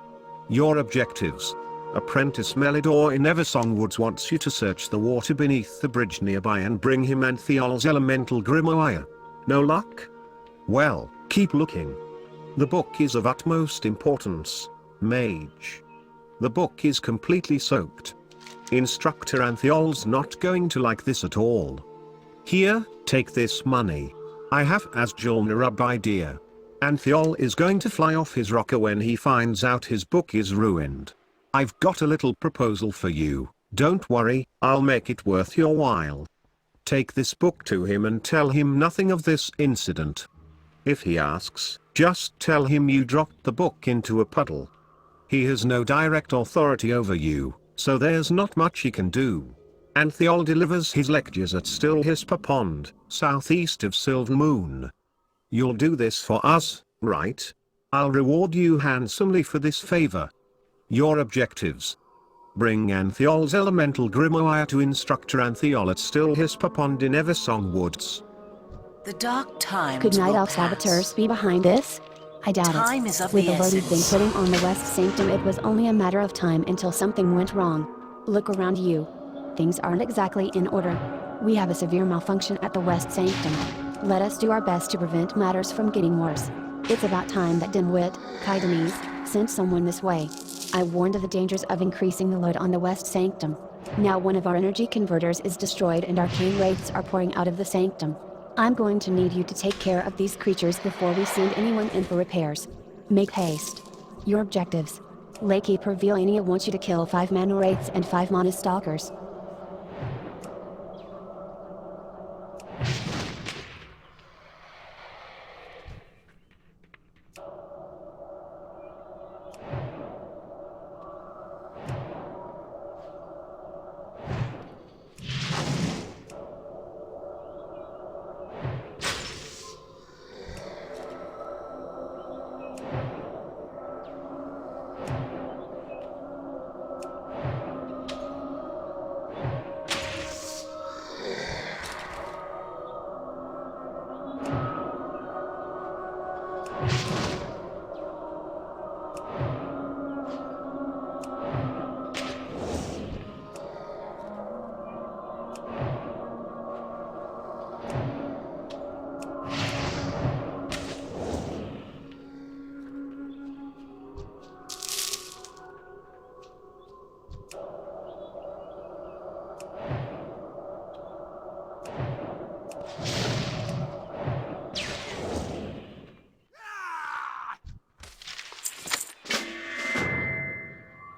Your objectives. Apprentice Melodor in Eversong Woods wants you to search the water beneath the bridge nearby and bring him Anthiol's elemental grimoire. No luck? Well, keep looking. The book is of utmost importance, Mage. The book is completely soaked. Instructor Anthiol's not going to like this at all. Here, take this money. I have Asjul Narub idea. Anthiol is going to fly off his rocker when he finds out his book is ruined. I've got a little proposal for you. Don't worry, I'll make it worth your while. Take this book to him and tell him nothing of this incident. If he asks, just tell him you dropped the book into a puddle. He has no direct authority over you, so there's not much he can do. Anthiol delivers his lectures at Stillhisper Pond, southeast of Silver Moon. You'll do this for us, right? I'll reward you handsomely for this favor. Your objectives. Bring Anthiol's elemental grimoire to Instructor Anthiol at Stillhisper Pond in Eversong Woods. The dark times Could Night will Elf pass. saboteurs be behind this? I doubt Time it. is of With the the load you've been essence. putting on the West Sanctum, it was only a matter of time until something went wrong. Look around you. Things aren't exactly in order. We have a severe malfunction at the West Sanctum. Let us do our best to prevent matters from getting worse. It's about time that Dimwit, Kaidanes, sent someone this way. I warned of the dangers of increasing the load on the West Sanctum. Now one of our energy converters is destroyed and arcane wraiths are pouring out of the Sanctum. I'm going to need you to take care of these creatures before we send anyone in for repairs. Make haste. Your objectives. Lykeeper Valania wants you to kill 5 mana wraiths and 5 mana stalkers.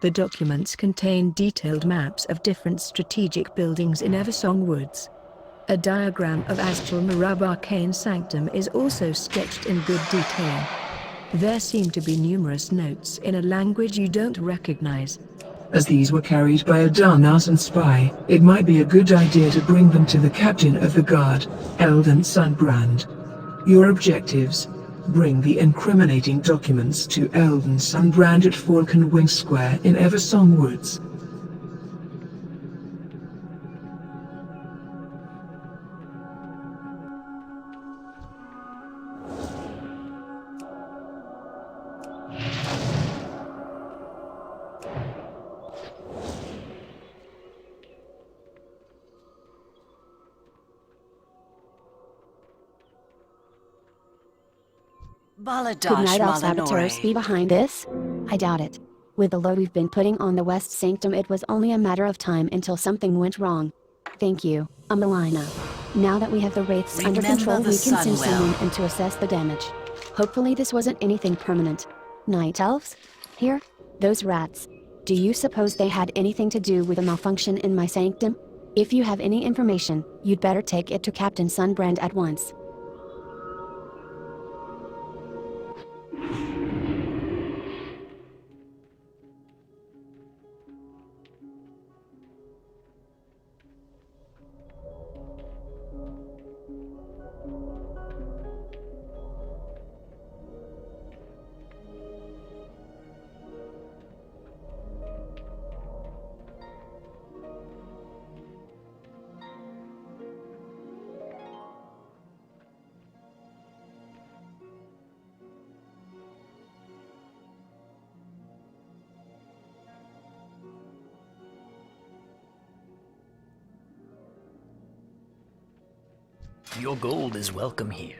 The documents contain detailed maps of different strategic buildings in Eversong Woods. A diagram of Astral Marab Arcane Sanctum is also sketched in good detail. There seem to be numerous notes in a language you don't recognize. As these were carried by a Darnasan spy, it might be a good idea to bring them to the captain of the guard, Eldon Sunbrand. Your objectives: bring the incriminating documents to Eldon Sunbrand at Falcon Wing Square in Eversong Woods. Could Night Elf saboteurs be behind this? I doubt it. With the load we've been putting on the West Sanctum, it was only a matter of time until something went wrong. Thank you, Amelina. Now that we have the wraiths under control, we can send someone in to assess the damage. Hopefully this wasn't anything permanent. Night Elves? Here? Those rats. Do you suppose they had anything to do with the malfunction in my sanctum? If you have any information, you'd better take it to Captain Sunbrand at once. Your gold is welcome here.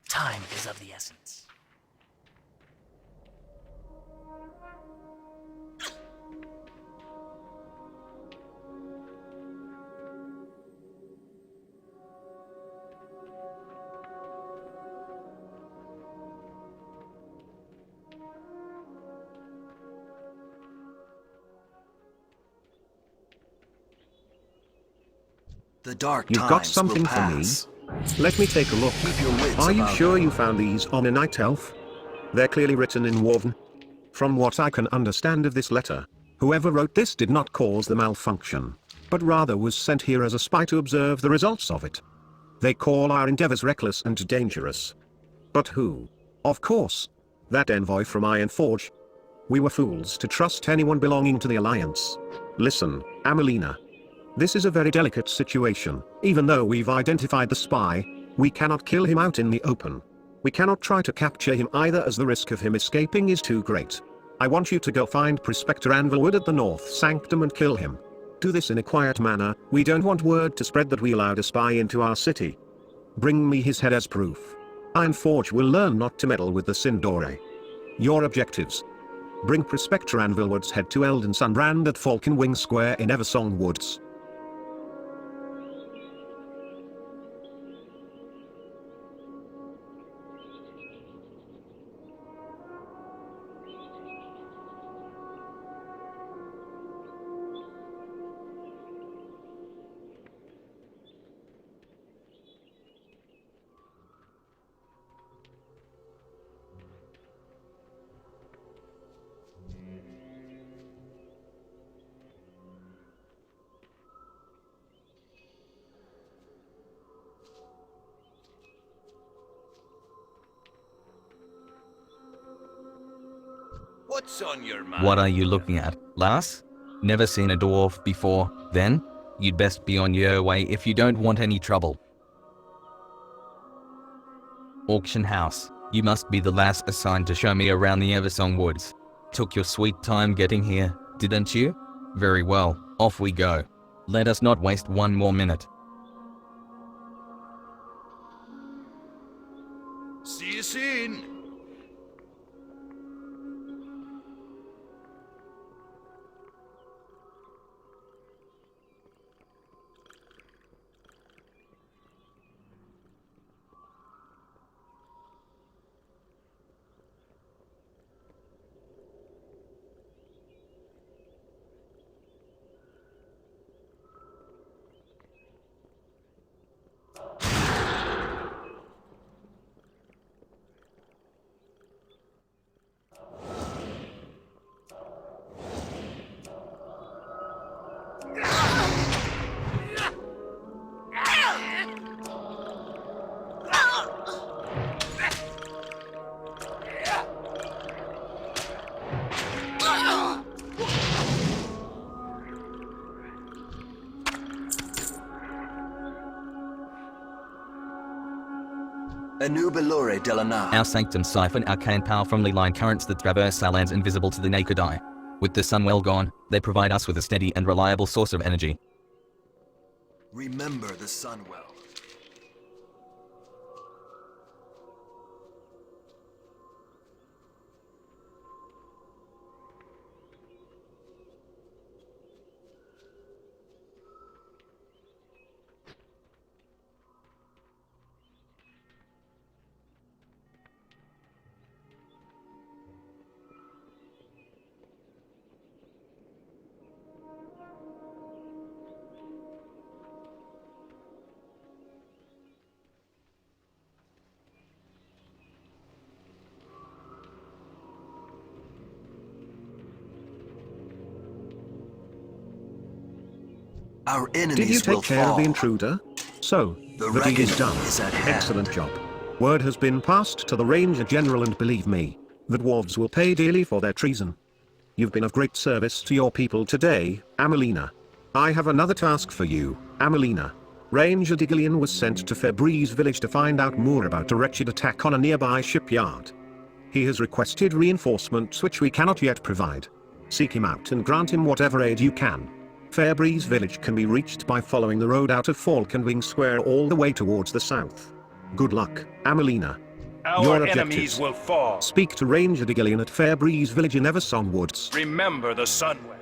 Time is of the essence. The dark You've got something for me? Let me take a look. Are you sure you found these on a night elf? They're clearly written in Woven. From what I can understand of this letter, whoever wrote this did not cause the malfunction, but rather was sent here as a spy to observe the results of it. They call our endeavors reckless and dangerous. But who? Of course, that envoy from Ironforge. We were fools to trust anyone belonging to the Alliance. Listen, Amelina. This is a very delicate situation. Even though we've identified the spy, we cannot kill him out in the open. We cannot try to capture him either, as the risk of him escaping is too great. I want you to go find Prospector Anvilwood at the North Sanctum and kill him. Do this in a quiet manner. We don't want word to spread that we allowed a spy into our city. Bring me his head as proof. Ironforge will learn not to meddle with the Sindore. Your objectives. Bring Prospector Anvilwood's head to Eldon Sunbrand at Falcon Wing Square in Eversong Woods. What's on your mind? What are you looking at, Lars? Never seen a dwarf before, then? You'd best be on your way if you don't want any trouble. Auction house. You must be the last assigned to show me around the Eversong Woods. Took your sweet time getting here, didn't you? Very well, off we go. Let us not waste one more minute. soon. Anubalore Delanar. Our sanctums siphon arcane power from the line currents that traverse our lands invisible to the naked eye. With the sun well gone, they provide us with a steady and reliable source of energy. Remember the sun well. Our enemies Did you take will care fall. of the intruder? So, the deed is done. Excellent job. Word has been passed to the Ranger General, and believe me, the dwarves will pay dearly for their treason. You've been of great service to your people today, Amelina. I have another task for you, Amelina. Ranger Digillion was sent to Febree's village to find out more about a wretched attack on a nearby shipyard. He has requested reinforcements which we cannot yet provide. Seek him out and grant him whatever aid you can. Fairbreeze village can be reached by following the road out of Falconwing Square all the way towards the south. Good luck, Amelina. Our enemies will fall. Speak to Ranger Digillion at Fairbreeze village in Eversong Woods. Remember the Sunwell.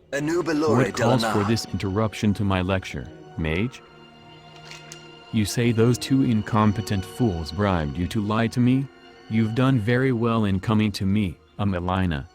What calls for this interruption to my lecture, Mage? You say those two incompetent fools bribed you to lie to me? You've done very well in coming to me, Amelina.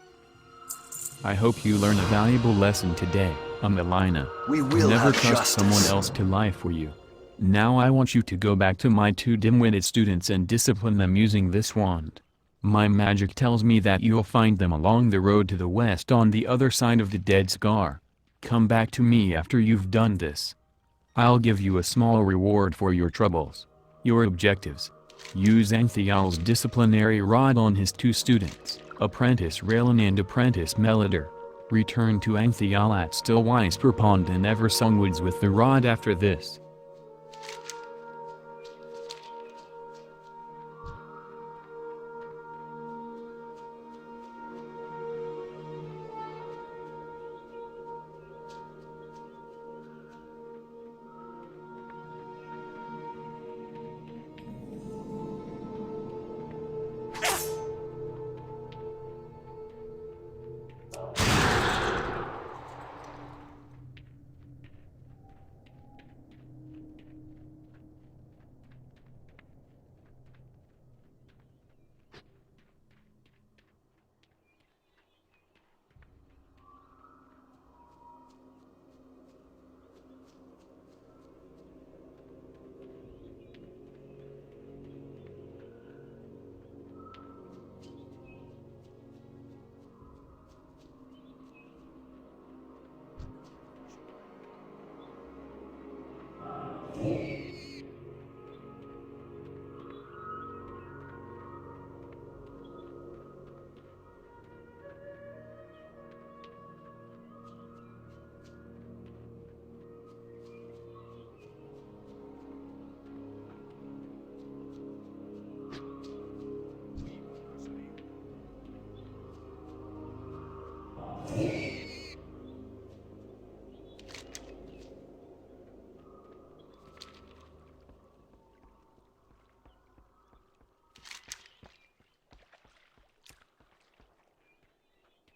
I hope you learn a valuable lesson today, Amelina. We will Never have trust justice. someone else to lie for you. Now I want you to go back to my two dim-witted students and discipline them using this wand. My magic tells me that you'll find them along the road to the west on the other side of the Dead Scar. Come back to me after you've done this. I'll give you a small reward for your troubles. Your objectives. Use Anthial's disciplinary rod on his two students, Apprentice Raylan and Apprentice Melodor. Return to Anthial at Stillwhisper Pond in Eversong Woods with the rod after this.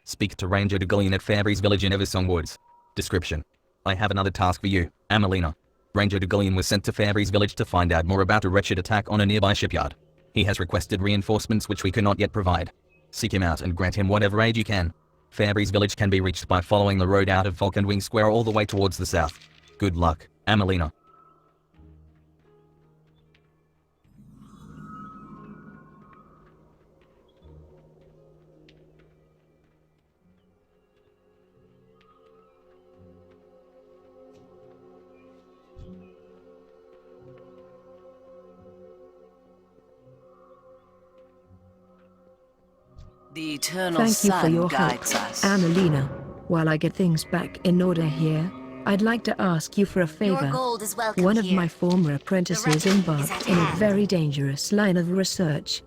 Speak to Ranger Dugullion at Fairbreeze Village in Eversong Woods. Description. I have another task for you, Amelina. Ranger Dugullion was sent to Fairbreeze Village to find out more about a wretched attack on a nearby shipyard. He has requested reinforcements which we cannot yet provide. Seek him out and grant him whatever aid you can. Fairbreeze Village can be reached by following the road out of Falconwing Square all the way towards the south. Good luck, Amelina. The eternal Thank you for sun your help, guides us. Amelina. While I get things back in order here, I'd like to ask you for a favor. Your gold is welcome One of here. my former apprentices The wreck is embarked at in a hand. very dangerous line of research.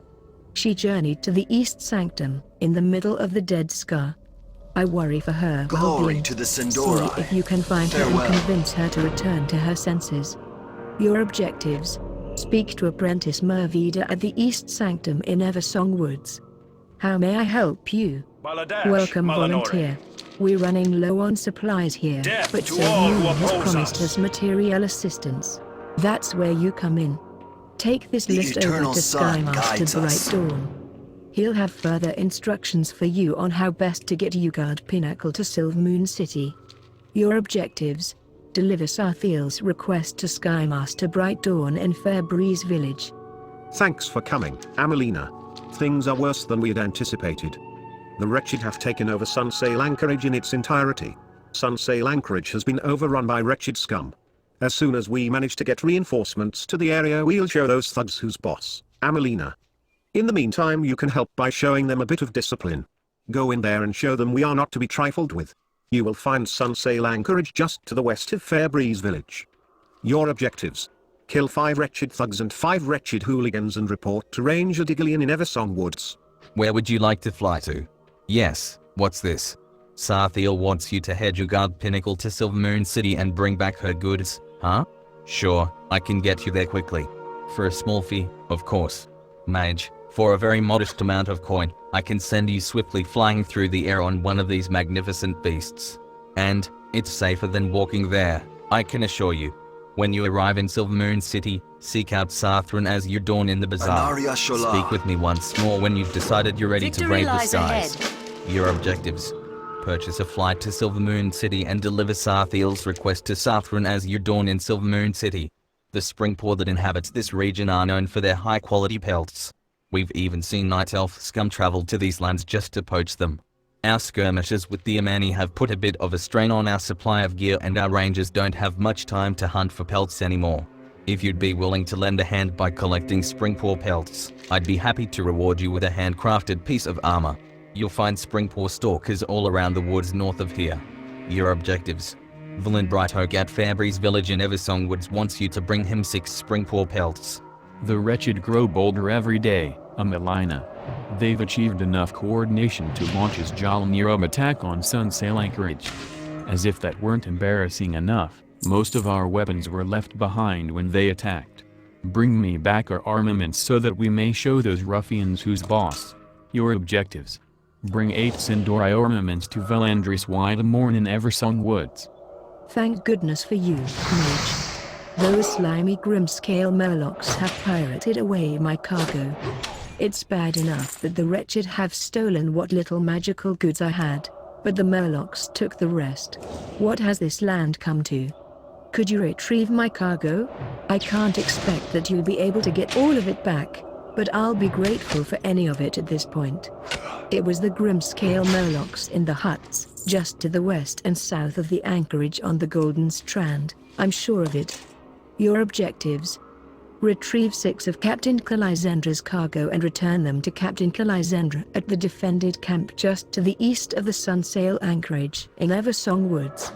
She journeyed to the East Sanctum, in the middle of the Dead Scar. I worry for her Glory well-being. to the Sindori. See if you can find her Farewell. and convince her to return to her senses. Your objectives. Speak to Apprentice Mervida at the East Sanctum in Eversong Woods. How may I help you? Baladash, Welcome, Malanore. volunteer. We're running low on supplies here, Death but to Sir all who Moon has oppose promised us. us material assistance. That's where you come in. Take this The list over eternal to sun Skymaster guides Bright us. Dawn. He'll have further instructions for you on how best to get Ugard Pinnacle to Silvermoon City. Your objectives. Deliver Sarthiel's request to Skymaster Bright Dawn in Fairbreeze Village. Thanks for coming, Amelina. Things are worse than we had anticipated. The wretched have taken over Sunsail Anchorage in its entirety. Sunsail Anchorage has been overrun by wretched scum. As soon as we manage to get reinforcements to the area, we'll show those thugs who's boss, Amelina. In the meantime, you can help by showing them a bit of discipline. Go in there and show them we are not to be trifled with. You will find Sunsail Anchorage just to the west of Fairbreeze Village. Your objectives. Kill 5 wretched thugs and 5 wretched hooligans and report to Ranger Dugullion in Eversong Woods. Where would you like to fly to? Yes, what's this? Sarthiel wants you to head Ugard Pinnacle to Silvermoon City and bring back her goods, huh? Sure, I can get you there quickly. For a small fee, of course. Mage, for a very modest amount of coin, I can send you swiftly flying through the air on one of these magnificent beasts. And, it's safer than walking there, I can assure you. When you arrive in Silvermoon City, seek out Sarthran as you dawn in the bazaar. Anaria Shola. Speak with me once more when you've decided you're ready to Victory brave the lies skies. ahead. Your objectives. Purchase a flight to Silvermoon City and deliver Sarthiel's request to Sarthran as you dawn in Silvermoon City. The springpoor that inhabits this region are known for their high-quality pelts. We've even seen night elf scum travel to these lands just to poach them. Our skirmishes with the Amani have put a bit of a strain on our supply of gear, and our rangers don't have much time to hunt for pelts anymore. If you'd be willing to lend a hand by collecting springpoor pelts, I'd be happy to reward you with a handcrafted piece of armor. You'll find springpoor stalkers all around the woods north of here. Your objectives. Villain Brightoak at Fairbreeze Village in Eversong Woods wants you to bring him 6 springpoor pelts. The wretched grow bolder every day, Amelina. They've achieved enough coordination to launch his Jalnirub attack on Sunsail Anchorage. As if that weren't embarrassing enough, most of our weapons were left behind when they attacked. Bring me back our armaments so that we may show those ruffians who's boss. Your objectives. Bring 8 Sindori armaments to Velandris Widemorn in Eversong Woods. Thank goodness for you, Mage. Those slimy Grimscale Murlocs have pirated away my cargo. It's bad enough that the wretched have stolen what little magical goods I had, but the Murlocs took the rest. What has this land come to? Could you retrieve my cargo? I can't expect that you'll be able to get all of it back, but I'll be grateful for any of it at this point. It was the Grimscale Murlocs in the huts, just to the west and south of the anchorage on the Golden Strand, I'm sure of it. Your objectives: retrieve 6 of Captain Kalizendra's cargo and return them to Captain Kalizendra at the defended camp just to the east of the Sunsail anchorage in Eversong Woods.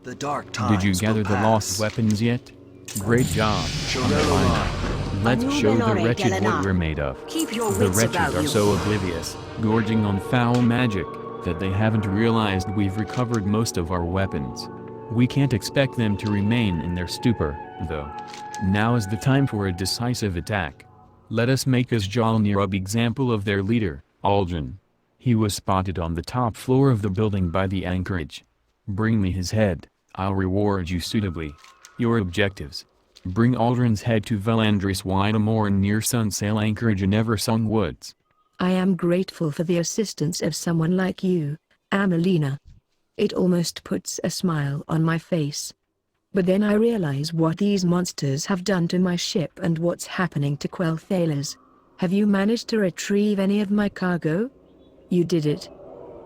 The dark Did you times gather will the lost pass. weapons yet? Great job, Amelina. Let's show the wretched what we're made of. Keep your The wits wretched about are you. so oblivious, gorging on foul magic, that they haven't realized we've recovered most of our weapons. We can't expect them to remain in their stupor, though. Now is the time for a decisive attack. Let us make a Jalnirub example of their leader, Aldrin. He was spotted on the top floor of the building by the anchorage. Bring me his head, I'll reward you suitably. Your objectives. Bring Aldrin's head to Velandris Widemore near Sunsail Anchorage in Eversong Woods. I am grateful for the assistance of someone like you, Amelina. It almost puts a smile on my face. But then I realize what these monsters have done to my ship and what's happening to Quel'Thalas. Have you managed to retrieve any of my cargo? You did it.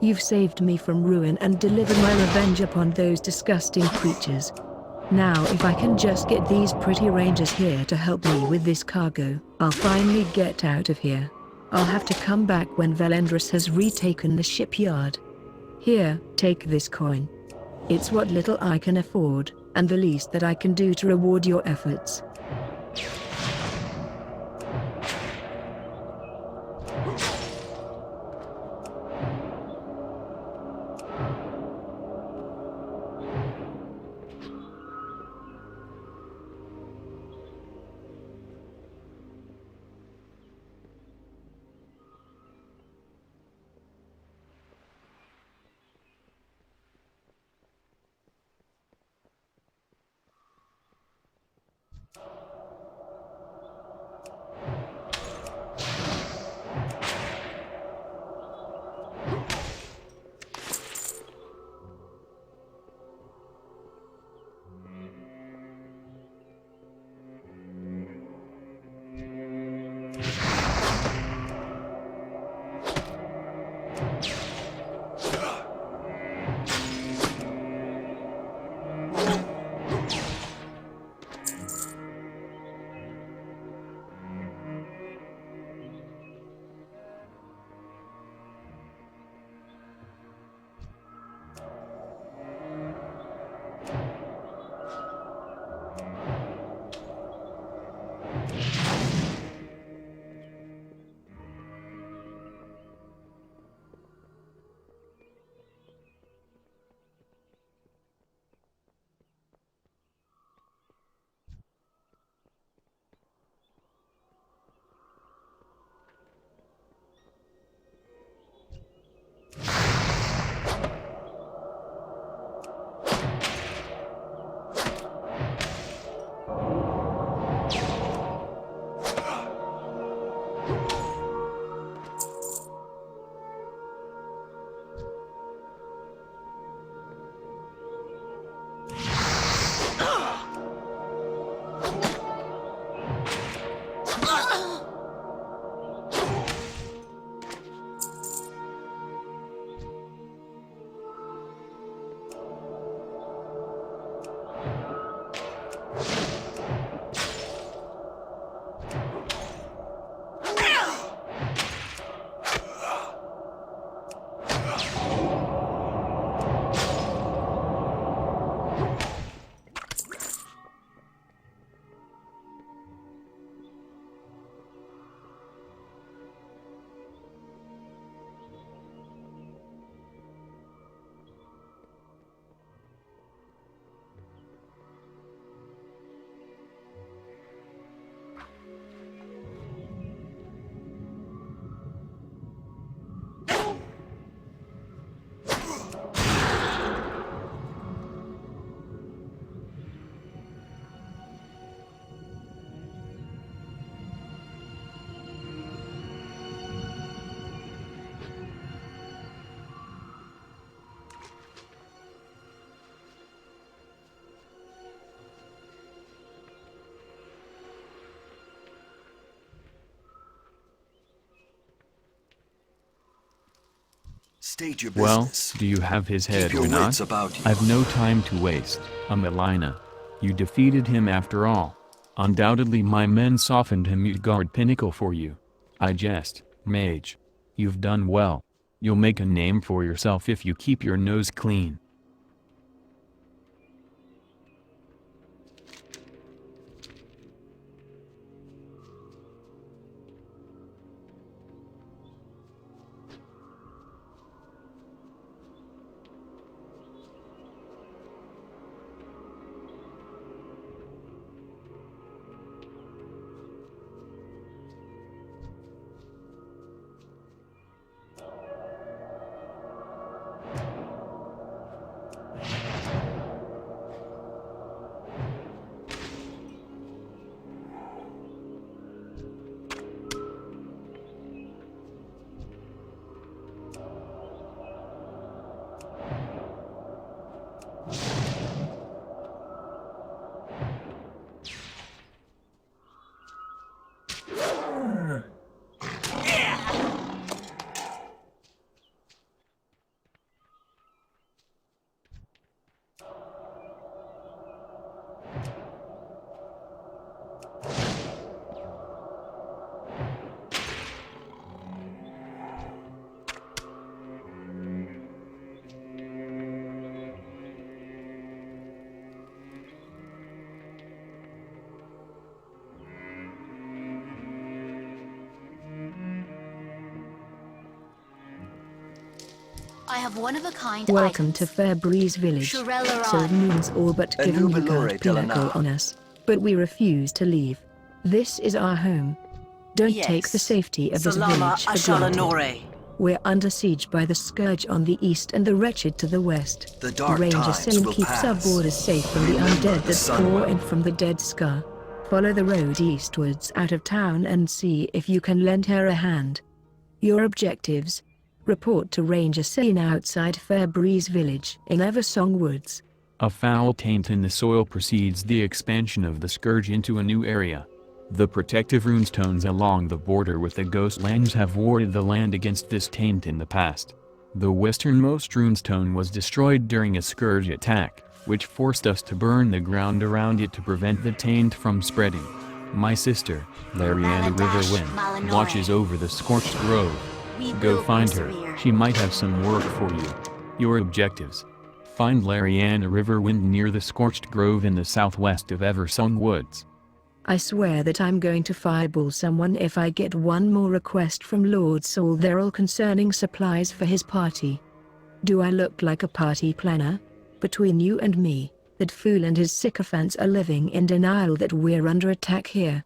You've saved me from ruin and delivered my revenge upon those disgusting creatures. Now if I can just get these pretty rangers here to help me with this cargo, I'll finally get out of here. I'll have to come back when Valendris has retaken the shipyard. Here, take this coin. It's what little I can afford, and the least that I can do to reward your efforts. State your Well, business. do you have his head Keep your or not? wits about you. I've no time to waste, Amelina. You defeated him after all. Undoubtedly my men softened him Utgard Pinnacle for you. I jest, mage. You've done well. You'll make a name for yourself if you keep your nose clean. I have one-of-a-kind Welcome to items. Fairbreeze Village. Shurella Sylvain's all but given you guard pinnacle on us, but we refuse to leave. This is our home. Don't take the safety of this Salama village for granted. Ashalanore. We're under siege by the Scourge on the east and the Wretched to the west. The dark Ranger times Sane will keeps our pass. borders safe from the Remember undead the that sun pour will. in from the Dead Scar. Follow the road eastwards out of town and see if you can lend her a hand. Your objectives: report to Ranger Sane outside Fairbreeze Village in Eversong Woods. A foul taint in the soil precedes the expansion of the Scourge into a new area. The protective runestones along the border with the Ghostlands have warded the land against this taint in the past. The westernmost runestone was destroyed during a Scourge attack, which forced us to burn the ground around it to prevent the taint from spreading. My sister, Lariana Riverwind, watches over the Scorched Grove. Go find her, she might have some work for you. Your objectives: find Lariana Riverwind near the Scorched Grove in the southwest of Eversong Woods. I swear that I'm going to fireball someone if I get one more request from Lord Solderil concerning supplies for his party. Do I look like a party planner? Between you and me, that fool and his sycophants are living in denial that we're under attack here.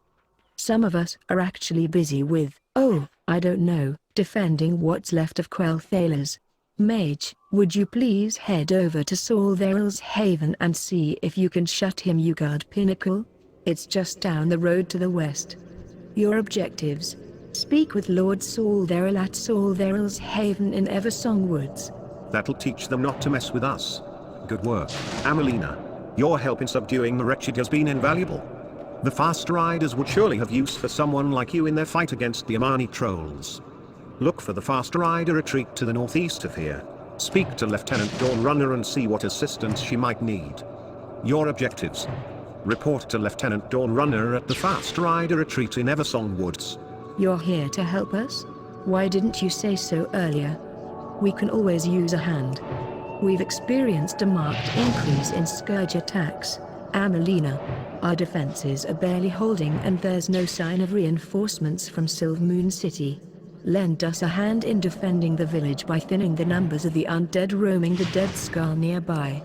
Some of us are actually busy with, I don't know, defending what's left of Quel'Thala's. Mage, would you please head over to Solderil's Haven and see if you can shut him, you guard pinnacle? It's just down the road to the west. Your objectives: speak with Lord Solderil at Solderil's Haven in Eversong Woods. That'll teach them not to mess with us. Good work, Amelina. Your help in subduing the Wretched has been invaluable. The Fast Riders would surely have use for someone like you in their fight against the Amani trolls. Look for the Fast Rider retreat to the northeast of here. Speak to Lieutenant Dawnrunner and see what assistance she might need. Your objectives: report to Lieutenant Dawnrunner at the Fast Rider retreat in Eversong Woods. You're here to help us? Why didn't you say so earlier? We can always use a hand. We've experienced a marked increase in Scourge attacks, Amelina. Our defenses are barely holding and there's no sign of reinforcements from Sylvmoon City. Lend us a hand in defending the village by thinning the numbers of the undead roaming the Dead Scar nearby.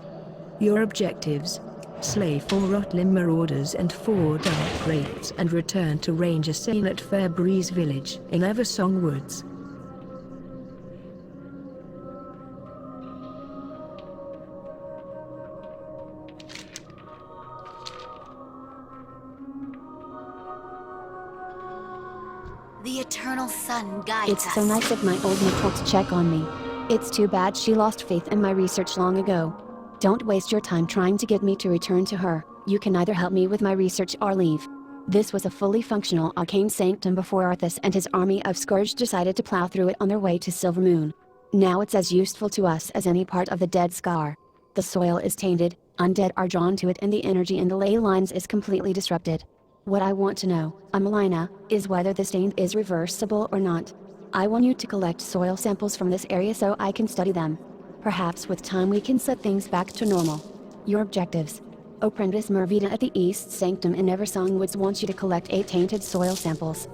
Your objectives: slay 4 Rotlim marauders and 4 dark wraiths and return to Ranger Sane at Fairbreeze Village in Eversong Woods. The eternal sun guides us. It's so nice of my old mentor to check on me. It's too bad she lost faith in my research long ago. Don't waste your time trying to get me to return to her. You can either help me with my research or leave. This was a fully functional arcane sanctum before Arthas and his army of Scourge decided to plow through it on their way to Silvermoon. Now it's as useful to us as any part of the Dead Scar. The soil is tainted, undead are drawn to it, and the energy in the ley lines is completely disrupted. What I want to know, Amelina, is whether the stain is reversible or not. I want you to collect soil samples from this area so I can study them. Perhaps with time we can set things back to normal. Your objectives: Apprentice Mervita at the East Sanctum in Eversong Woods wants you to collect 8 tainted soil samples.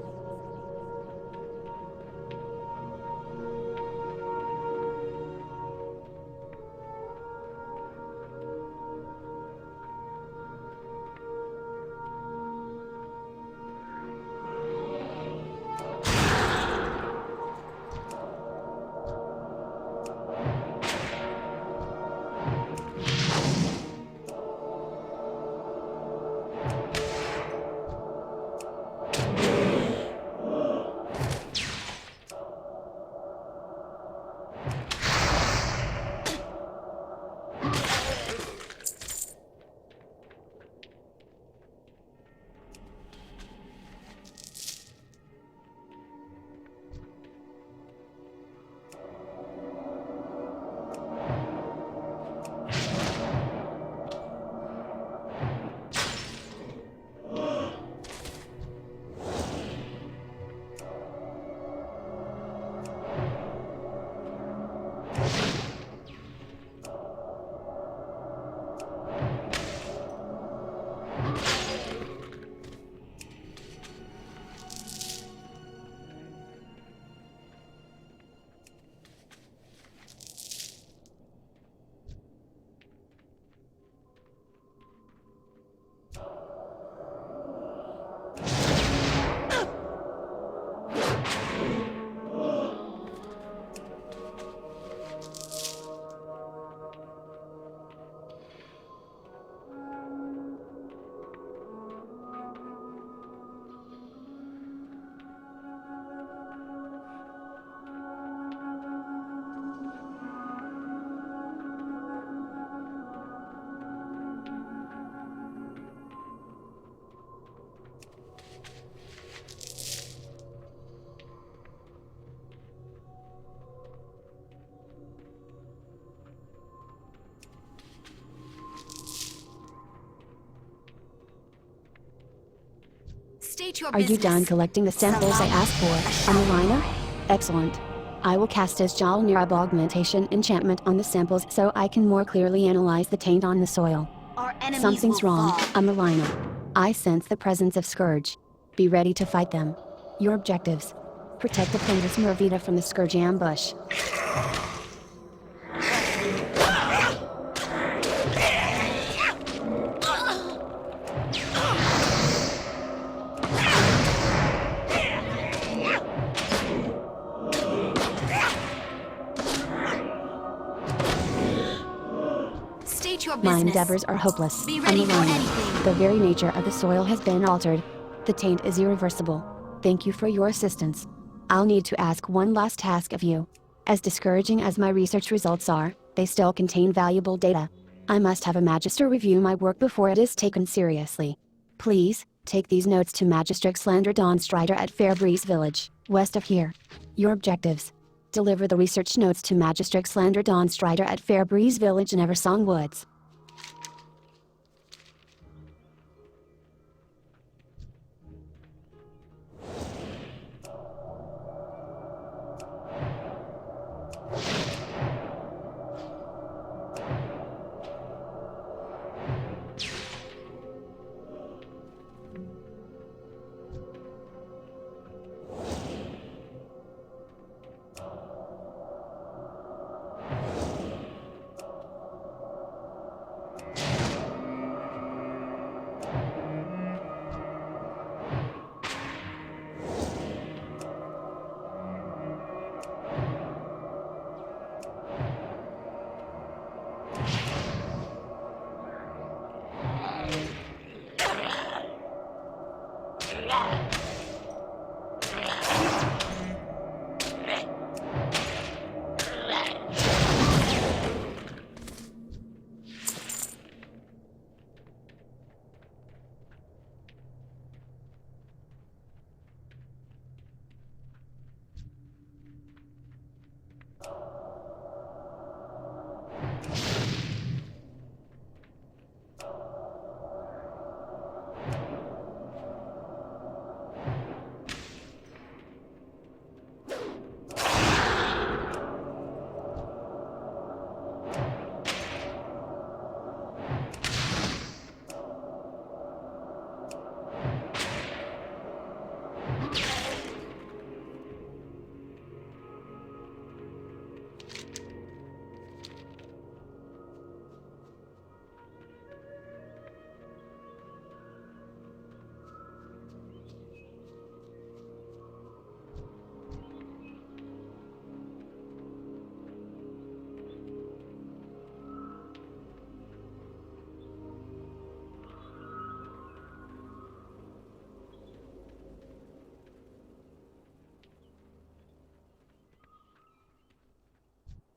State your Are you business. done collecting the samples I asked for, Amelina? Excellent. I will cast as Jalnirab augmentation enchantment on the samples so I can more clearly analyze the taint on the soil. Our enemies Something's will wrong, fall. Amelina. I sense the presence of Scourge. Be ready to fight them. Your objectives. Protect the Plantis Mervita from the Scourge ambush. State your My business. endeavors are hopeless. Be ready for Amelina. anything. The very nature of the soil has been altered. The taint is irreversible. Thank you for your assistance. I'll need to ask one last task of you. As discouraging as my research results are, they still contain valuable data. I must have a Magister review my work before it is taken seriously. Please, take these notes to Magistrix Lander Dawnstrider at Fairbreeze Village, west of here. Your objectives. Deliver the research notes to Magistrix Lander Dawnstrider at Fairbreeze Village in Eversong Woods.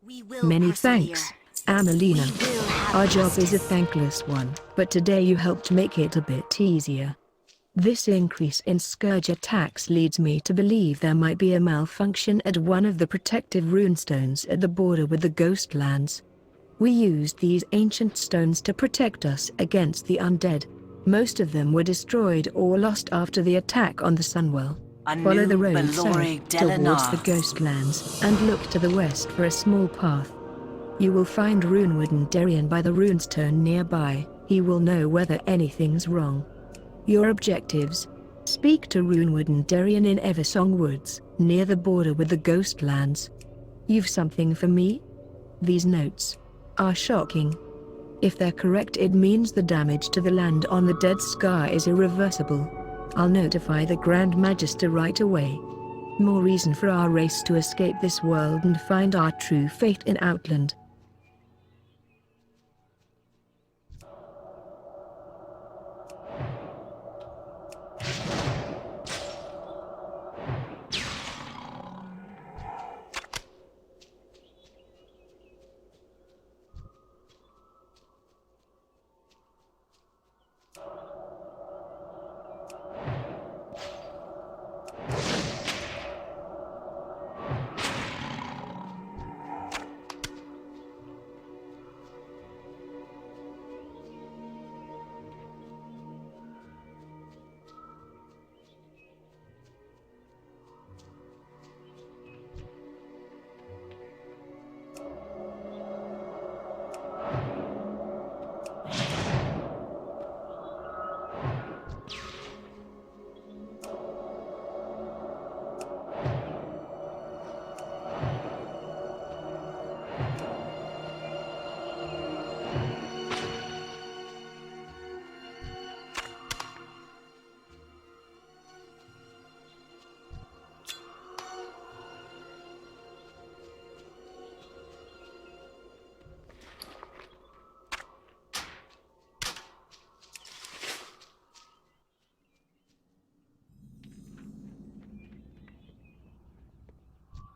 We will Many persevere. thanks, Amelina. Our job is a thankless one, but today you helped make it a bit easier. This increase in Scourge attacks leads me to believe there might be a malfunction at one of the protective runestones at the border with the Ghostlands. We used these ancient stones to protect us against the undead. Most of them were destroyed or lost after the attack on the Sunwell. Follow the road south towards the Ghostlands, and look to the west for a small path. You will find Runewood and Darien by the runestone nearby. He will know whether anything's wrong. Your objectives. Speak to Runewood and Darien in Eversong Woods, near the border with the Ghostlands. You've something for me? These notes are shocking. If they're correct, it means the damage to the land on the Dead Scar is irreversible. I'll notify the Grand Magister right away. More reason for our race to escape this world and find our true fate in Outland.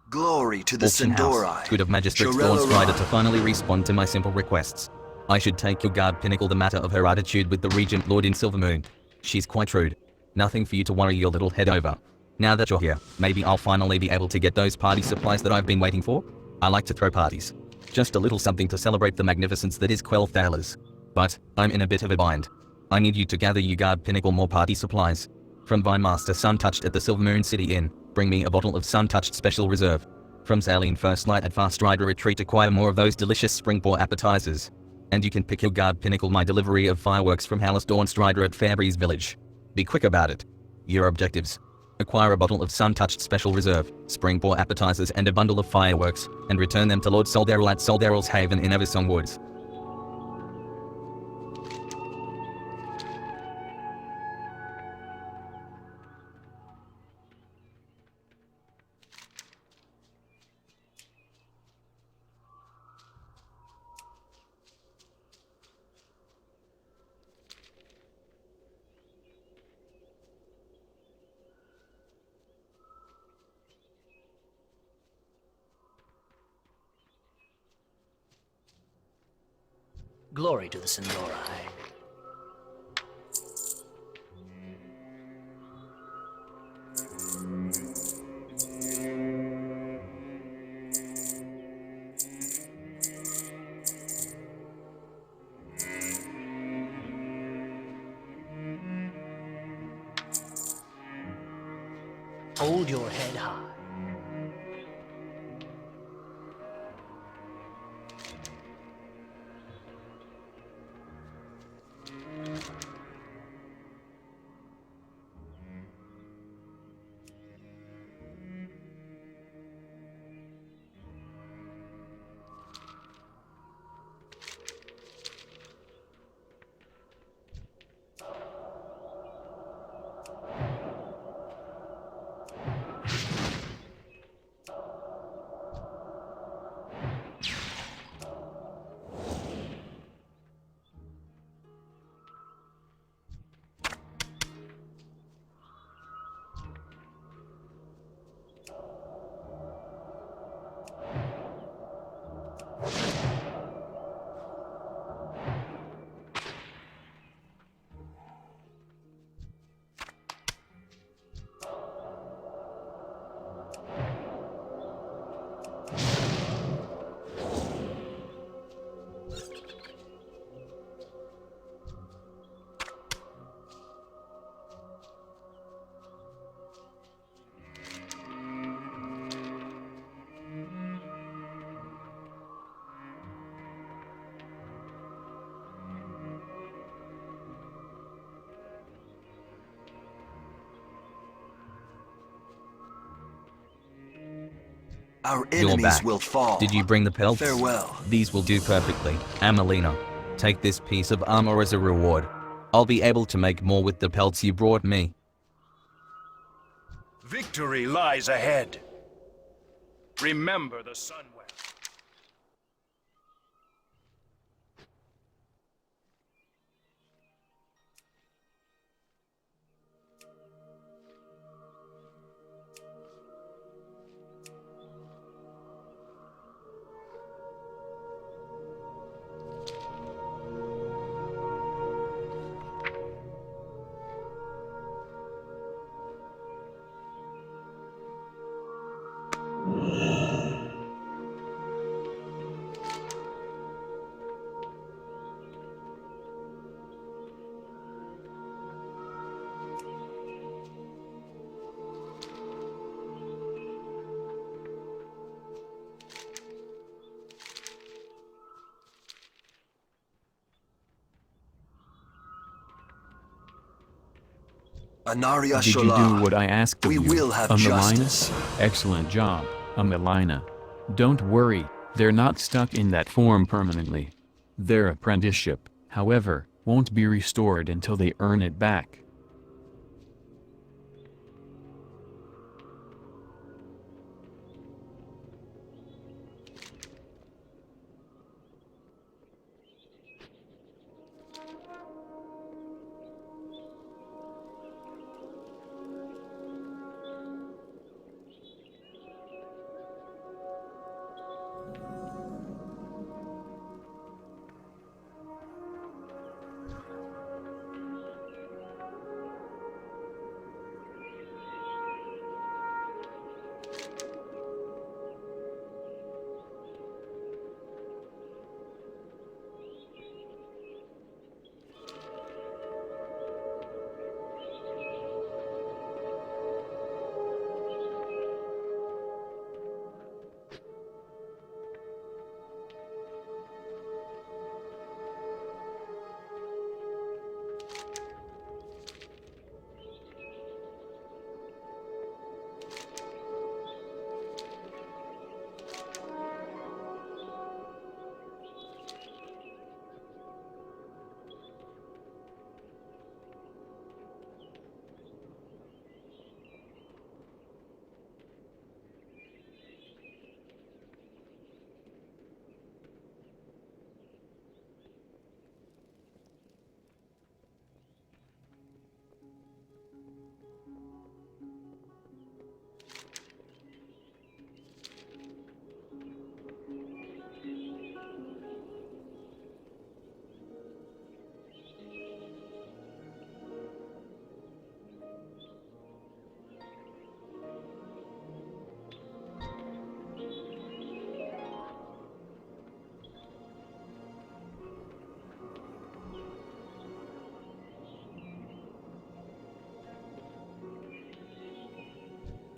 Glory to the Auction House. Sindori. Good of Magistrate's Shirella Dawn Strider Rod. to finally respond to my simple requests. I should take your guard pinnacle the matter of her attitude with the Regent Lord in Silvermoon. She's quite rude. Nothing for you to worry your little head over. Now that you're here, maybe I'll finally be able to get those party supplies that I've been waiting for. I like to throw parties. Just a little something to celebrate the magnificence that is Quel'Thalas. But, I'm in a bit of a bind. I need you to gather you guard pinnacle more party supplies. From Vinemaster Sun-Touched at the Silvermoon City Inn, bring me a bottle of Sun-Touched Special Reserve. From Saline First Light at Fast Rider Retreat, acquire more of those delicious springboard appetizers. And you can pick your guard pinnacle my delivery of fireworks from Hallis Dawn Strider at Fairbreeze Village. Be quick about it. Your objectives. Acquire a bottle of Sun-Touched Special Reserve, springboard appetizers and a bundle of fireworks, and return them to Lord Soldaryl at Soldaryl's Haven in Eversong Woods. Glory to the Sindori. Hold your head high. Our You're enemies back. will fall. Did you bring the pelts? Farewell. These will do perfectly. Amelina, take this piece of armor as a reward. I'll be able to make more with the pelts you brought me. Victory lies ahead. Remember the Sunwell. Anaria Did you Shola. do what I asked of We you, will have Amelina? justice. Excellent job, Amelina. Don't worry, they're not stuck in that form permanently. Their apprenticeship, however, won't be restored until they earn it back.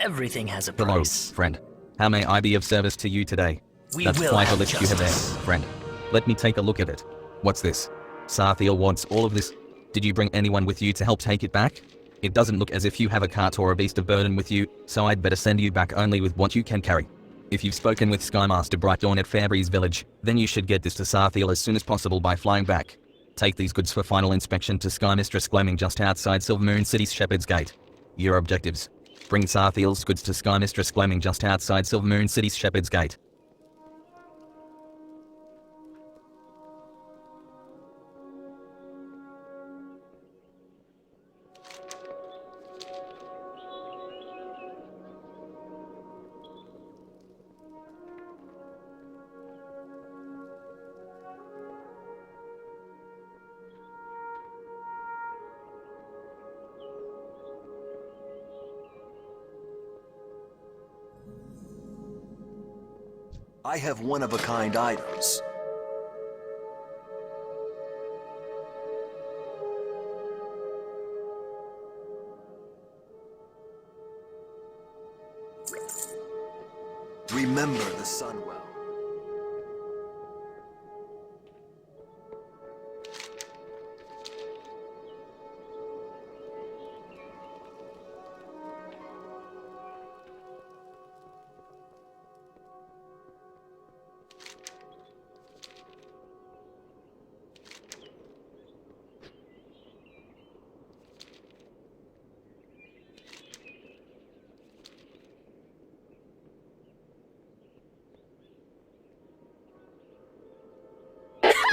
Everything has a Hello, price. friend. How may I be of service to you today? We That's will quite a have list you have there, justice. friend. Let me take a look at it. What's this? Sarthiel wants all of this. Did you bring anyone with you to help take it back? It doesn't look as if you have a cart or a beast of burden with you, so I'd better send you back only with what you can carry. If you've spoken with Skymaster Brightdawn at Fairbreeze Village, then you should get this to Sarthiel as soon as possible by flying back. Take these goods for final inspection to Sky Mistress Glamming just outside Silvermoon City's Shepherd's Gate. Your objectives. Bring Sarthiel's goods to Sky Mistress Glamming just outside Silvermoon City's Shepherd's Gate. I have one-of-a-kind items. Remember the sun well.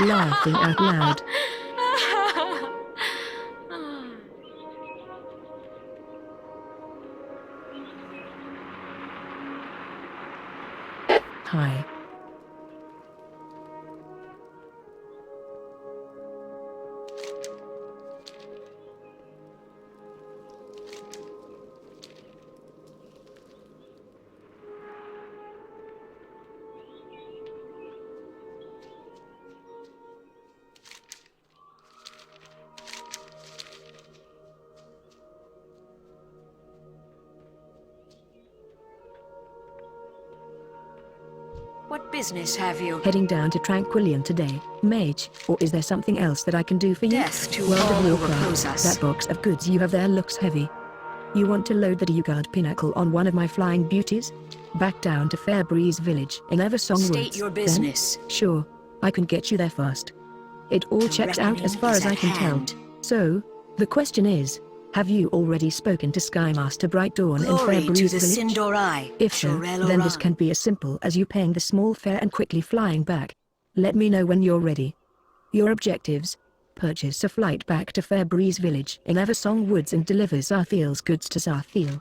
Laughing out loud. Hi. What business have you? Heading down to Tranquillium today, mage, or is there something else that I can do for you? Death to World all of who Warcraft, oppose us. that box of goods you have there looks heavy. You want to load the Dugard Pinnacle on one of my flying beauties? Back down to Fairbreeze Village in Eversong State Woods, your then? business. Sure, I can get you there fast. It all checks out as reckoning far is as I at can hand. tell. So, the question is, have you already spoken to Skymaster Brightdawn in Glory to Fairbreeze the Village? Sindorai. If so, Shorel then this Oran. can be as simple as you paying the small fare and quickly flying back. Let me know when you're ready. Your objectives: purchase a flight back to Fairbreeze Village in Eversong Woods and deliver Sarthiel's goods to Sarthiel. see?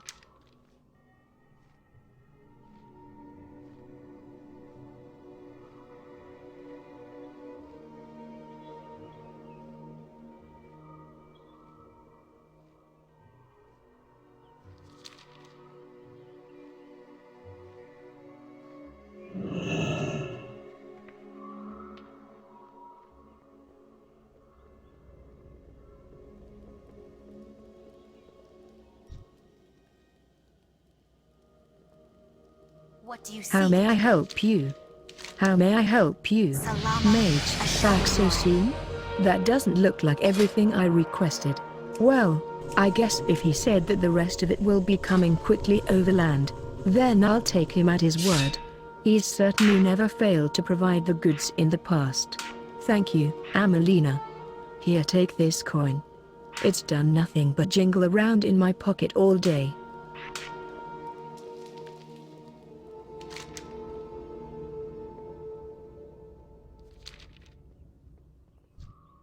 What do you see? How may I help you? How may I help you? Mage, back so soon? That doesn't look like everything I requested. Well, I guess if he said that the rest of it will be coming quickly overland, then I'll take him at his word. He's certainly never failed to provide the goods in the past. Thank you, Amelina. Here, take this coin. It's done nothing but jingle around in my pocket all day.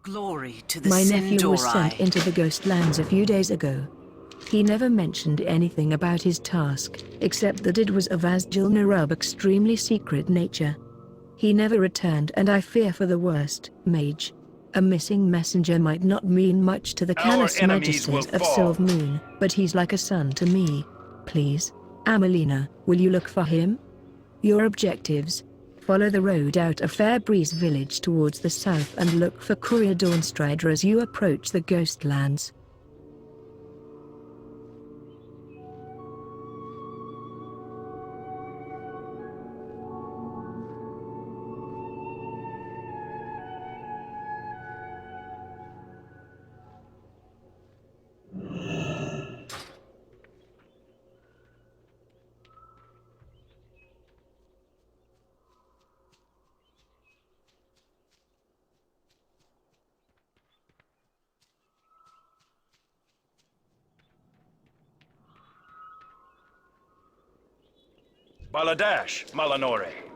Glory to the My nephew was sent Sindorai. into the Ghostlands a few days ago. He never mentioned anything about his task, except that it was of Asjil Narub extremely secret nature. He never returned, and I fear for the worst, Mage. A missing messenger might not mean much to the Our callous enemies will magistrate of fall. Silvermoon, but he's like a son to me. Please, Amelina, will you look for him? Your objectives: follow the road out of Fairbreeze Village towards the south and look for Courier Dawnstrider as you approach the Ghostlands. Baladash, Malanore.